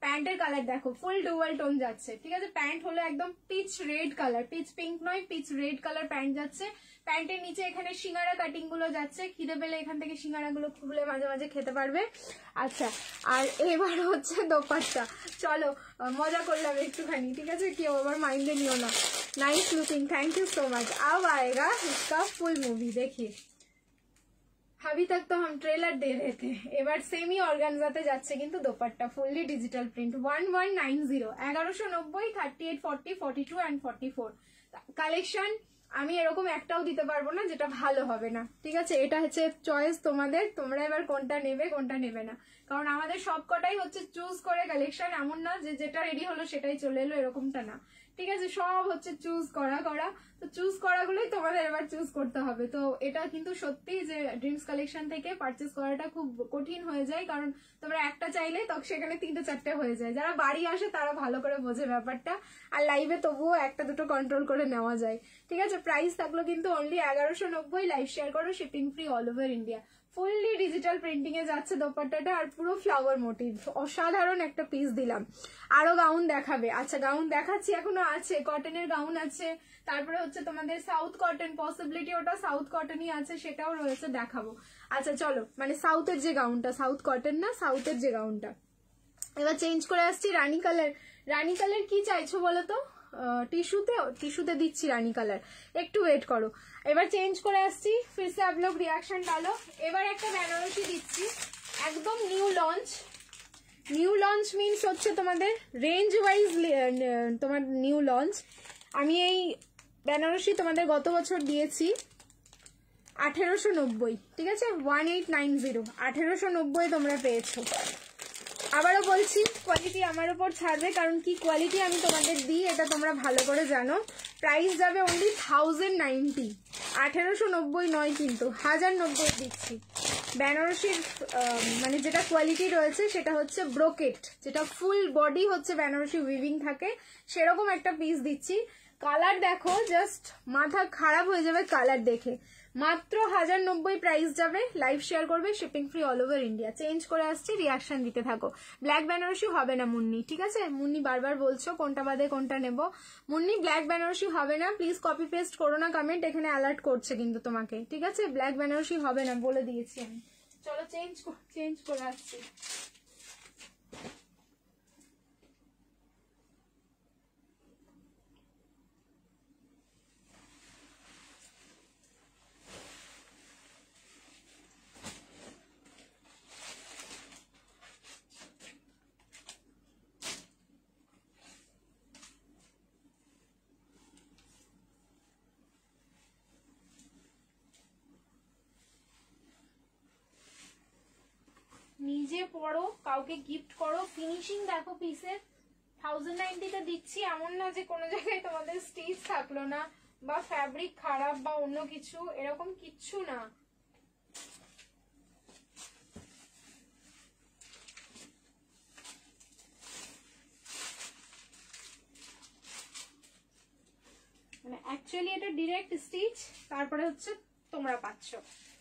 প্যান্টের কালার দেখো, ফুল ডুয়াল টোন যাচ্ছে, ঠিক আছে। প্যান্ট হলো একদম peach red colour, peach pink নয়, পিচ রেড কালার প্যান্ট যাচ্ছে। প্যান্টের নিচে এখানে সিঙ্গারা কাটিং গুলো যাচ্ছে, খিদে পেলে এখান থেকে সিঙ্গারা গুলো খুলে মাঝে মাঝে খেতে পারবে। আচ্ছা, আর এবার হচ্ছে দোপাট্টা। চলো মজা করলাম একটুখানি, ঠিক আছে, কেউ আবার মাইন্ডে নিও না। Nice looking, thank you so much. अब आएगा इसका फुल मूवी, देखिए अभी तक तो हम ट्रेलर दे रहे थे। এবার সেমি অর্গানজাতে যাচ্ছে কিন্তু dupatta, fully digital print. 1190, 1190, 38, 40, 42 and 44 collection. আমি এরকম একটাও দিতে পারবো না যেটা ভালো হবে না, ঠিক আছে। এটা হচ্ছে চয়েস তোমাদের, তোমরা এবার কোনটা নেবে কোনটা নেবে না, কারণ আমাদের সব কটাই হচ্ছে চুজ করে কালেকশন। এমন না যে যেটা রেডি হলো সেটাই চলে এলো, এরকমটা না, ঠিক আছে। সব হচ্ছে চুজ করা, তো চুজ করাগুলোই তোমাদের এবার চুজ করতে হবে। তো এটা কিন্তু সত্যি যে ড্রিমস কালেকশন থেকে পারচেস করাটা খুব কঠিন হয়ে যায়, কারণ তোমরা একটা চাইলে তখন সেখানে 3টে 4টে হয়ে যায়। যারা বাড়ি আসে তারা ভালো করে বোঝে ব্যাপারটা, আর লাইভে তবুও একটা দুটো কন্ট্রোল করে নেওয়া যায়, ঠিক আছে। প্রাইস থাকলো কিন্তু অনলি 1190, লাইভ শেয়ার করো, shipping free all over India. Fully digital printing এ যাচ্ছে দোপাট্টাটা, আর পুরো ফ্লাওয়ার মোটিভ, অসাধারণ একটা পিস দিলাম। আরো গাউন দেখাবে? আচ্ছা গাউন দেখাচ্ছি, এখনো আছে, কটনের গাউন আছে, তারপরে হচ্ছে তোমাদের সাউথ কটন, পসিবিলিটি ওটা সাউথ কটনই আছে, সেটাও রয়েছে, দেখাবো। আচ্ছা চলো, মানে সাউথের যে গাউনটা, সাউথ কটন না, সাউথের যে গাউনটা। এবার চেঞ্জ করে আসছি রানী কালার। রানী কালার কি চাইছো বলো তো? টিস্যুতে দিচ্ছি রানী কালার, একটু ওয়েট করো। এবার চেঞ্জ করে আসছি, ফিরসে আপ লোগ রিয়াকশন ডালো। এবার একটা বেনারসি দিচ্ছি, একদম new launch. New launch means হচ্ছে তোমাদের রেঞ্জ ওয়াইজ তোমার নিউ লঞ্চ। আমি এই বেনারসি তোমাদের গত বছর দিয়েছি 1890, ঠিক আছে, 1890, 1890 তোমরা পেয়েছো। আবারও বলছি, কোয়ালিটি আমার উপর ছাড়বে, কারণ কি কোয়ালিটি আমি তোমাদের দিই এটা তোমরা ভালো করে জানো। প্রাইস যাবে অনলি 1090, 1890 নয় কিন্তু 1090 দিচ্ছি। বেনারসির মানে যেটা কোয়ালিটি রয়েছে সেটা হচ্ছে ব্রোকেট, যেটা ফুল বডি হচ্ছে বেনারসি উইভিং থাকে, সেরকম একটা পিস দিচ্ছি। কালার দেখো, জাস্ট মাথা খারাপ হয়ে যাবে কালার দেখে। মাত্র 1090 প্রাইস যাবে, লাইভ শেয়ার করবে, shipping free all over India. Change করে আসছি, রিয়াকশন দিতে থাকো। ব্ল্যাক বেনারসি হবে না মুন্নি, ঠিক আছে। মুন্নি বারবার বলছো কোনটা বাদে কোনটা নেব। মুন্নি ব্ল্যাক বেনারসি হবে না, প্লিজ কপি পেস্ট করো না কমেন্ট, এখানে অ্যালার্ট করছে কিন্তু তোমাকে, ঠিক আছে। ব্ল্যাক বেনারসি হবে না বলে দিয়েছি আমি। চলো চেঞ্জ করে আসছি। নিজে পড়ো, কাউকে গিফট করো, ফিনিশিং দেখো পিসের। 1090 দিচ্ছি, এমন না যে কোনো জায়গায় তোমাদের স্টিচ থাকলো না বা ফ্যাব্রিক খারাপ বা অন্য কিছু, এরকম কিচ্ছু না। মানে অ্যাকচুয়ালি এটা ডিরেক্ট স্টিচ, তারপরে হচ্ছে তোমরা পাচ্ছ।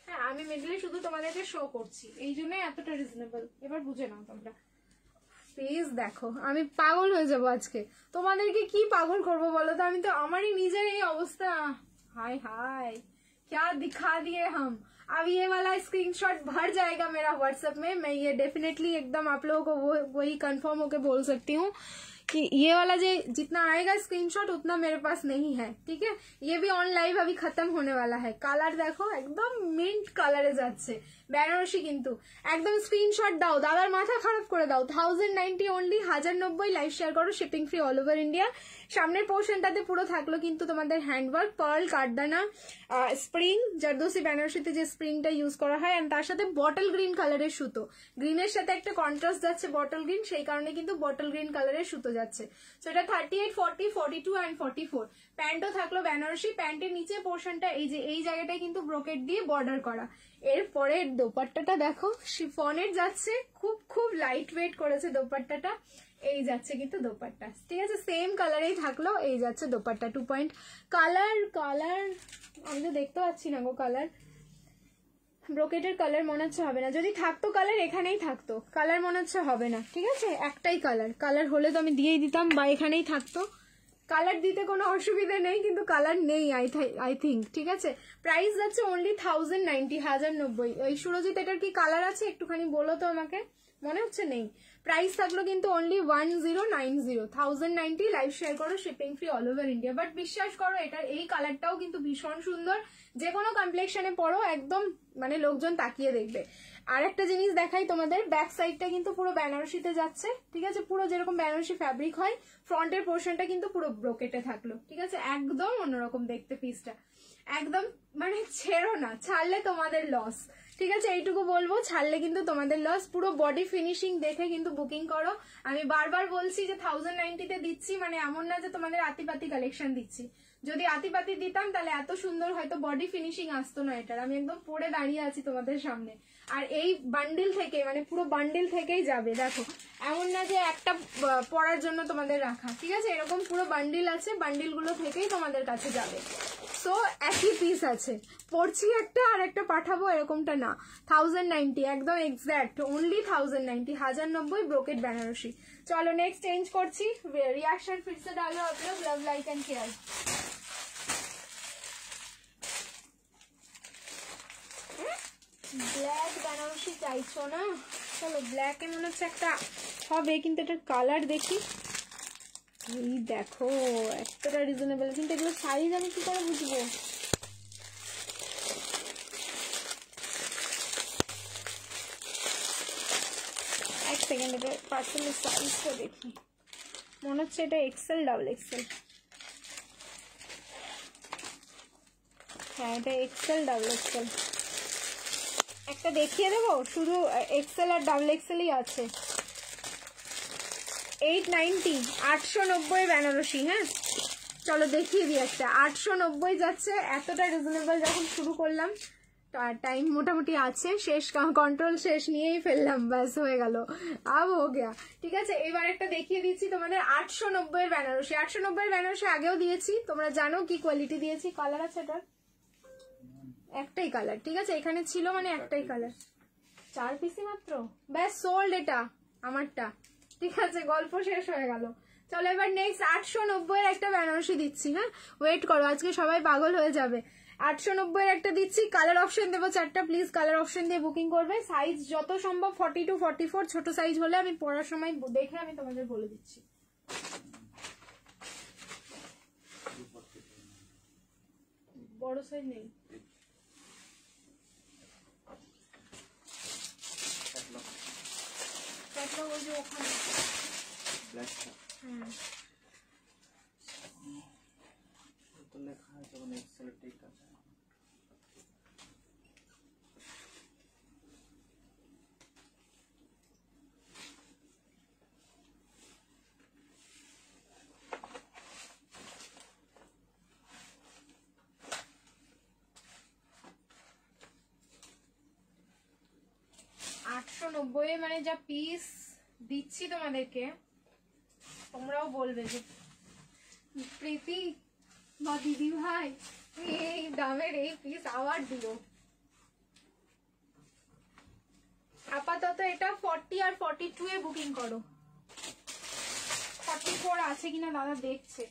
হ্যাঁ আমি মিডলে শুধু তোমাদেরকে শো করছি, এই জন্যই এতটা রিজনেবল। এবার বুঝে নাও তোমরা। প্লিজ দেখো, আমি পাগল হয়ে যাবো আজকে। তোমাদেরকে কি পাগল করবো বলো তো? আমি তো আমারই নিজের এই অবস্থা। हाय हाय क्या दिखा दिए हम। अब ये वाला स्क्रीनशॉट भर जाएगा मेरा व्हाट्सएप में। मैं ये डेफिनेटली एकदम आप लोगों को वही कंफर्म होके बोल सकती हूँ कि ये वाला जो जितना आएगा स्क्रीनशॉट उतना मेरे पास नहीं है, ठीक है। ये भी ऑन लाइव अभी खत्म होने वाला है। कलर देखो एकदम मिंट कलरे যাচ্ছে বেনারসি, কিন্তু একদম স্ক্রিনশট দাও, দাদার মাথা খারাপ করে দাও। 1090 অনলি, 1090। লাইভ শেয়ার করো, shipping free all over India. সামনের পোর্শনটাতে পুরো থাকলো কিন্তু তোমাদের হ্যান্ডওয়ার্ক, পার্ল, কাঠদানা, স্প্রিং, জারদোসি বেনারসিতে যে স্প্রিংটা ইউজ করা হয়, এন্ড তার সাথে বটল গ্রিন কালারের সুতো। গ্রিনের সাথে একটা কন্ট্রাস্ট যাচ্ছে বটল গ্রিন, সেই কারণে কিন্তু বটল গ্রিন কালারের সুতো যাচ্ছে। সো এটা 38, 40, 42 এন্ড 44। প্যান্টও থাকলো বেনারসি। প্যান্টের নিচে পোর্শনটা এই যে এই জায়গাটায় কিন্তু ব্রোকেট দিয়ে বর্ডার করা। এরপরে দোপাট্টাটা দেখো, শিফনের যাচ্ছে, খুব খুব লাইট ওয়েট করেছে দোপাট্টাটা। এই যাচ্ছে কিন্তু দোপাট্টা, ঠিক আছে, সেম কালারেই থাকলো। এই যাচ্ছে দোপাট্টা 2 পয়েন্ট। কালার কালার আমি তো দেখতে পাচ্ছি না গো কালার। ব্রোকেটের কালার মনে হচ্ছে হবে না। যদি থাকতো কালার এখানেই থাকতো, কালার মনে হচ্ছে হবে না, ঠিক আছে। একটাই কালার, কালার হলে তো আমি দিয়েই দিতাম বা এখানেই থাকতো। কালার দিতে কোনো অসুবিধা নেই, কিন্তু কালার নেই আই থিঙ্ক, ঠিক আছে। প্রাইস যাচ্ছে অনলি 1090, 1090। ওই সুরজিৎ এটার কি কালার আছে একটুখানি বলো তো আমাকে, মনে হচ্ছে নেই। প্রাইস থাকলো কিন্তু অনলি 1090, 1090। লাইভ শেয়ার করো, shipping free all over India. But বিশ্বাস করো এটার এই কালারটাও কিন্তু ভীষণ সুন্দর। যে কোনো কমপ্লেক্সনে পরো একদম মানে লোকজন তাকিয়ে দেখবে। আর একটা জিনিস দেখাই তোমাদের, ব্যাক সাইডটা কিন্তু পুরো বেনারসিতে যাচ্ছে, ঠিক আছে, পুরো যেরকম বেনারসি ফ্যাব্রিক হয়। ফ্রন্টের পোর্শনটা কিন্তু পুরো ব্রোকেটে থাকলো, ঠিক আছে। একদম অন্যরকম দেখতে পিসটা, একদম মানে ছেড়ো না, ছাড়লে তোমাদের লস, ঠিক আছে। এইটুকু বলবো, ছাড়লে কিন্তু তোমাদের লস। পুরো বডি ফিনিশিং দেখে কিন্তু বুকিং করো। আমি বারবার বলছি যে 1090-তে দিচ্ছি, মানে এমন না যে তোমাদের আতিপাতি কালেকশন দিচ্ছি। যদি আতিপাতি দিতাম তাহলে এত সুন্দর হয়তো বডি ফিনিশিং আসতো না এটার। আমি একদম পরে দাঁড়িয়ে আছি তোমাদের সামনে। আর এই বান্ডিল থেকে মানে পুরো বান্ডিল থেকেই যাবে, দেখো এমন না যে একটা পরার জন্য তোমাদের রাখা, ঠিক আছে। এরকম পুরো বান্ডিল আছে, বান্ডিল গুলো থেকেই তোমাদের কাছে যাবে। সো একই পিস আছে, পড়ছি একটা আর একটা পাঠাবো এরকমটা না। 1090 একদম এক্সাক্ট, অনলি 1090, 1090 ব্রোকেট বেনারসি। চলো নেক্সট চেঞ্জ করছি। रिएक्शन फिर से डालो आप लोग, love like and care. Black Banarasi চাইছো না, চলো ব্ল্যাকে মনে হচ্ছে একটা হবে, কিন্তু এটার কালার দেখি। এই দেখো এতটা রিজনেবল, কিন্তু এগুলো সাইজ আমি কি করে বুঝবো? এক সেকেন্ড, এটা পার্সেলের সাইজটা দেখি। মনে হচ্ছে এটা এক্সেল, ডাবল এক্সেল। হ্যাঁ এটা এক্সেল, ডাবল এক্সেল। একটা দেখিয়ে দেবো, শুধু এক্সেল আর ডাবল এক্সেলই আছে। 890, 890 বেনারসি। হ্যাঁ চলো দেখিয়ে দিই একটা। 890 যাচ্ছে। এতটা রিজনেবল যখন শুরু করলাম, টাইম মোটামুটি আছে, শেষ কন্ট্রোল শেষ নিয়েই ফেললাম, ব্যাস হয়ে গেল, আব হো গিয়া, ঠিক আছে। এবার একটা দেখিয়ে দিচ্ছি তোমাদের 890 এর বেনারসি। 890 এর বেনারসি আগেও দিয়েছি, তোমরা জানো কি কোয়ালিটি দিয়েছি। কালার আছে এটার একটাই কালার, ঠিক আছে, এখানে ছিল মানে একটাই কালার। 4 পিসই মাত্র, ব্যাস সোল্ড এটা আমারটা, ঠিক আছে, গল্প শেষ হয়ে গেল। চলো এবার নেক্সট 890 এর একটা বেনারসি দিচ্ছি। হ্যাঁ ওয়েট করো, আজকে সবাই পাগল হয়ে যাবে। 890 এর একটা দিচ্ছি, কালার অপশন দেবো 4টা, প্লিজ কালার অপশন দিয়ে বুকিং করবে। সাইজ যত সম্ভব 40 to 44, ছোট সাইজ হলে আমি পড়ার সময় দেখে আমি তোমাদের বলে দিচ্ছি। বড় সাইজ নেই, ওই যে ওখানে হ্যাঁ তো লেখা আছে মানে এক্সেল, ঠিক আছে। মানে যা পিস দিচ্ছি তোমাদেরকে, তোমরাও বলবে যে প্রীতি বা দিদি ভাই এই দামের এই পিস আবার দিল। আপাতত এটা 40 আর 42 এ বুকিং করো। 44 আছে কিনা দাদা দেখছে।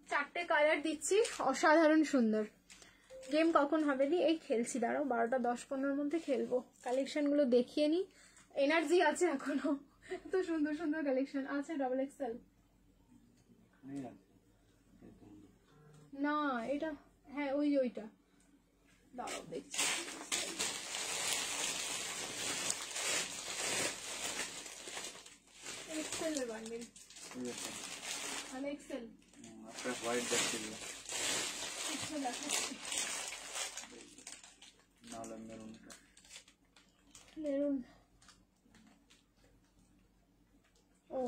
4টে কালার দিচ্ছি, অসাধারণ সুন্দর। গেম কখন হবে দি? এই খেলছি, দাঁড়াও 12টা 10-15 মধ্যে খেলবো। কালেকশন গুলো দেখিয়ে নি, এনার্জি আছে এখনো। এত সুন্দর সুন্দর কালেকশন আছে। ডাবল এক্সেল না এটা, হ্যাঁ ওইটা দাঁড়াও দেখছি। এক্সেল এর বান্ডিল, মানে এক্সেল আপনার হোয়াইট দেখছিল এক্সেল দেখাচ্ছি। নাহলে মেরুনটা, মেরুন, ও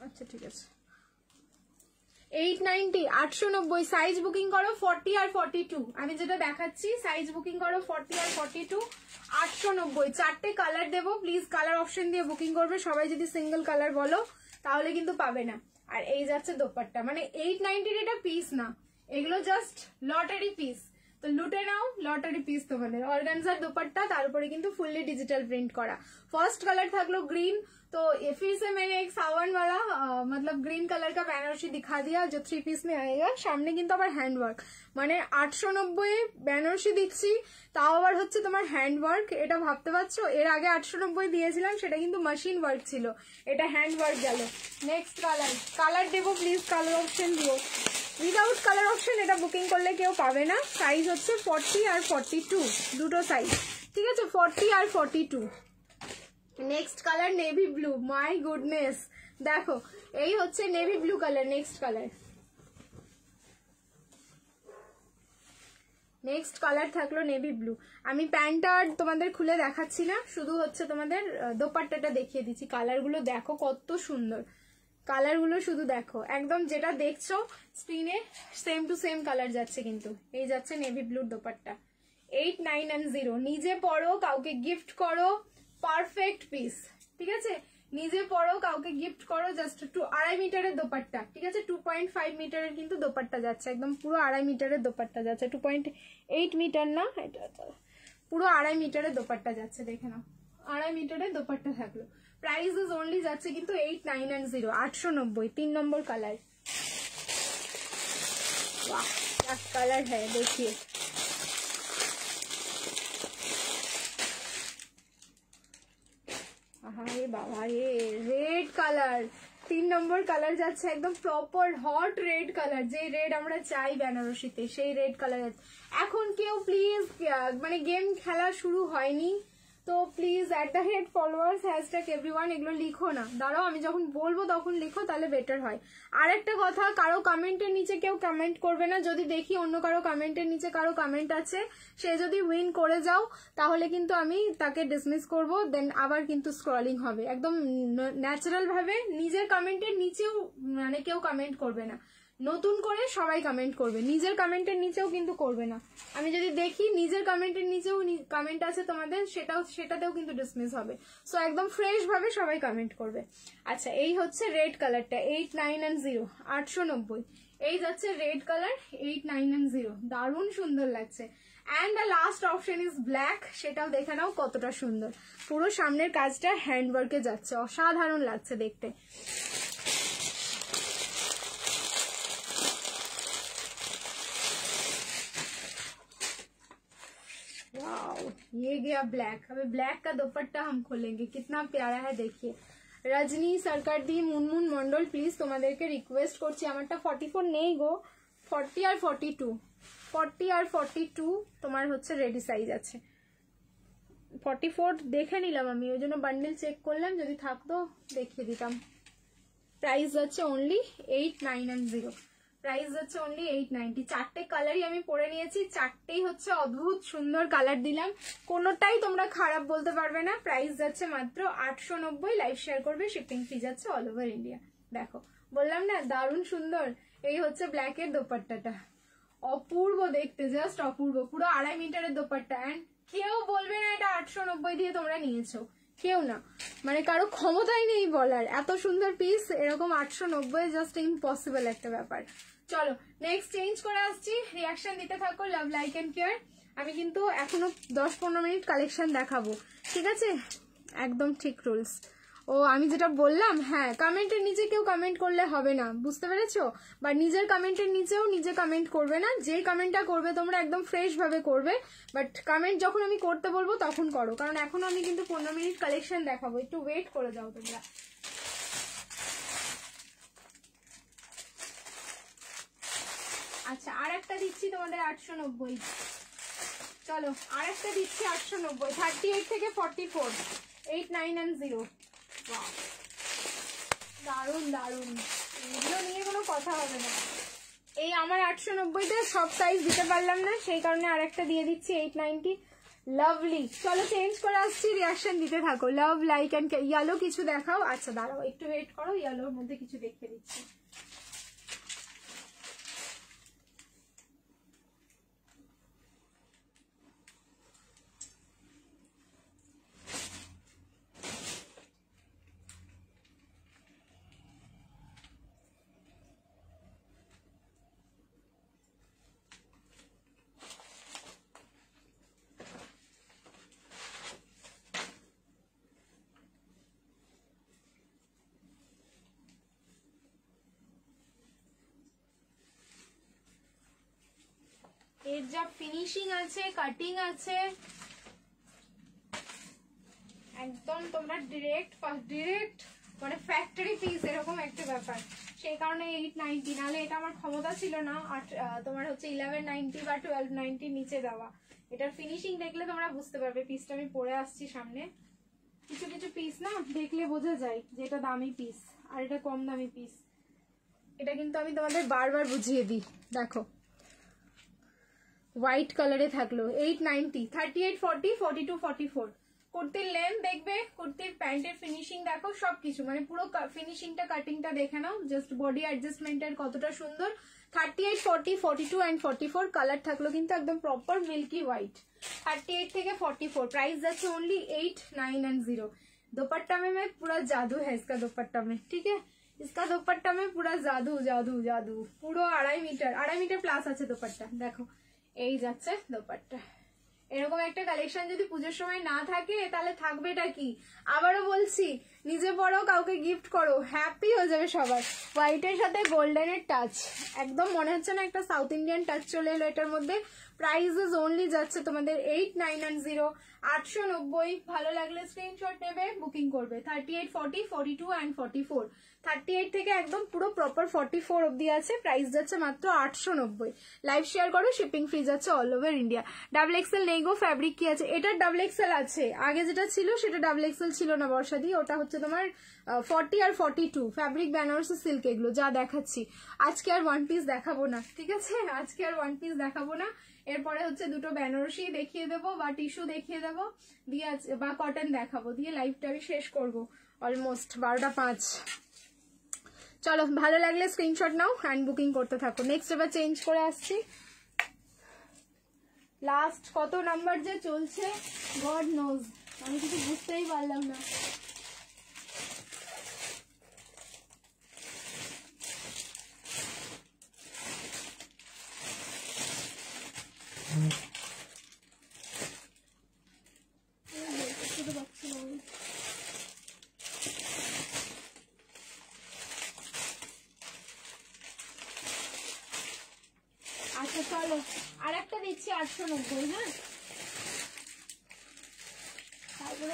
আচ্ছা ঠিক আছে। 890, 890 সাইজ বুকিং করো 40 আর 42। আমি যেটা দেখাচ্ছি সাইজ বুকিং করো 40 আর 42, 890। 4টে কালার দেবো, প্লিজ কালার অপশন দিয়ে বুকিং করবে। সবাই যদি সিঙ্গেল কালার বলো তাহলে কিন্তু পাবে না। আর এই যাচ্ছে দোপাট্টা, মানে 890 এটা পিস না, এগুলো জাস্ট লটারি পিস। তো লুটে নাও, লটারি পিস তোমাদের। অর্গানজার দোপাট্টা, তার উপরে কিন্তু ফুললি ডিजिटल प्रिंट করা। ফার্স্ট কালার থাকলো গ্रीन, तो फिर से मैंने एक सावन वाला मतलब ग्रीन कलर का बेनारसी दिखा दिया जो 3 पीस में आएगा। सामने কিন্তু আবার হ্যান্ডওয়ার্ক, মানে 890 বেনারসি দিচ্ছি, তাও আবার হচ্ছে তোমার হ্যান্ডওয়ার্ক। এটা ভাবতে পারছো, এর আগে 890 দিয়েছিলাম, সেটা কিন্তু মেশিন ওয়ার্ক ছিল, এটা হ্যান্ডওয়ার্ক গেল। নেক্সট কালার, কালার দেবো প্লিজ, কালার অপশন দিও। উইদাউট কালার অপশন এটা বুকিং করলে কেউ পাবে না। সাইজ হচ্ছে 40 আর 42, দুটো সাইজ, ঠিক আছে, 40 আর 42। Next colour navy blue, my goodness, দেখো এই হচ্ছে navy blue colour. Next colour, next colour থাকলো নেভি ব্লু। আমি প্যান্টটা তোমাদের খুলে দেখাচ্ছি না, শুধু হচ্ছে তোমাদের দোপাট্টাটা দেখিয়ে দিচ্ছি। কালারগুলো দেখো কত সুন্দর, কালারগুলো শুধু দেখো, একদম যেটা দেখছো স্ক্রিনে সেম টু সেম কালার যাচ্ছে। কিন্তু এই যাচ্ছে নেভি ব্লুর দোপাট্টা। 890, নিজে পরো, কাউকে গিফট করো, পারফেক্ট পিস, ঠিক আছে। নিজে পরো, কাউকে গিফট করো। জাস্ট 2.5 মিটারের দোপাট্টা, ঠিক আছে, 2.5 মিটারের কিন্তু দোপাট্টা যাচ্ছে, একদম পুরো 2.5 মিটারের দোপাট্টা যাচ্ছে। 2.8 মিটার না, এটা পুরো 2.5 মিটারের দোপাট্টা যাচ্ছে, দেখে নাও, 2.5 মিটারের দোপাট্টা থাকলো। প্রাইস ইজ অনলি যাচ্ছে কিন্তু 890, 890। 3 নম্বর কালার, वाह क्या कलर है देखिए, আরে বাবা রে, রেড কালার। 3 নম্বর কালার যাচ্ছে, একদম প্রপার হট রেড কালার, যে রেড আমরা চাই বেনারসিতে, সেই রেড কালার। এখন কেউ প্লিজ, মানে গেম খেলা শুরু হয়নি তো প্লিজ @ফলোয়ার্স #everyone এগুলো লিখো না, দাঁড়াও আমি যখন বলবো তখন লিখো, তাহলে বেটার হয়। আর একটা কথা, কারো কমেন্টের নিচে কেউ কমেন্ট করবে না। যদি দেখি অন্য কারো কমেন্টের নিচে কারো কমেন্ট আছে, সে যদি উইন করে যাও তাহলে কিন্তু আমি তাকে ডিসমিস করব, দেন আবার কিন্তু স্ক্রলিং হবে। একদম ন্যাচারাল ভাবে নিজের কমেন্টের নিচেও মানে কেউ কমেন্ট করবে না, নতুন করে সবাই কমেন্ট করবে, নিজের কমেন্টের নিচেও কিন্তু করবে না। আমি যদি দেখি নিজের কমেন্টের নিচেও কমেন্ট আছে তোমাদের, সেটাতেও কিন্তু ডিসমিস হবে। সো একদম ফ্রেশ ভাবে সবাই কমেন্ট করবে। আচ্ছা, এই হচ্ছে রেড কালারটা, 890, 890। এই যাচ্ছে রেড কালার, 890, দারুণ সুন্দর লাগছে। And the last option is black, সেটাও দেখে নাও কতটা সুন্দর। পুরো সামনের কাজটা হ্যান্ডওয়ার্কে যাচ্ছে, অসাধারণ লাগছে দেখতে। वाओ, ये गया ब्लैक। अभी ब्लैक का दुपट्टा हम खोलेंगे, कितना प्यारा है देखिए। रजनी सरकार दी, मुनमुन मंडल, प्लीज তোমাদেরকে রিকোয়েস্ট করছি, আমারটা 44 নেই গো, 40 আর 42, 40 আর 42 তোমার হচ্ছে রেডি সাইজ আছে। 44 দেখে নিলাম আমি, ওই জন্য বান্ডেল চেক করলাম, যদি থাকতো দেখিয়ে দিতাম। প্রাইস যাচ্ছে অনলি 890, প্রাইস যাচ্ছে অনলি 890। 4টে কালারই আমি পরে নিয়েছি, 4টেই হচ্ছে অদ্ভুত সুন্দর কালার দিলাম, কোনোটাই তোমরা খারাপ বলতে পারবে না। প্রাইস যাচ্ছে মাত্র 890, লাইভ শেয়ার করবে, শিপিং ফি যাচ্ছে অল ওভার ইন্ডিয়া। দেখো বললাম না দারুণ সুন্দর। এই হচ্ছে ব্ল্যাকের দোপাট্টাটা, অপূর্ব দেখতে, জাস্ট অপূর্ব, পুরো 2.5 মিটারের দোপাট্টা। অ্যান্ড কেউ বলবে না এটা 890 দিয়ে তোমরা নিয়েছো, কেউ না, মানে কারো ক্ষমতাই নেই বলার, এত সুন্দর পিস এরকম 890, জাস্ট ইম্পসিবল একটা ব্যাপার। চলো নেক্সট চেঞ্জ করে আসছি, রিয়াকশন দিতে থাকো, লাভ লাইক এন্ড কেয়ার। আমি কিন্তু এখনো 10-15 মিনিট কালেকশন দেখাবো, ঠিক আছে? একদম ঠিক রুলস। ও আমি যেটা বললাম, হ্যাঁ কমেন্টের নিচে কেউ কমেন্ট করলে হবে না, বুঝতে পেরেছো? বা নিজের কমেন্টের নিচেও নিজে কমেন্ট করবে না, যে কমেন্টটা করবে তোমরা একদম ফ্রেশ ভাবে করবে, বাট কমেন্ট যখন আমি করতে বলবো তখন করো, কারণ এখনো আমি কিন্তু 15 মিনিট কালেকশন দেখাবো, একটু ওয়েট করে যাও তোমরা। আচ্ছা আর একটা দিচ্ছি তোমাদের 890, চলো আর একটা দিচ্ছি 890, 38 থেকে 44, 8, 9 and 0। দারুন দারুন, এগুলো নিয়ে কোনো কথা হবে না। এই আমার 890টা সব সাইজ দিতে পারলাম না, সেই কারণে আর একটা দিয়ে দিচ্ছি 890। লাভলি, চলো চেঞ্জ করে আসছি, রিয়াকশন দিতে থাকো। লাভ, লাইক অ্যান্ড ইয়েলো কিছু দেখাও। আচ্ছা দাঁড়াও একটু ওয়েট করো, ইয়েলোর মধ্যে কিছু দেখিয়ে দিচ্ছি। এর যা ফিনিশিং আছে, কাটিং আছে, একদম তোমরা ডিরেক্ট মানে ফ্যাক্টরি পিস এরকম একটা ব্যাপার, সেই কারণে 890, নাহলে এটা আমার ক্ষমতা ছিল না তোমার হচ্ছে 1190 বা 1290 নিচে দেওয়া। এটার ফিনিশিং দেখলে তোমরা বুঝতে পারবে। পিসটা আমি পরে আসছি সামনে, কিছু কিছু পিস না দেখলে বোঝা যায় যে এটা দামি পিস আর এটা কম দামি পিস। এটা কিন্তু আমি তোমাদের বারবার বুঝিয়ে দিই। দেখো হোয়াইট কালারে থাকলো 890, 38, 40, 42, 44। কুর্তির লেন্থ দেখবে, কুর্তির প্যান্টের ফিনিশিং দেখো, সবকিছু মানে পুরো ফিনিশিংটা, কাটিংটা দেখে নাও, জাস্ট বডি অ্যাডজাস্টমেন্টের কতটা সুন্দর। 38, 40, 42 and 44 কালার থাকলো কিন্তু একদম প্রপার মিল্কি হোয়াইট। 38 থেকে 44, प्राइस যাচ্ছে ओनली 8, 9 and 0। दुपट्टा में पूरा जादू है इसका दुपट्टा में, ठीक है? इसका दुपट्टा में पूरा जादू जादू जादू, পুরো 2.5 মিটার প্লাস আছে দুপাট্টা। দেখো এই যাচ্ছে দোপাট্টা। এরকম একটা কালেকশন যদি পুজোর সময় না থাকে তাহলে থাকবেটা কি? আবারও বলছি, নিজে পড়ো, কাউকে গিফট করো, হ্যাপি হয়ে যাবে সবার। হোয়াইটের সাথে গোল্ডেনের টাচ, একদম মনে হচ্ছে না একটা সাউথ ইন্ডিয়ান টাচ চলে এলো এটার মধ্যে। প্রাইসেস ওনলি যাচ্ছে তোমাদের 8, 9 and 0, 890। ভালো লাগলে স্ক্রিনশট নেবে, বুকিং করবে। 38, 40, 42 and 44, 38 থেকে একদম পুরো প্রপার 44 অব্দি আছে। প্রাইস যাচ্ছে মাত্র 890। লাইভ শেয়ার করো, শিপিং ফ্রি যাচ্ছে all over India. Double XL নেই গো, ফ্যাব্রিক কি আছে? এটার ডাবল এক্সেল আছে, আগে যেটা ছিল সেটা ডাবল এক্সেল ছিল না বর্ষাদি, ওটা হচ্ছে তোমার 40 আর 42। ফ্যাব্রিক বেনারসি সিল্ক এগুলো যা দেখাচ্ছি। আজকে আর ওয়ান পিস দেখাবো না, ঠিক আছে? আজকে আর ওয়ান পিস দেখাবো না, এরপরে হচ্ছে দুটো বেনারসি দেখিয়ে দেবো বা টিস্যু দেখিয়ে দেবো, দিয়ে বা কটন দেখাবো, দিয়ে লাইভটা আমি শেষ করবো অলমোস্ট 12টা 5। চলো ভালো লাগলে স্ক্রিনশট নাও হ্যান্ড বুকিং করতে থাকো। নেক্সট এবার চেঞ্জ করে আসছি। লাস্ট কত নাম্বার যে চলছে গড নোজ, আমি কিছু বুঝতেই পারলাম না। আচ্ছা চলো আর একটা দিচ্ছি 890, হ্যাঁ? তারপরে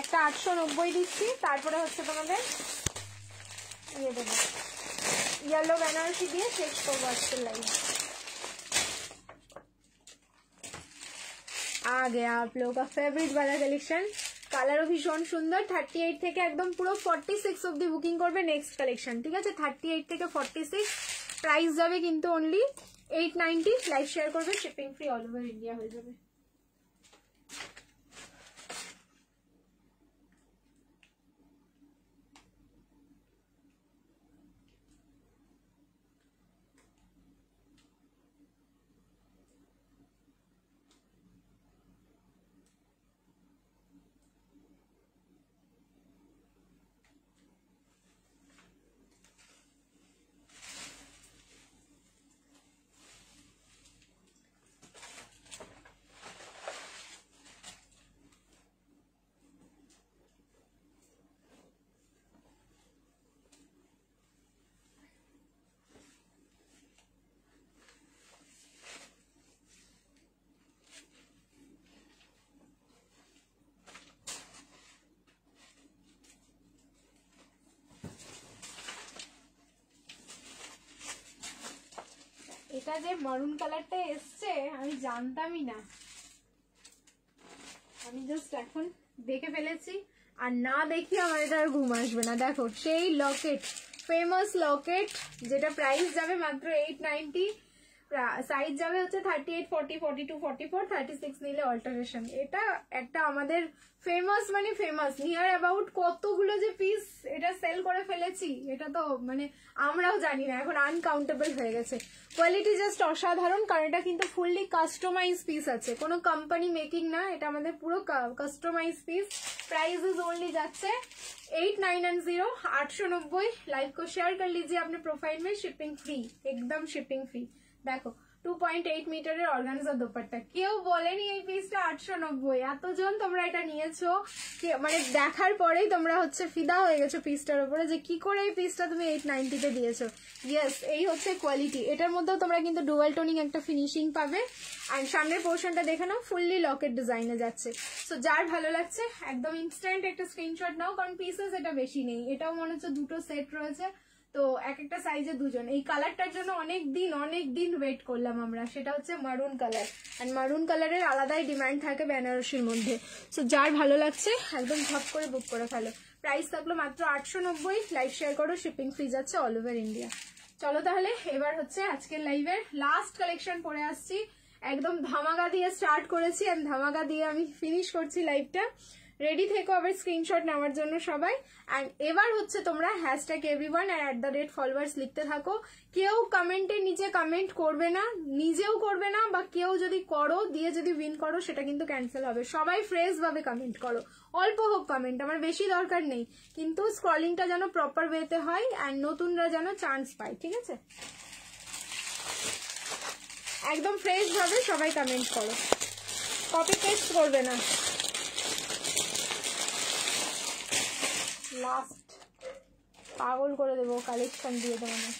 একটা 890 দিচ্ছি, তারপরে হচ্ছে তোমাদের ইয়ে দেবো, येलो বেনারসি দিয়ে শেষ করবো আজকের লাইভ। आ गया आप लोगों का फेवरेट वाला कलेक्शन, কালারও ভীষণ সুন্দর। 38 থেকে একদম পুরো 46 অব্দি বুকিং করবে নেক্সট কালেকশন, ঠিক আছে? 38 থেকে 46, প্রাইস যাবে কিন্তু অনলি 890। লাইভ শেয়ার করবে, shipping free all over India হয়ে যাবে। এটা যে মারুন কালারটা এসছে আমি জানতামই না, আমি জাস্ট এখন দেখে ফেলেছি, আর না দেখি আমার এটা আর ঘুম আসবে না। দেখো সেই লকেট, ফেমাস লকেট, যেটা প্রাইস যাবে মাত্র 890, সাইজ যাবে হচ্ছে 38, 40, 42, 44, 36 নিলে অল্টারেশন। এটা একটা আমাদের ফেমাস, মানে ফেমাস নিয়ার অ্যাবাউট কতগুলো যে পিস এটা সেল করে ফেলেছি, এটা তো মানে আমরাও জানি না, এখন আনকাউন্টেবল হয়ে গেছে। কোয়ালিটি জাস্ট অসাধারণ, কারণ এটা কিন্তু ফুললি কাস্টমাইজ পিস আছে, কোনো কোম্পানি মেকিং না, এটা আমাদের পুরো customise piece. Price is only जाচ্ছে 890, 890। लाइव को शेयर कर लीजिए अपने प्रोफाइल में, शिपिंग फ्री, एकदम शिपिंग फ्री। देखो 2.8 মিটারের অর্গানজা দোপাট্টা, কেউ বলেনি এই পিসটা 890। এতজন তোমরা এটা নিয়েছো, মানে দেখার পরেই তোমরা হচ্ছে ফিদা হয়ে গেছো পিসটার উপরে, যে কি করে এই পিসটা তুমি 890 তে দিয়েছো। ইয়েস, এই হচ্ছে কোয়ালিটি। এটার মধ্যেও তোমরা কিন্তু ডুয়াল টোনিং একটা ফিনিশিং পাবে। আর সামনের পোর্শনটা দেখে নাও, ফুললি লকেট ডিজাইনে যাচ্ছে। সো যার ভালো লাগছে একদম ইনস্ট্যান্ট একটা স্ক্রিনশট নাও, কারণ পিসেস এটা বেশি নেই, এটাও মনে হচ্ছে দুটো সেট রয়েছে, তো এক একটা সাইজে দুজন। এই কালারটার জন্য অনেক দিন ওয়েট করলাম আমরা, সেটা হচ্ছে মারুন কালার। আর মারুন কালারের আলাদাই ডিমান্ড থাকে বেনারসির মধ্যে। সো যার ভালো লাগছে একদম ঝপ করে বুক করে ফেলো। প্রাইস থাকলো মাত্র 890। লাইভ শেয়ার করো, শিপিং ফ্রি যাচ্ছে অল ওভার ইন্ডিয়া। চলো তাহলে এবার হচ্ছে আজকের লাইভের লাস্ট কালেকশন পরে আসছি। একদম ধামাকা দিয়ে স্টার্ট করেছি, আর ধামাকা দিয়ে আমি ফিনিশ করছি লাইভটা। রেডি থেকো আবার স্ক্রিনশট নেওয়ার জন্য সবাই। অ্যান্ড এবার হচ্ছে তোমরা হ্যাশট্যাগ এভরিওয়ান আর @ফলোয়ার্স লিখতে থাকো। কেউ কমেন্টের নিচে কমেন্ট করবে না, নিজেও করবে না, বা কেউ যদি করো দিয়ে যদি উইন করো সেটা কিন্তু ক্যান্সেল হবে। সবাই ফ্রেশ ভাবে কমেন্ট করো, অল্প হোক কমেন্ট, আমার বেশি দরকার নেই, কিন্তু স্ক্রলিংটা যেন প্রপার ওয়েতে হয়, অ্যান্ড নতুনরা যেন চান্স পায়, ঠিক আছে? একদম ফ্রেশ ভাবে সবাই কমেন্ট করো, কপি পেস্ট করবে না। লাস্ট পাগল করে দেবো কালেকশন দিয়ে তোমাদের।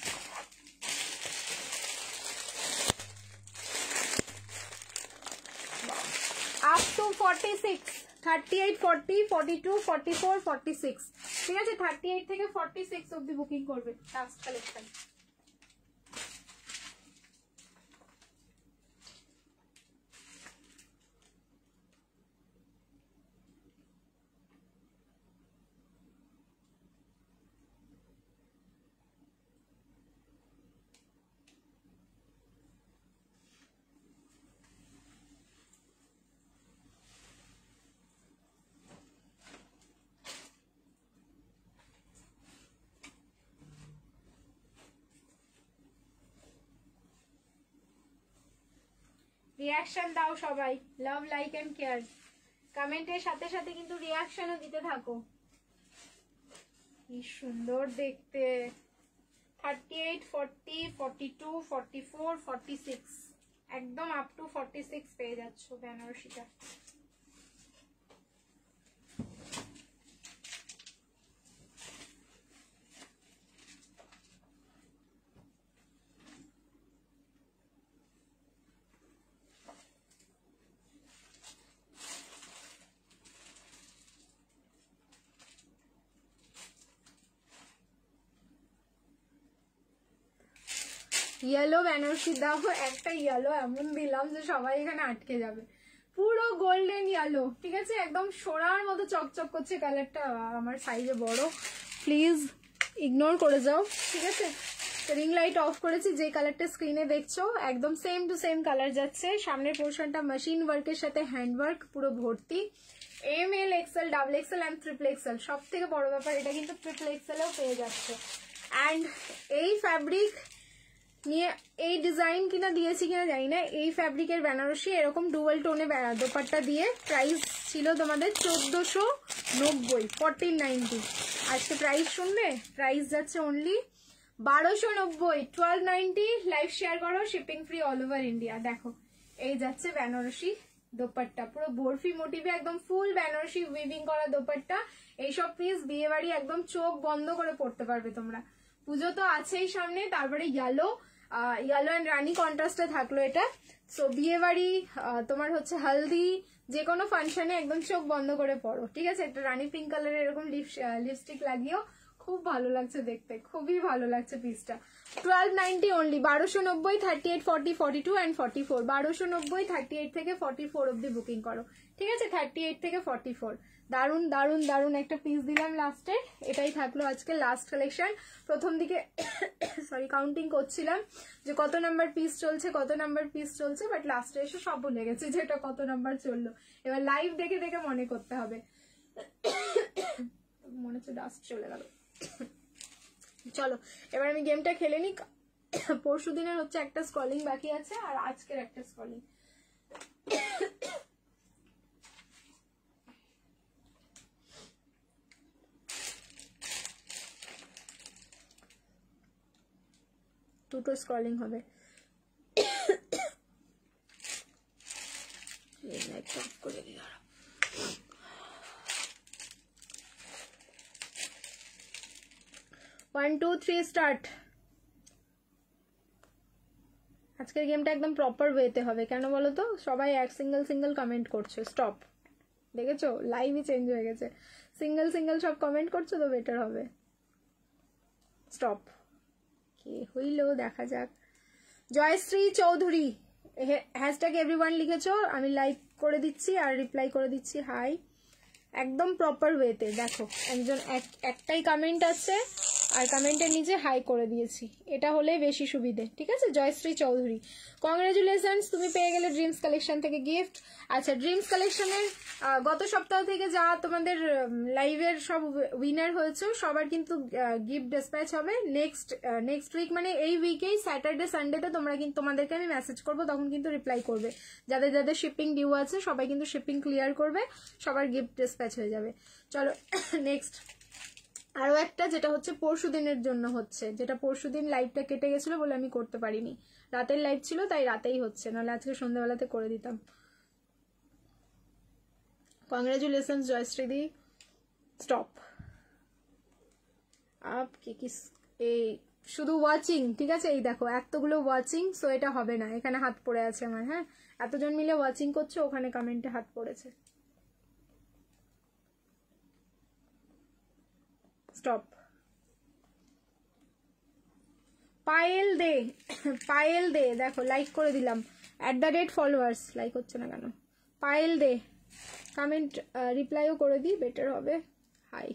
আপ টু 46, 38, 40, 42, 44, 46, ঠিক আছে? 38 থেকে 46 অব্দি বুকিং করবে লাস্ট কালেকশন। রিয়াকশন দাও সবাই, লাভ, লাইক এন্ড কেয়ার। কমেন্টের সাথে সাথে কিন্তু রিয়াকশনও দিতে থাকো। কি সুন্দর দেখতে। 38, 40, 42, 44, 46, একদম আপ টু 46 পেয়ে যাচ্ছ বেনারসিটা। ইয়েলো বেনারসি দাও, একটা ইয়েলো এমন দিলাম যে সবাই এখানে আটকে যাবে। পুরো গোল্ডেন ইয়েলো, ঠিক আছে? একদম সোনার মতো চকচক করছে কালারটা। আমার সাইজে বড়, প্লিজ ইগনোর করে যাও, ঠিক আছে? রিং লাইট অফ করেছি, যে কালারটা স্ক্রিনে দেখছো একদম সেম টু সেম কালার যাচ্ছে। সামনের পোর্শনটা মেশিন ওয়ার্কের সাথে হ্যান্ড ওয়ার্ক পুরো ভর্তি। ML, XL, XXL and XXL। সব থেকে বড় ব্যাপার, এটা কিন্তু XXLও পেয়ে যাচ্ছে। অ্যান্ড এই ফ্যাব্রিক নিয়ে এই ডিজাইন কিনা দিয়েছি কিনা জানি না, এই ফ্যাব্রিকের বেনারসি এরকম ডুয়াল টোনে দোপাট্টা দিয়ে প্রাইস ছিল তোমাদের 1490, 1490। আজকে প্রাইস শুনবে, প্রাইস যাচ্ছে অনলি 1290, 1290। লাইভ শেয়ার করো, shipping free all over India. দেখো এই যাচ্ছে বেনারসি দোপাট্টা, পুরো বরফি মোটিভে একদম ফুল বেনারসি উইভিং করা দোপাট্টা। এইসব পিস বিয়ে বাড়ি একদম চোখ বন্ধ করে পড়তে পারবে তোমরা। পুজো তো আছেই সামনে, তারপরে ইয়েলো অ্যান্ড রানি কন্ট্রাস্টে থাকলো এটা। সো বিয়ে বাড়ি, তোমার হচ্ছে হালদি, যে কোনো ফাংশনে একদম চোখ বন্ধ করে পড়ো, ঠিক আছে? একটা রানি পিঙ্ক কালারের এরকম লিপস্টিক লাগিয়েও খুব ভালো লাগছে দেখতে, খুবই ভালো লাগছে পিসটা। 1290 অনলি, 1290, 38, 40, 42 অ্যান্ড 44, 1290, 38 থেকে 44 অব্দি বুকিং করো, ঠিক আছে? 38 থেকে 44, দারুন দারুন দারুন একটা পিস দিলাম লাস্টে। এটাই থাকলো আজকে লাস্ট কালেকশন। প্রথম দিকে সরি কাউন্টিং করছিলাম যে কত নাম্বার পিস চলছে, কত নাম্বার পিস চলছে, বাট লাস্টে এসে সব ভুলে গেছে যে এটা কত নাম্বার চললো। এবার লাইভ দেখে দেখে মনে করতে হবে। মনে হচ্ছে ডাস্ট চলে গেল। চলো এবার আমি গেমটা খেলে নিই। পরশু দিনের হচ্ছে একটা স্ক্রলিং বাকি আছে, আর আজকের একটা স্ক্রলিং। দুটো স্ক্রলিং হবে। করে দিই, 1 2 3 স্টার্ট। আজকের গেমটা একদম প্রপার ওয়েতে হবে, কেন বলো তো? সবাই এক সিঙ্গেল সিঙ্গেল কমেন্ট করছো। স্টপ, দেখেছো লাইভই চেঞ্জ হয়ে গেছে, সিঙ্গেল সিঙ্গেল সব কমেন্ট করছো, তো বেটার হবে। স্টপ, কে হইল দেখা যাক। জয়শ্রী চৌধুরী হ্যাশট্যাগ এভরিওয়ান লিখেছো, আমি লাইক করে দিচ্ছি আর রিপ্লাই করে দিচ্ছি হাই, একদম প্রপার ওয়েতে। দেখো একজন একটাই কমেন্ট আছে আর কমেন্টের নিচে হাই করে দিয়েছি, এটা হলেই বেশি সুবিধে, ঠিক আছে? জয়শ্রী চৌধুরী, কংগ্রেচুলেশনস, তুমি পেয়ে গেলে ড্রিমস কালেকশন থেকে গিফট। আচ্ছা, ড্রিমস কালেকশনের গত সপ্তাহ থেকে যা তোমাদের লাইভের সব উইনার হয়েছে সবার কিন্তু গিফট ডিসপ্যাচ হবে নেক্সট উইক, মানে এই উইকেই স্যাটারডে সানডেতে তোমরা কিন্তু তোমাদেরকে আমি মেসেজ করবো, তখন কিন্তু রিপ্লাই করবে। যাদের যাদের শিপিং ডিউ আছে সবাই কিন্তু শিপিং ক্লিয়ার করবে, সবার গিফট ডিসপ্যাচ হয়ে যাবে। চলো নেক্সট আরো একটা, যেটা হচ্ছে পরশু দিনের জন্য হচ্ছে, যেটা পরশু দিন লাইভটা কেটে গেছিল বলে আমি করতে পারিনি, রাতের লাইভ ছিল তাই রাতেই হচ্ছে, নাহলে আজকে সন্ধ্যাবেলাতে করে দিতাম। কংগ্রেচুলেশনস জয়শ্রীদি। স্টপ, আপ কি এই শুধু ওয়াচিং, ঠিক আছে? এই দেখো এতগুলো ওয়াচিং, সো এটা হবে না, এখানে হাত পড়ে আছে আমার। হ্যাঁ, এতজন মিলে ওয়াচিং করছে, ওখানে কমেন্টে হাত পড়েছে। স্টপ। পায়েল দে, পায়েল দে, দেখো লাইক করে দিলাম, @ফলোয়ার্স, লাইক হচ্ছে না কেন? পায়েল দে কমেন্ট রিপ্লাইও করে দিই, বেটার হবে। Hi,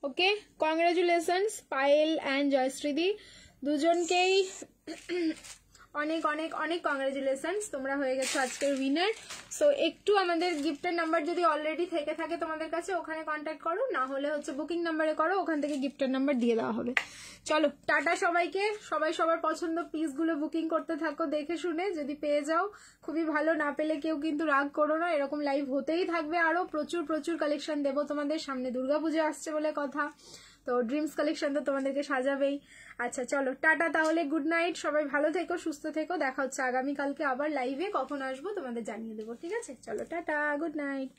okay, congratulations Payel and জয়শ্রীদি, দুজনকেই অনেক অনেক অনেক কংগ্রেচুলেশনস, তোমরা হয়ে গেছো আজকের উইনার। সো একটু আমাদের গিফটের নাম্বার যদি অলরেডি থেকে থাকে তোমাদের কাছে, ওখানে কন্ট্যাক্ট করো, না হলে হচ্ছে বুকিং নাম্বারে করো, ওখান থেকে গিফটের নাম্বার দিয়ে দেওয়া হবে। চলো টাটা সবাইকে, সবাই সবার পছন্দ পিসগুলো বুকিং করতে থাকো দেখে শুনে, যদি পেয়ে যাও খুবই ভালো, না পেলে কেউ কিন্তু রাগ করো না, এরকম লাইভ হতেই থাকবে, আরো প্রচুর প্রচুর কালেকশন দেবো তোমাদের সামনে, দুর্গাপুজো আসছে বলে কথা, তো ড্রিমস কালেকশন তো তোমাদেরকে সাজাবেই। আচ্ছা চলো টাটা তাহলে, গুড নাইট, সবাই ভালো থেকো, সুস্থ থেকো, দেখা হচ্ছে আগামীকালকে আবার লাইভে, কখন আসবো তোমাদের জানিয়ে দেবো, ঠিক আছে? চলো টাটা, গুড নাইট।